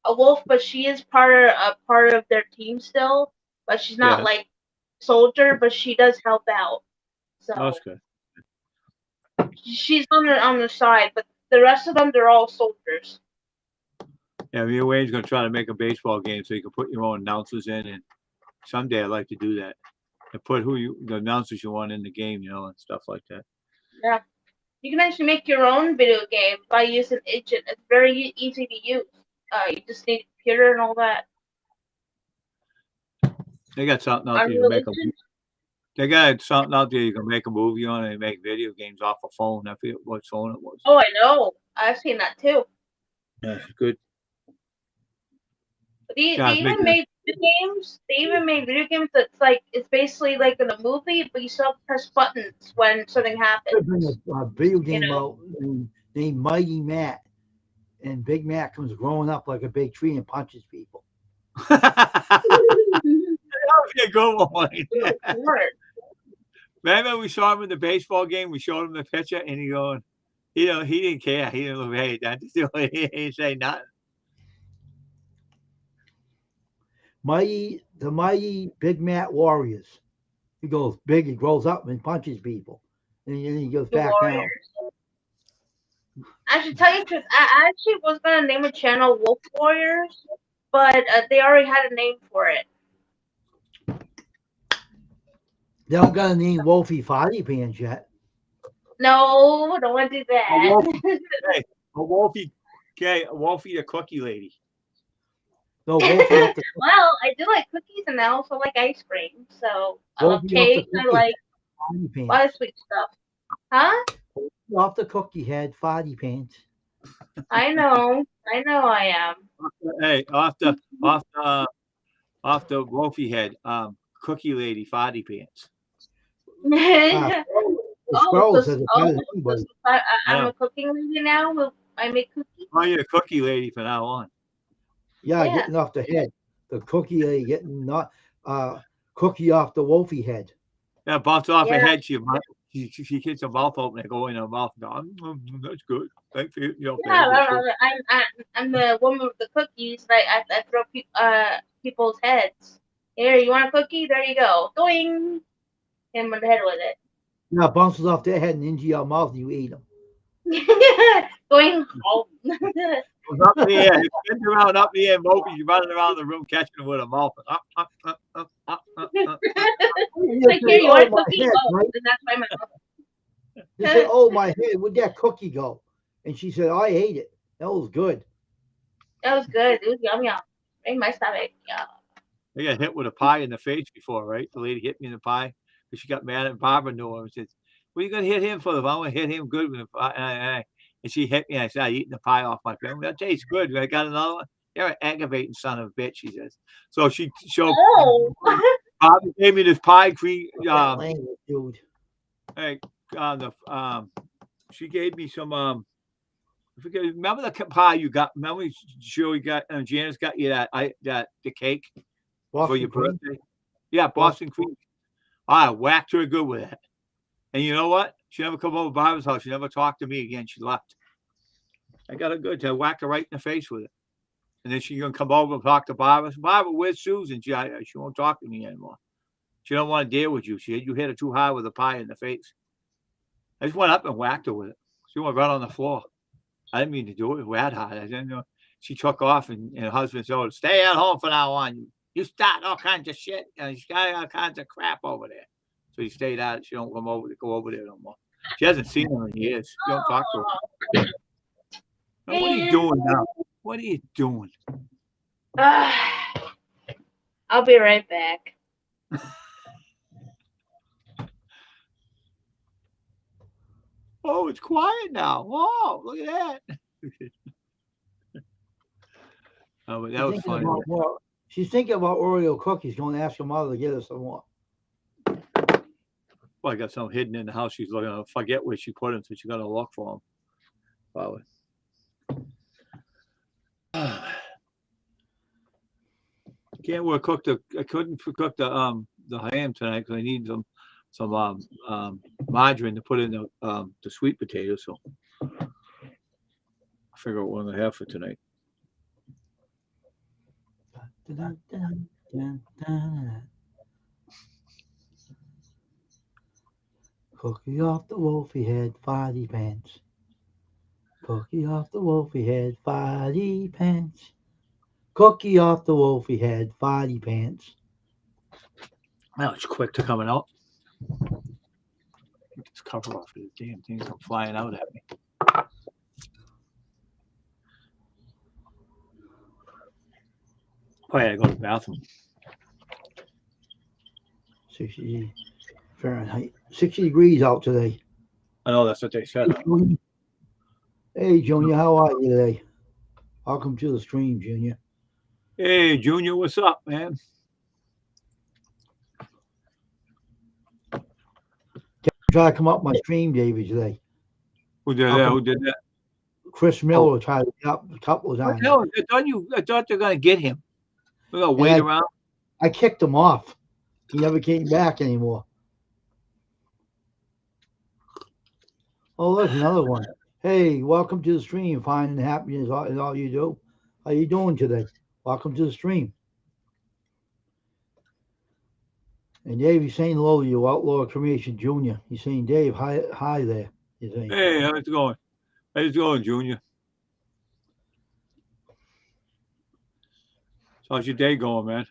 wolf, but she is part of their team still. But she's not like soldier, but she does help out. So That's good. She's on the side, but the rest of them, they're all soldiers. Yeah, me and Wayne's gonna try to make a baseball game so you can put your own announcers in, and someday I'd like to do that and put the announcers you want in the game, and stuff like that. Yeah, you can actually make your own video game by using Agent. It's very easy to use. You just need a computer and all that. They got something out there you can make They got something out there you can make a movie on and make video games off a phone. I forget what phone it was. Oh, I know. I've seen that too. Yeah, it's good. They even made video games. They even made video games that's it's basically like in a movie, but you still have to press buttons when something happens. There's a video game out named Mighty Matt, and Big Matt comes growing up like a big tree and punches people. That would be a good one. Remember we saw him in the baseball game. We showed him the picture, and he didn't care. He didn't look. Hey, that he didn't say nothing. The mighty Big Matt Warriors. He goes big. He grows up and punches people, and then he goes back down. I should tell you the truth. I actually was gonna name a channel Wolf Warriors, but they already had a name for it. They don't got a name Wolfie Farty Pants yet. No, don't want to do that. Wolfie the cookie lady. No, Wolfie well, I do like cookies and I also like ice cream. So I love cake and I like a lot of sweet stuff. Huh? Off the cookie head, Farty Pants. I know I am. Hey, off the Wolfie head, cookie lady, Farty Pants. I'm a cooking lady now. I make cookies. Oh, you're a cookie lady from now on. Yeah, getting off the head. The cookie lady getting cookie off the Wolfie head. Yeah, bounce off her head. She gets her mouth open and go in her mouth. That's good. Thank you. I'm the woman with the cookies. I throw people's heads. Here, you want a cookie? There you go. Doing. Hit him on the head with it. Now bounces off their head and into your mouth and you eat them. Going home. Up in the air. He spins around up in the air, Mopey. You're running around the room catching him with a mouth. Up. Like, here, you want a cookie? Right? And that's my mouth. He said, oh, my head, where'd that cookie go? And she said, I ate it. That was good. That was good. It was yum. Made my stomach. Yeah. I got hit with a pie in the face before, right? The lady hit me in the pie because she got mad at Barbara knew her and said, "What are you gonna hit him for? If I want to hit him good with the pie," and she hit me. And I said, "I'm eating the pie off my face. That tastes good. I got another one." You're an aggravating son of a bitch, she says. So she showed Oh. Barbara gave me this pie cream. That language, dude. Hey, she gave me some. I forget. Remember the pie you got? Remember Joey got Janice got you that the cake for your Boston cream? birthday? Yeah, Boston cream. I whacked her good with it. And you know what? She never come over to Barbara's house. She never talked to me again. She left. I got her good. I whacked her right in the face with it. And then she's gonna come over and talk to Barbara. Barbara, where's Susan? She won't talk to me anymore. She don't want to deal with you. She said you hit her too hard with a pie in the face. I just went up and whacked her with it. She went right on the floor. I didn't mean to do it that hard. I didn't know. She took off, and her husband said, "Stay at home from now on. You start all kinds of shit, and you got all kinds of crap over there." So he stayed out. She don't go over there no more. She hasn't seen him in years. She don't talk to her. Now, what are you doing now? What are you doing? I'll be right back. Oh, it's quiet now. Oh, look at that. Oh, but that was funny. She's thinking about Oreo cookies. Going to ask her mother to get her some more. Well, I got some hidden in the house. She's looking. I forget where she put them, so she got to look for them. Probably. I couldn't cook the ham tonight because I need some margarine to put in the sweet potatoes. So I figure out what I'm gonna have for tonight. Cookie off the wolfie head, farty pants. Cookie off the wolfie head, farty pants. Cookie off the wolfie head, farty pants. Well, it's quick to coming out. Get this cover off of the damn things come flying out at me. Oh, yeah, I go to the bathroom. 60 Fahrenheit. 60 degrees out today. I know that's what they said. Hey, Junior, how are you today? Welcome to the stream, Junior. Hey, Junior, what's up, man? Try to come up my stream, David, today. Who did that? Who did that? Chris Miller tried to get up a couple of times. No, I thought they're gonna get him. We're gonna wait around. I kicked him off. He never came back anymore. Oh, look, another one. Hey, welcome to the stream. Fine and happy is all you do. How you doing today? Welcome to the stream. And Dave, he's saying hello to you, Outlaw Cremation Jr. He's saying, Dave, hi there. He's saying, Hey, how's it going? How's it going, Junior? So how's your day going, man?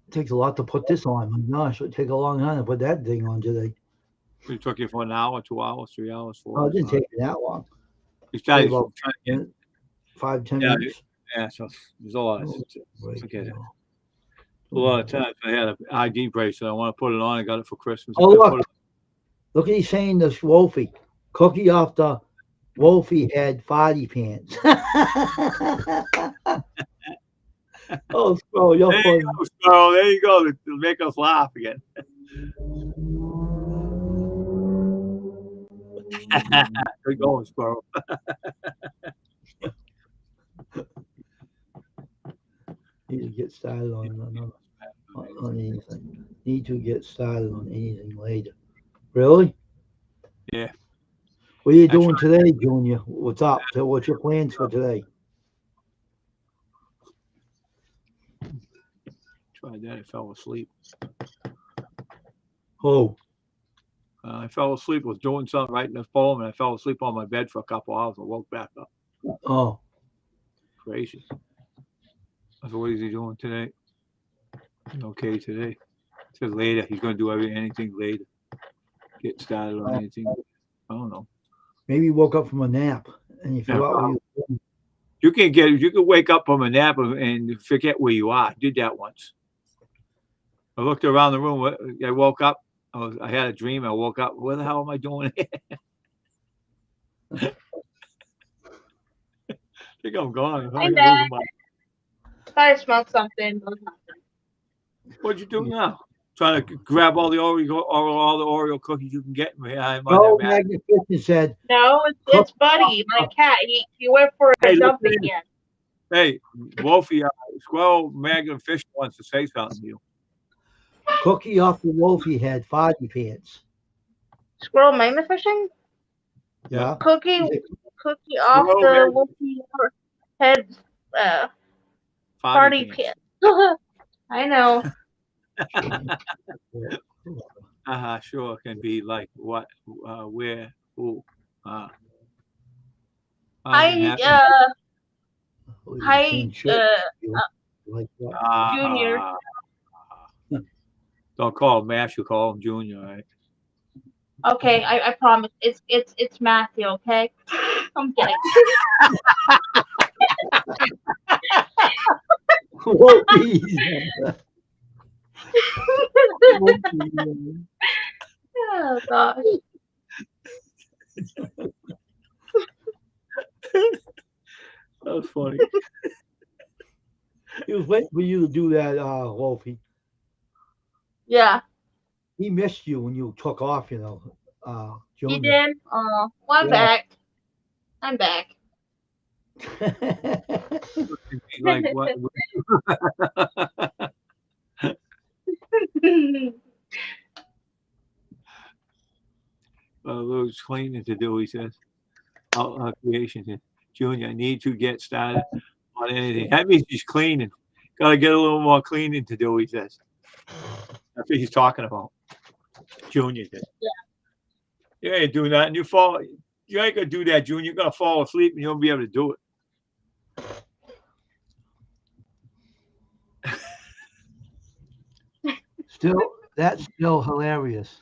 It takes a lot to put this on. My gosh, it would take a long time to put that thing on today. It took you for an hour, 2 hours, 3 hours, 4 Oh, hours. it didn't take me that long. You started About trying to get, 5-10 Yeah, minutes. yeah, so there's a lot. Right, Forget it. you A know. lot of times I had an ID bracelet. I want to put it on. I got it for Christmas. Oh, I look. put it- Look at he's saying this Wolfie. Cookie off the Wolfie head, farty pants. Oh, Squirrel, you're There funny. you go, Squirrel. There you go. To make us laugh again. Good going, Squirrel. Need to get started on anything. Need to get started on anything later. Really? Yeah. What are you doing today, Junior? What's up? What's your plans for today? Tried that. I fell asleep. Oh, I fell asleep. Was doing something, writing a poem, and I fell asleep on my bed for a couple hours and woke back up. oh. Crazy. I said, what is he doing today? Okay, today. He said later. He's going to do anything later. Get started on anything. I don't know. Maybe you woke up from a nap and you forgot where you were. You can wake up from a nap and forget where you are. I did that once. I looked around the room. I woke up. I had a dream. I woke up. What the hell am I doing here? I think I'm gone. I'm I'm back. losing my- Thought I smelled something, but it was nothing. What'd you do now? Trying to grab all the Oreo cookies you can get behind my No, mat. Magnet Fishing said, No, it's Buddy, my cat. He went for a Hey, dump listen. again. Hey, Wolfie, Squirrel Magnum Fish wants to say something to you. Cookie off the Wolfie had Foggy Pants. Squirrel magnet fishing? Yeah. Cookie He said, off Squirrel the magnet- Wolfie head party pit. I know. Sure can be like what, where, who. Hi, "Oh, you hi, can't shoot you like that." Junior. Don't call him Mash, you call him Junior, right? Okay, I promise. It's Matthew, okay? I'm kidding. Wolfie. Oh gosh. That was funny. He was waiting for you to do that, Wolfie. Yeah, He missed you when you took off, he Junior. did. Oh, well, I'm Yeah. back. I'm back. Like what? There's cleaning to do, he says. Creation. Junior, I need to get started on anything. That means he's cleaning. Got to get a little more cleaning to do, he says. That's what he's talking about. Junior did. Yeah. You ain't doing that. And you ain't going to do that, Junior. You're going to fall asleep and you won't be able to do it. That's still hilarious.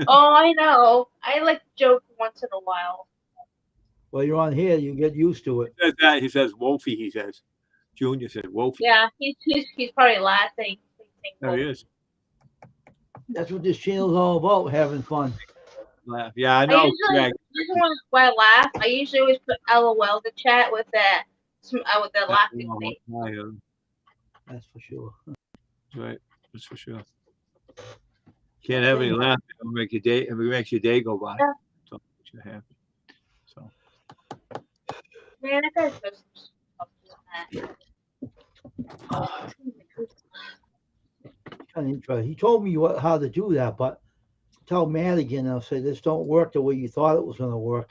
Oh, I know. I like to joke once in a while. Well, you're on here, you get used to it. He says that. He says Wolfie, he says. Junior said Wolfie. Yeah, he's probably laughing. There he is. That's what this channel's all about, having fun. Laugh. Yeah, I know. Usually when I laugh, I usually always put LOL to chat with that laughing face. That's for sure. Right. That's for sure. Can't have any laughter. It'll make your day. It makes your day go by. Yeah. So you're happy. So. Man, that guy's just Kind of interesting. He told me how to do that, but tell Matt again. I'll say this don't work the way you thought it was going to work.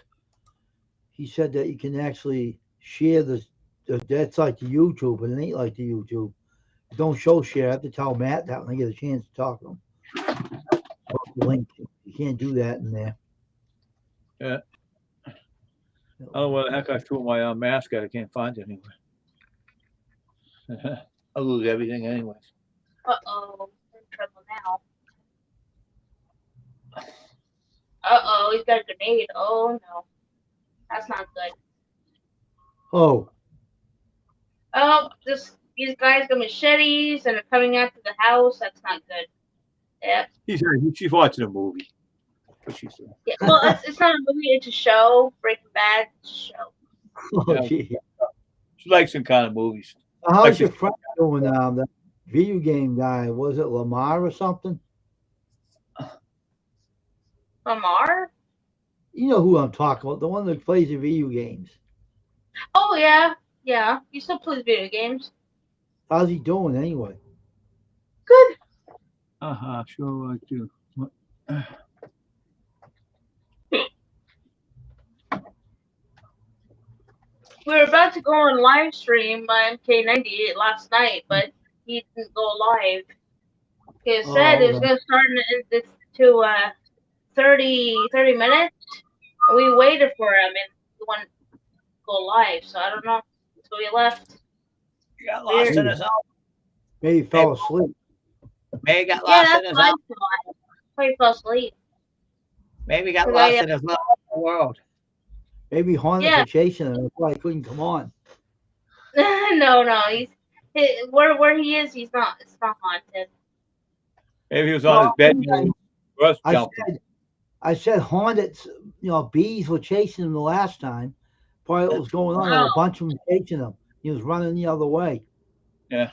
He said that you can actually share this. That's like the YouTube, but it ain't like the YouTube. Don't show share. I have to tell Matt that when I get a chance to talk to him. Link. You can't do that in there. Yeah. I don't know where the heck I threw my mask at. I can't find it anywhere. I'll lose everything anyways. Uh-oh. I'm in trouble now. Uh-oh, he's got a grenade. Oh, no. That's not good. Oh, Oh, these guys got machetes and are coming after the house. That's not good. Yeah. She's watching a movie. What she's doing. Yeah. Well, it's not a movie. It's a show. Breaking Bad. It's a show. oh Yeah. gee. She likes some kind of movies. How's your friend doing now? The video game guy, was it Lamar or something? Lamar? You know who I'm talking about, the one that plays the video games. Oh, yeah. Yeah. He still plays video games. How's he doing anyway? Good. Sure I do. We were about to go on live stream by MK98 last night, but he didn't go live. He said it was going to start in 30 minutes. And we waited for him and he wouldn't go live, so I don't know. So he left. You got lost in his house. Maybe he fell asleep. May got Yeah, lost in that's his fine. house. Probably fell asleep. Maybe he got Right, lost yeah. in his little world. Maybe Hornets Yeah. were chasing him. That's why he couldn't come on. No, where he is. It's not haunted. Maybe he was on his bed and Russ jumped him. I said Hornets, bees were chasing him the last time. Probably what was going on. Wow. A bunch of them chasing him. He was running the other way. Yeah.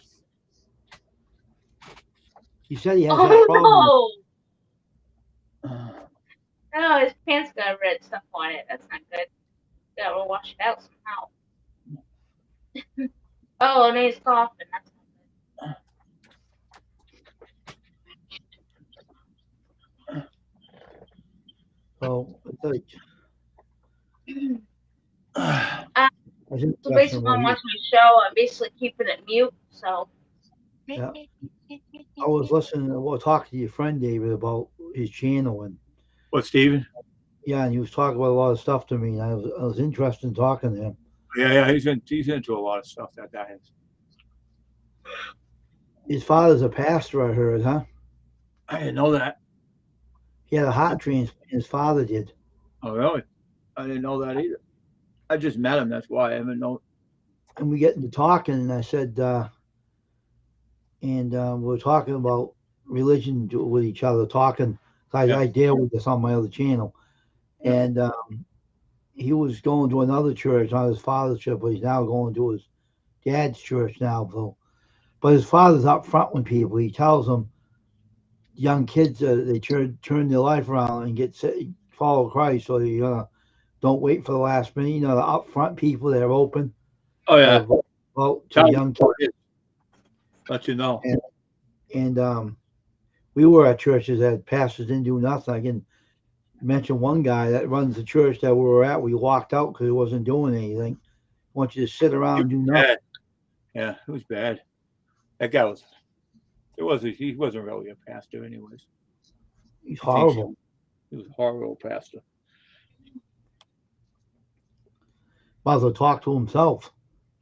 He said he has that problem. No! Oh, his pants got red stuff on it. That's not good. Gotta wash it out somehow. Oh, and he's coughing. That's So it's like, so basically, when I'm watching my show, I'm basically keeping it mute. So. Yeah. I was listening, talking to your friend David about his channel, and What, Steven? yeah, and he was talking about a lot of stuff to me, and I was interested in talking to him. Yeah, he's into a lot of stuff, that guy is. His father's a pastor, I heard, huh? I didn't know that. He had a heart transplant. His father did. Oh, really? I didn't know that either. I just met him. That's why I haven't known. And we get into talking, and I said, we were talking about religion with each other, talking. I deal with this on my other channel, and he was going to another church, not his father's church, but he's now going to his dad's church now. So, but his father's up front with people. He tells them, young kids, they turn their life around and follow Christ. So you don't wait for the last minute. The upfront people, they're open. Oh yeah. Vote to young kids. Let you know. And we were at churches that pastors didn't do nothing. I can mention one guy that runs the church that we were at. We walked out because he wasn't doing anything. I want you to sit around and do nothing. Yeah, it was bad. That guy he wasn't really a pastor anyways. He's horrible. He was a horrible pastor. Might as well talk to himself.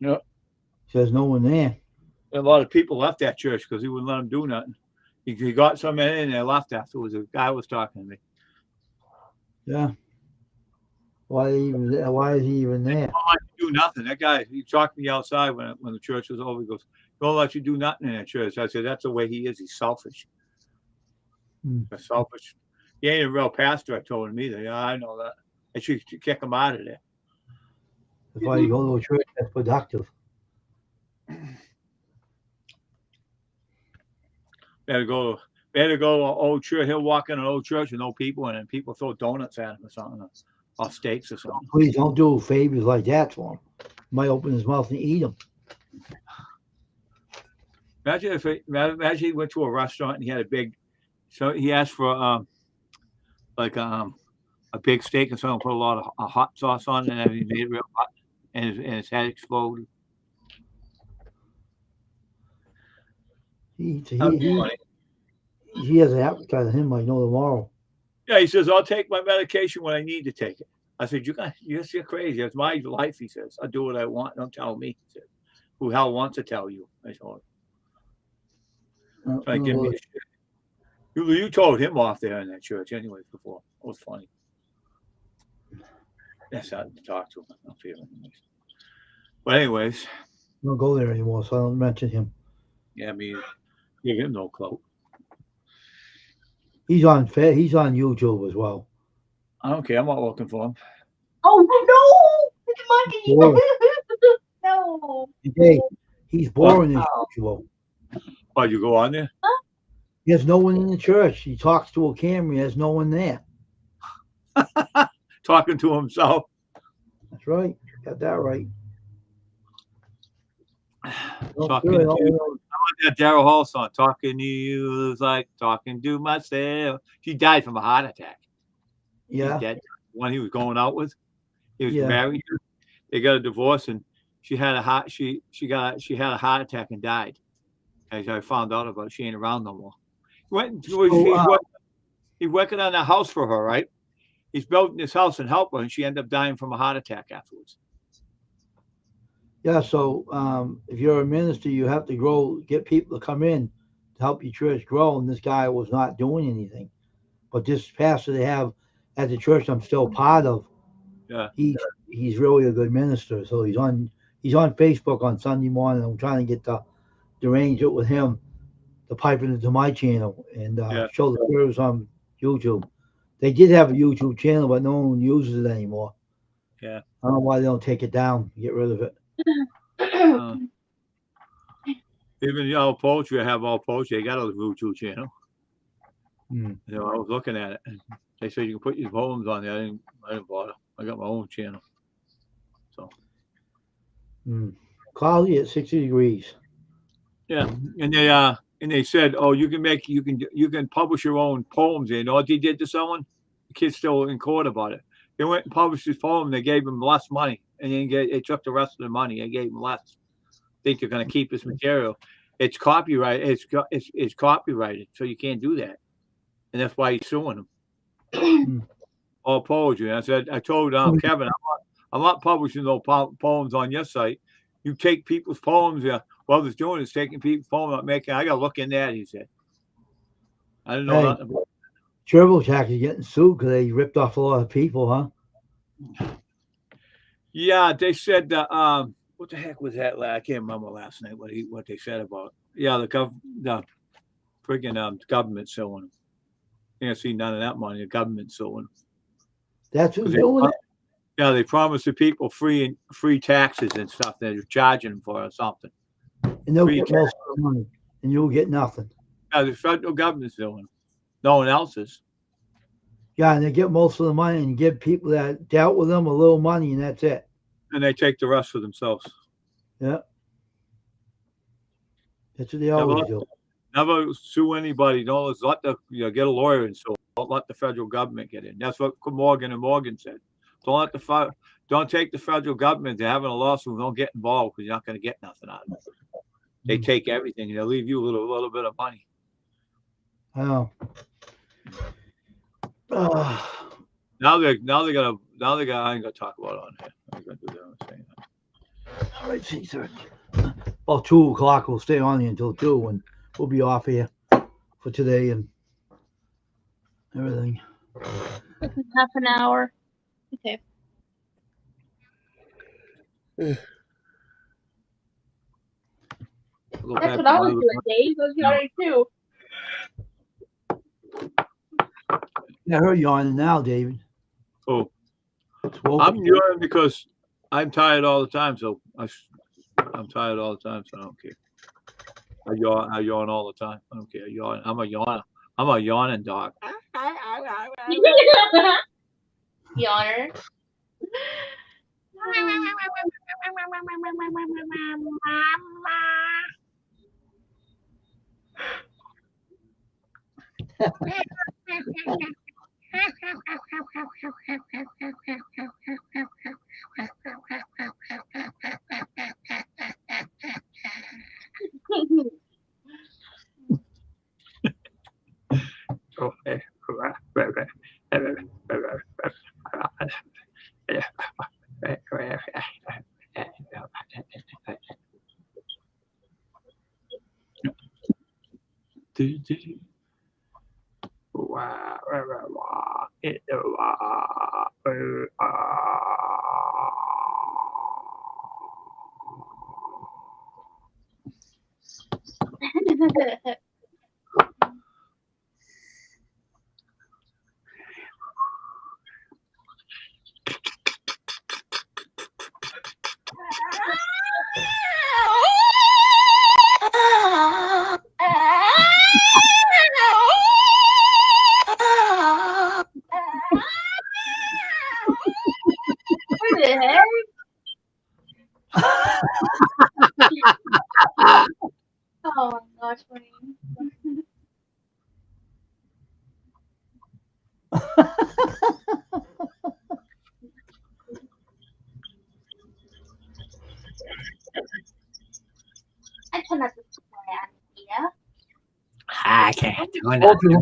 Yeah. There's no one there. A lot of people left that church because he wouldn't let them do nothing. He got some in and they left afterwards. A guy was talking to me. Yeah. Why is he even there? He don't let you do nothing. That guy, he talked to me outside when the church was over. He goes, "Don't let you do nothing in that church." I said, "That's the way he is. He's selfish." He's selfish. He ain't a real pastor. I told him either. Yeah, I know that. I should kick him out of there. That's why you go to a church that's productive. Better go to an old church. He'll walk in an old church with no people, and then people throw donuts at him or something, or steaks or something. Please don't do favors like that to him. He might open his mouth and eat them. Imagine imagine he went to a restaurant and he had he asked for a big steak and someone put a lot of hot sauce on it, and he made it real hot, and his head exploded. He has an appetite on him, I know tomorrow. Yeah, he says, "I'll take my medication when I need to take it." I said, "You're crazy. It's my life." He says, "I do what I want. Don't tell me." He said, "Who hell wants to tell you?" I told him. Trying to give me shit. You told him off there in that church anyways before. It was funny. That's how to talk to him. I don't feel anyways. But anyways. I don't go there anymore, so I don't mention him. Yeah, I mean, give him no clout. He's on YouTube as well. I don't care. I'm not looking for him. Oh no! No. Hey, he's boring as usual. Oh, you go on there? He has no one in the church. He talks to a camera. He has no one there. Talking to himself. That's right. Got that right. Talking to you. That Daryl Hall song, "Talking to You" is like talking to myself. She died from a heart attack. Yeah. She's dead. The one he was going out with. He was married. They got a divorce, and she had a heart. She had a heart attack and died. As I found out about it, she ain't around no more. He's working on a house for her, right? He's building this house and help her, and she ended up dying from a heart attack afterwards. Yeah, so if you're a minister, you have to get people to come in to help your church grow. And this guy was not doing anything. But this pastor they have at the church I'm still part of. Yeah. He's really a good minister. So he's on Facebook on Sunday morning. I'm trying to get to arrange it with him to pipe it into my channel and Yeah. show the service on YouTube. They did have a YouTube channel, but no one uses it anymore. Yeah. I don't know why they don't take it down, get rid of it. Even all poetry, I have all poetry. They got a YouTube channel. Hmm. You know, I was looking at it, and they said you can put your poems on there. I didn't bother. I got my own channel. So Cloudy at 60 degrees. yeah, and they said, oh, you can publish your own poems. You know what they did to someone? The kid's still in court about it. They went and published his poem. They gave him less money, and then they took the rest of the money and gave him less. Think they're going to keep his material. It's copyright. It's copyrighted, so you can't do that, and that's why he's suing them. All poetry. I told Kevin, I'm not publishing no poems on your site. You take people's poems. What it's doing is taking people's poems, not making. I got to look in that. He said. I didn't know nothing about it. TurboTax is getting sued because they ripped off a lot of people, huh? Yeah, they said what the heck was that? I can't remember last night what they said about it. Yeah, the friggin' government suing them. You can't see none of that money. The government suing them. That's who's doing it. Yeah, they promised the people free taxes and stuff. They're charging them for or something. And they'll get most of the money, and you'll get nothing. Yeah, the federal government's doing it. No one else is. Yeah, and they get most of the money and give people that dealt with them a little money, and that's it. And they take the rest for themselves. Yeah. That's what they always do. Never sue anybody. Don't let get a lawyer and sue. Don't let the federal government get in. That's what Morgan and Morgan said. Don't take the federal government. They're having a lawsuit. Don't get involved because you're not going to get nothing out of it. They take everything. They'll leave you a little bit of money. I know. Now they got. I ain't gonna talk about it on here. I'm gonna do that. I'm saying that. All right, see, sir. About 2 o'clock. We'll stay on here until 2, and we'll be off here for today and everything. Half an hour. Okay. Go That's back what to I was my- doing, Dave. I was yawning too. Yeah, I heard you on now, David. Oh, It's woke. I'm yawning because I'm tired all the time. So I'm tired all the time. So I don't care. I yawn all the time. I don't care. I'm a yawner. I'm a yawning dog. Yawner. What the heck? Oh my gosh, Wayne. I cannot destroy Anthea. I can't do it. Okay, look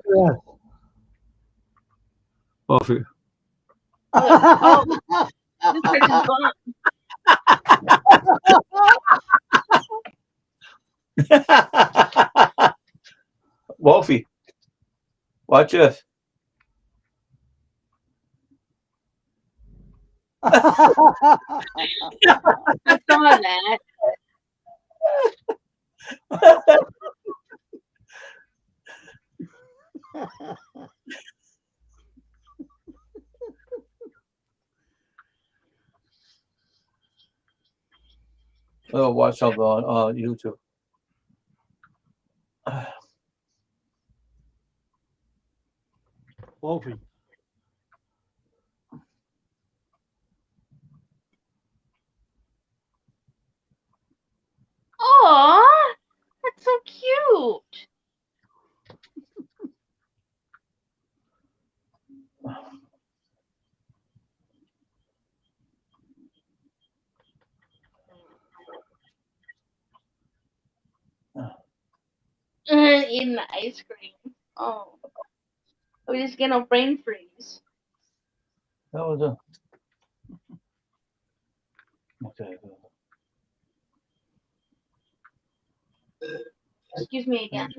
Well, at This person's gone. Wolfie, watch this. I saw that. I'll watch something on YouTube. Wolfie. Aw, that's so cute. Eating the ice cream. Oh, we just get a brain freeze. That was a. Okay. Excuse me again.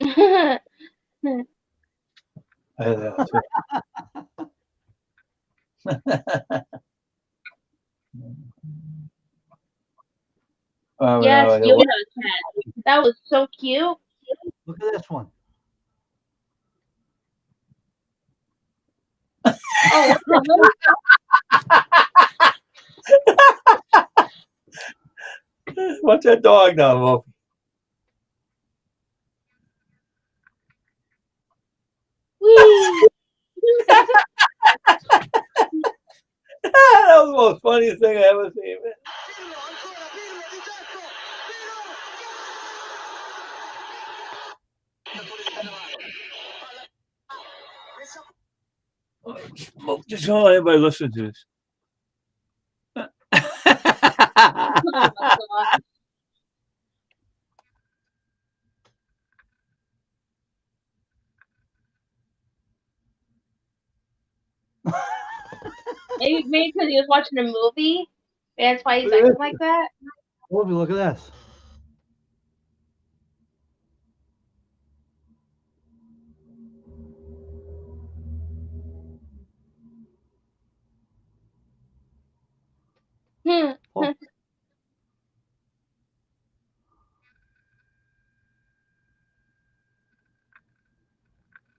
I had that too. Yes, yeah, Yoda cat. That was so cute. Look at this one. Oh, what What's that dog now, Wolf? Whee! That was the most funniest thing I ever seen. Man. Just don't let anybody listen to this. Oh my god. Maybe because he was watching a movie. That's why he's acting like that. Wolfie, look at this. Hmm.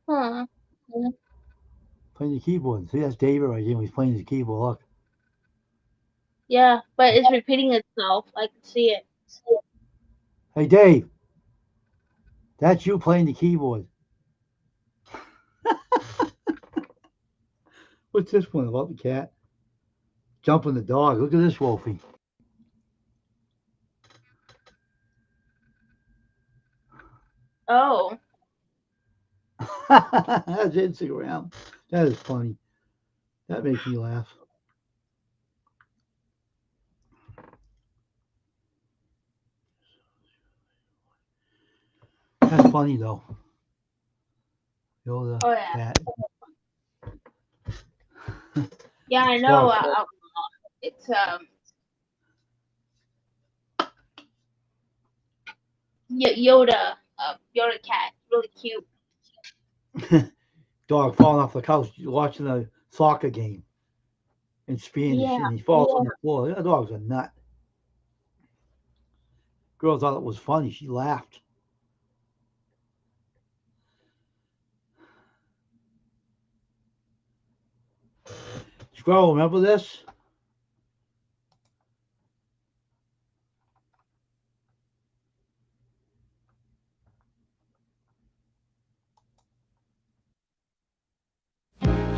Huh. Playing the keyboard. See, that's David right here. He's playing his keyboard. Look. Yeah, but it's repeating itself. I can see it. Hey, Dave. That's you playing the keyboard. What's this one about the cat? Jumping the dog. Look at this, Wolfie. Oh. That's Instagram. That is funny. That makes me laugh. That's funny though. Yoda, Oh yeah. cat. Yeah, I know. Dog. It's Yoda. Yoda cat. Really cute. Dog falling off the couch watching a soccer game in Spanish, Yeah. and he falls on the floor. That dog's a nut. Girl thought it was funny. She laughed. Squirrel, remember this?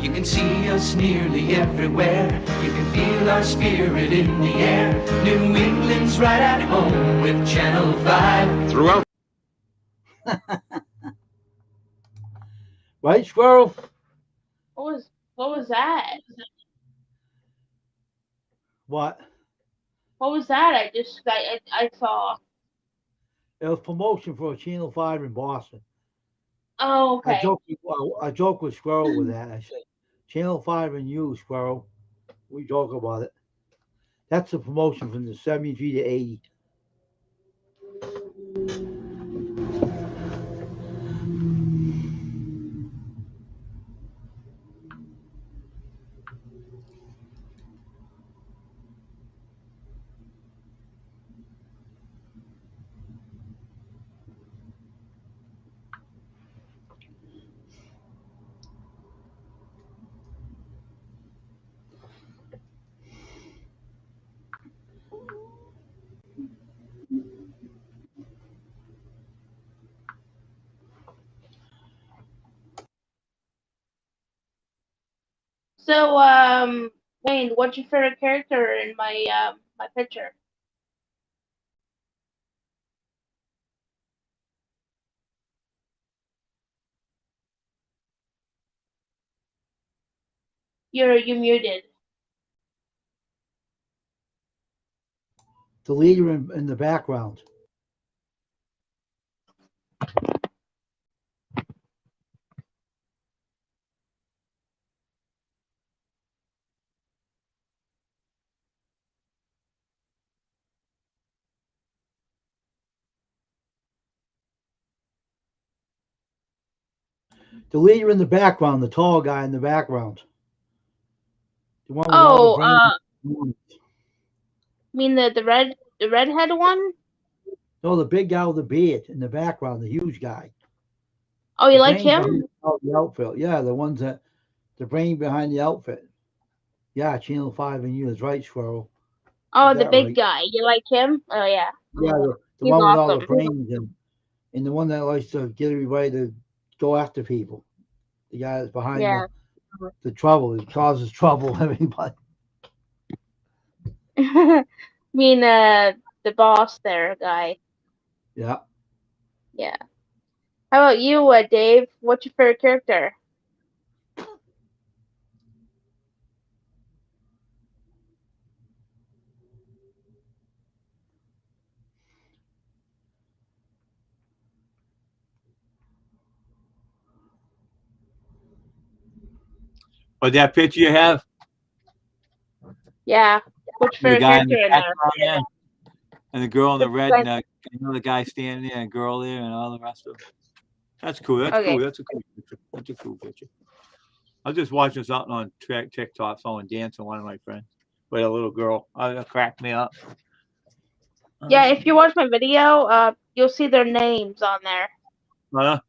You can see us nearly everywhere. You can feel our spirit in the air. New England's right at home with Channel 5. Throughout Right, Squirrel? What was that? What? What was that? I saw. It was promotion for a Channel 5 in Boston. Oh, I okay. joked with Squirrel with that. I said, Channel 5 and you, Squirrel. We joke about it. That's the promotion from the 73 to 80. So, Wayne, what's your favorite character in my picture? You muted. The leader in the background. The leader in the background, the tall guy in the background. The one with all the brains. Mean the redhead one? No, the big guy with the beard in the background, the huge guy. Oh, you The like brain him? behind the outfit. Yeah, the ones that the brain behind the outfit. Yeah, Channel 5 and you is right, Squirrel. Oh, Is the that big right? guy. You like him? Oh yeah. Yeah, the He's one with all the awesome. brains and the one that likes to get everybody to go after people. The guy that's behind Yeah. the trouble. He causes trouble, everybody. Mean the boss there guy. Yeah. Yeah. How about you, Dave? What's your favorite character? But that picture you have, Yeah. What's your the favorite guy in character the in there? background there, and the girl in the The red, guy- and another guy standing there, and a girl there, and all the rest of them. That's cool. That's Okay. cool. That's a cool picture. That's a cool picture. I was just watching something on TikTok, someone dancing, one of my friends, with a little girl. It cracked me up. Yeah, if you watch my video, you'll see their names on there. Huh?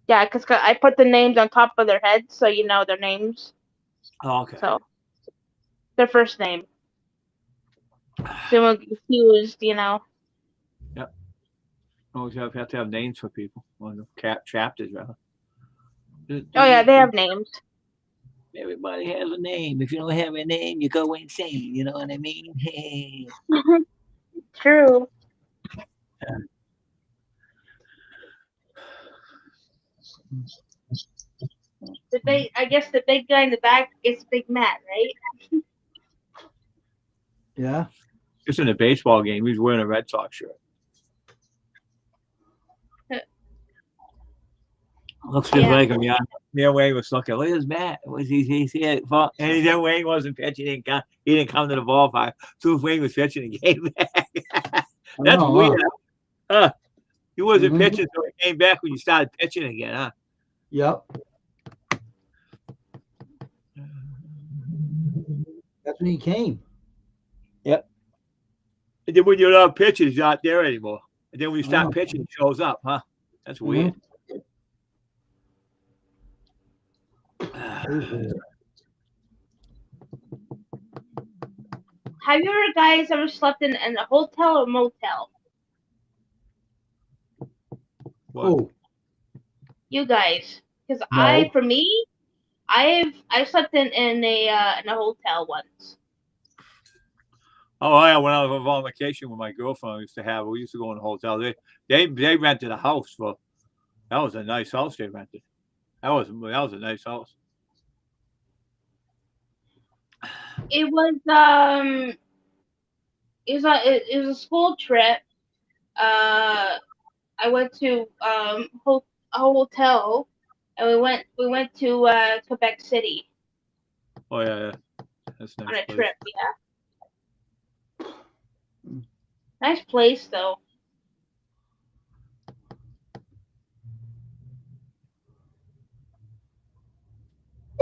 Yeah, because I put the names on top of their heads, so you know their names. Oh, okay. So their first name. So you won't get confused, you know. Yep. Always have to have names for people on the chapters, rather. Oh yeah, they have names. Everybody has a name. If you don't have a name, you go insane. You know what I mean? True. I guess the big guy in the back is Big Matt, right? Yeah. Just in a baseball game, he was wearing a Red Sox shirt. Looks just like him, yeah. Yeah, Wayne was looking. Look at Matt. He's here. And then Wayne wasn't pitching. He didn't come to the ballpark. So Wayne was pitching, he came back. That's weird. Huh? He wasn't pitching, so he came back when you started pitching again, huh? Yep. That's when he came. Yep. And then when you're not pitching, he's not there anymore. And then when you start pitching, he shows up, huh? That's weird. Have you guys ever slept in a hotel or motel? Oh. You guys, because No. for me, I've slept in a hotel once. Oh yeah, when I was on vacation with my girlfriend, we used to go in a hotel. They rented a house that was a nice house they rented. That was a nice house. It was it was a school trip. I went to a hotel, and we went to Quebec City. Oh yeah. That's nice. On a trip, yeah. Nice place though.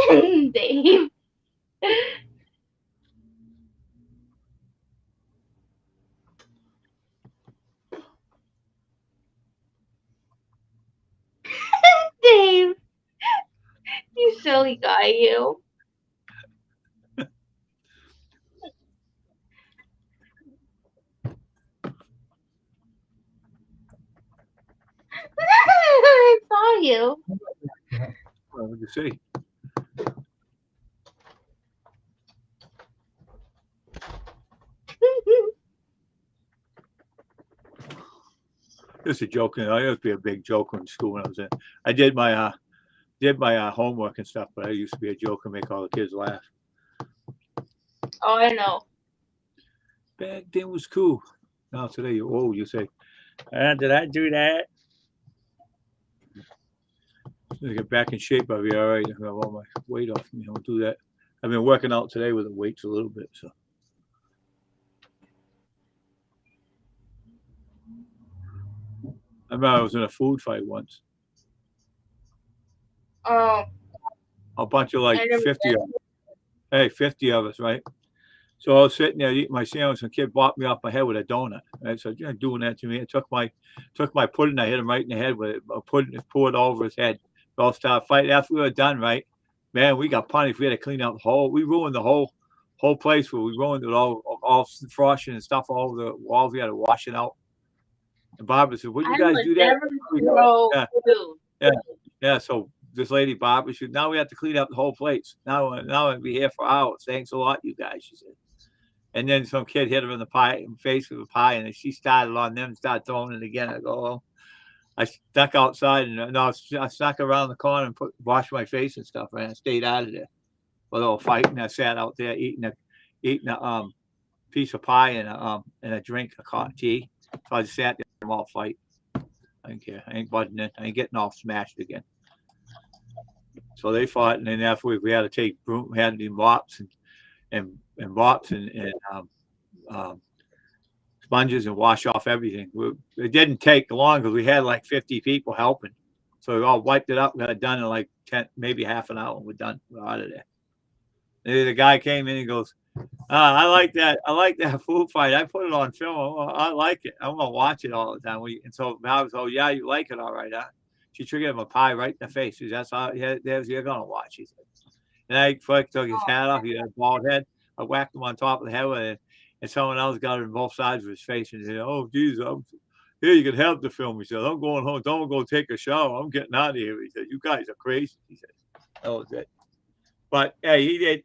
Dave. Dave. You silly guy, you. I saw you. What did you see? Just a joke. I used to be a big joker in school when I was in. I did my homework and stuff, but I used to be a joker, make all the kids laugh. Oh, I know. Back then was cool. Now today you're old. You say, did I do that? To get back in shape, I'll be all right. I have all my weight off me. I'll do that. I've been working out today with the weights a little bit. So I remember I was in a food fight once. Oh, A bunch of like I never 50 did. of us. Hey, 50 of us, right? So I was sitting there eating my sandwich, and a kid bopped me off my head with a donut. Right? So you're doing that to me. I took my pudding, I hit him right in the head with it. Pudding poured over his head. We all started fighting. After we were done, right? Man, we got punished. We had to clean up the whole. We ruined the whole place. Where we ruined it all frosting and stuff all over the walls. We had to wash it out. And Barbara said, "What you I guys would do that?" never throw food. Yeah. So this lady Barbara said, "Now we have to clean up the whole place. Now I'll be here for hours. Thanks a lot, you guys," she said. And then some kid hit her in the face with a pie, and she started on them, started throwing it again. I go, well, I stuck outside, and I stuck around the corner and washed my face and stuff, and I stayed out of there. A little fight, and I sat out there eating a piece of pie and a drink of hot tea. So I just sat there and all fight. I didn't care. I ain't butting it. I ain't getting all smashed again. So they fought, and then after we had to take broom, we had to do mops and sponges and wash off everything. It didn't take long because we had like 50 people helping. So we all wiped it up, got it done in like 10, maybe half an hour, and we're done. We're out of there. And the guy came in and goes, I like that food fight. I put it on film. I like it. I'm going to watch it all the time. And so Val was, oh, yeah, you like it, all right, huh? She triggered him a pie right in the face. She said, that's how you're going to watch, he said. And I took his hat off. He had a bald head. I whacked him on top of the head with it, and someone else got it on both sides of his face and said, "Oh, geez, here you can help the film." He said, "I'm going home. Don't go take a shower. I'm getting out of here." He said, "You guys are crazy." He said, "That was it." But hey, he did.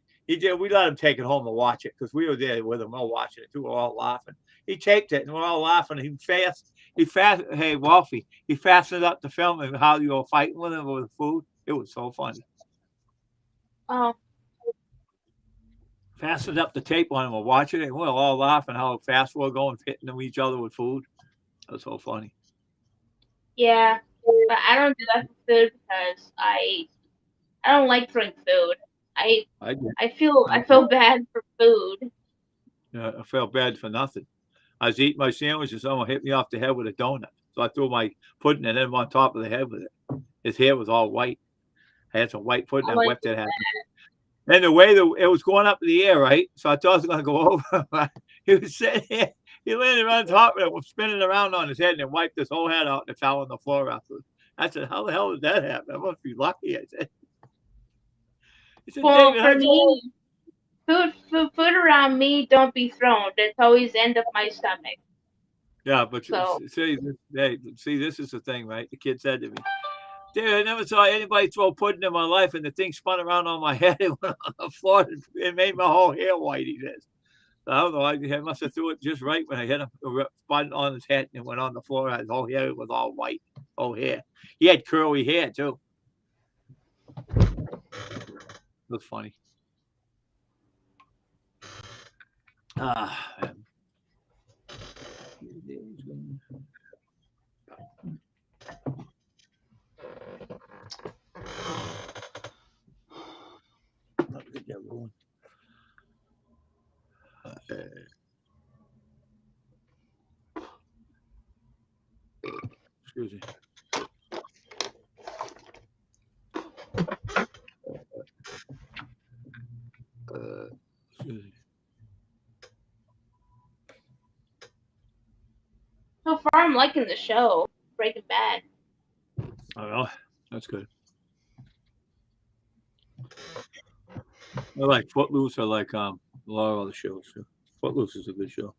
We let him take it home and watch it because we were there with him, all watching it too. We're all laughing. He taped it, and we're all laughing. Hey, Wolfie, he fastened up the film and how you were fighting with him with the food. It was so funny. Oh, Fastened up the tape on him. We're watching it. And we're all laughing how fast we're going, hitting each other with food. That was so funny. yeah. But I don't do that for food because I don't like throwing food. I feel bad for food. Yeah, I felt bad for nothing. I was eating my sandwich and someone hit me off the head with a donut. So I threw my pudding and him on top of the head with it. His hair was all white. I had some white pudding. I whipped it. And the way it was going up in the air, right? So I thought it was going to go over. He was sitting here. He landed on top of it, was spinning around on his head, and then wiped his whole head out and it fell on the floor afterwards. I said, "How the hell did that happen? I must be lucky." I said. He said, Well, "David, for me, food around me don't be thrown. It's always end up my stomach. Yeah, but So. see, this is the thing, right? The kid said to me, "Dude, I never saw anybody throw pudding in my life, and the thing spun around on my head and went on the floor. It made my whole hair white." He says, "I don't know. I must have threw it just right when I hit him. It spun on his head and went on the floor. His whole hair was all white. Whole hair. He had curly hair too. It was funny." Man. Excuse me. Excuse me. So far, I'm liking the show, Breaking Bad. Oh, well, that's good. I like Footloose. I like a lot of other shows. Too. Footloose is a good show.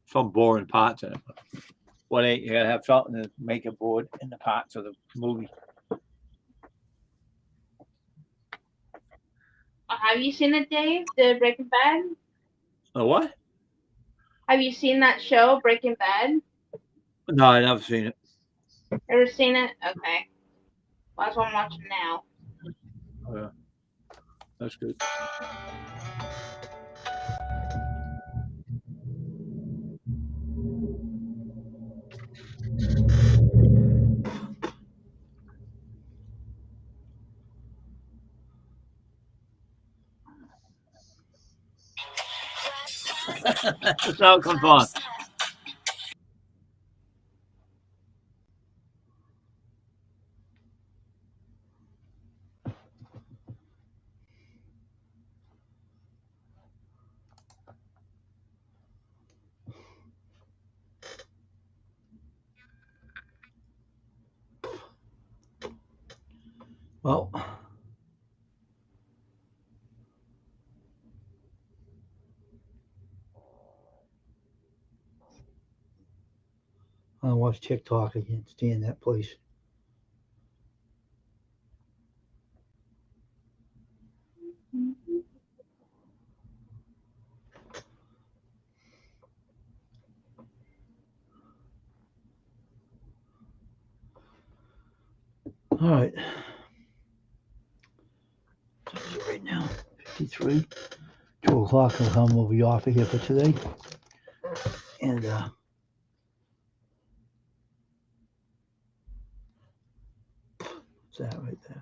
Some boring parts in it. But what ain't you gotta have something to make it bored in the parts of the movie. Have you seen it, Dave? The Breaking Bad? Oh, what? Have you seen that show, Breaking Bad? No, I never seen it. Ever seen it? Okay. Well, that's what I'm watching now. Oh, yeah. That's good. That's how it comes on. Well, I watch TikTok. I can't stand that place. All right. Right now, 53. 2 o'clock. We'll be off of here for today. And what's that right there?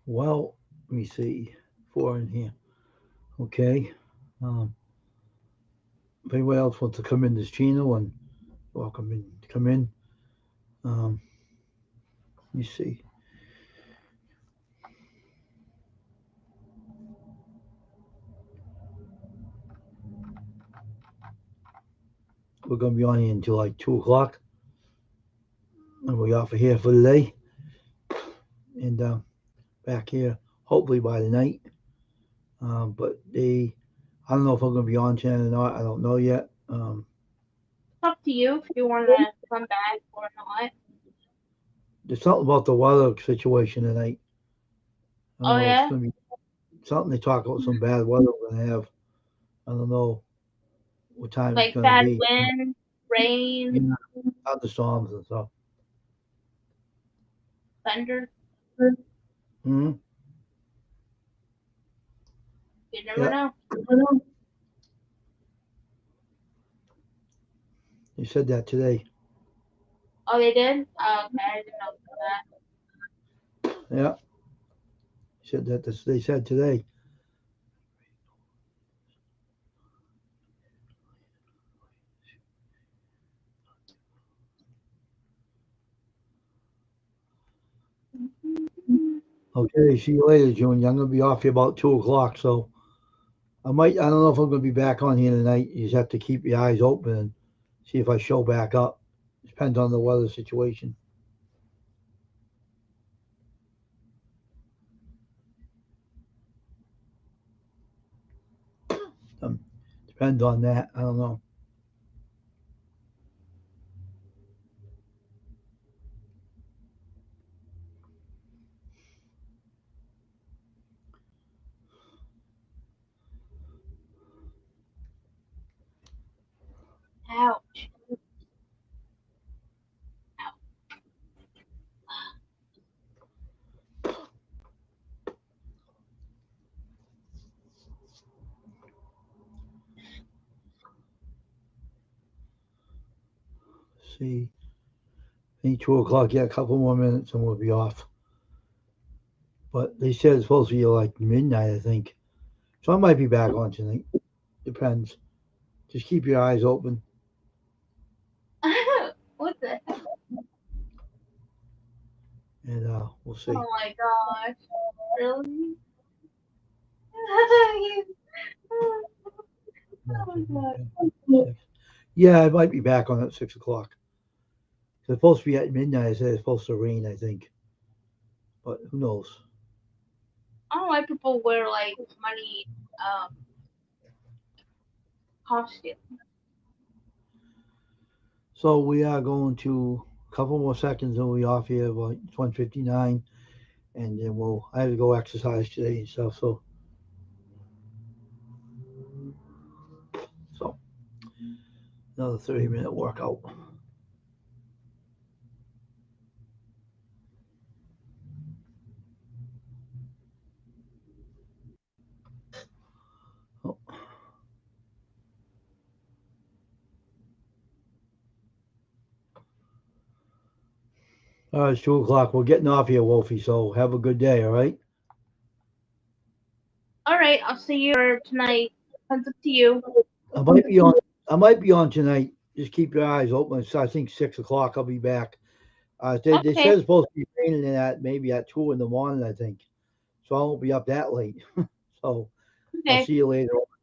Well, let me see. 4 in here. Okay. If anyone else wants to come in this channel and welcome in, come in. Let me see. We're gonna be on here until like 2 o'clock, and we're off of here for the day. And back here hopefully by the night. But I don't know if I'm gonna be on channel or not. I don't know yet. up to you if you want to come back or not. There's something about the weather situation tonight. I Oh, don't know, yeah? it's gonna be something they talk about some bad weather we're gonna have. I don't know what time it's Like gonna bad be. wind, rain, Thunderstorms and stuff. thunder. Hmm. You never Yeah. know. They said that today. Oh, they did? Oh, okay, I didn't know that. Yeah. Said that they said today. Okay, see you later, Junior. I'm gonna be off here about 2 o'clock, so I don't know if I'm gonna be back on here tonight. You just have to keep your eyes open and see if I show back up. Depends on the weather situation. Depends on that. I don't know. Ouch. See, ain't 2 o'clock yet. A couple more minutes and we'll be off. But they said it's supposed to be like midnight, I think. So I might be back on tonight. Depends. Just keep your eyes open. What the heck? And we'll see. Oh my gosh. Really? Oh my God. Yeah, I might be back on at 6 o'clock. It's supposed to be at midnight. I said it's supposed to rain, I think. But who knows? I don't know why people wear like money costume. So we are going to a couple more seconds and we'll be off here. About it's 1:59, and then I have to go exercise today and stuff. So another 30-minute workout. Oh. All right, it's 2 o'clock. We're getting off here, Wolfie. So have a good day. All right. All right, I'll see you tonight. It's up to you. I might be on. I might be on tonight. Just keep your eyes open. So I think 6 o'clock. I'll be back. They Okay. said it's supposed to be raining at maybe at 2 in the morning. I think. So I won't be up that late. So I'll Okay. see you later on.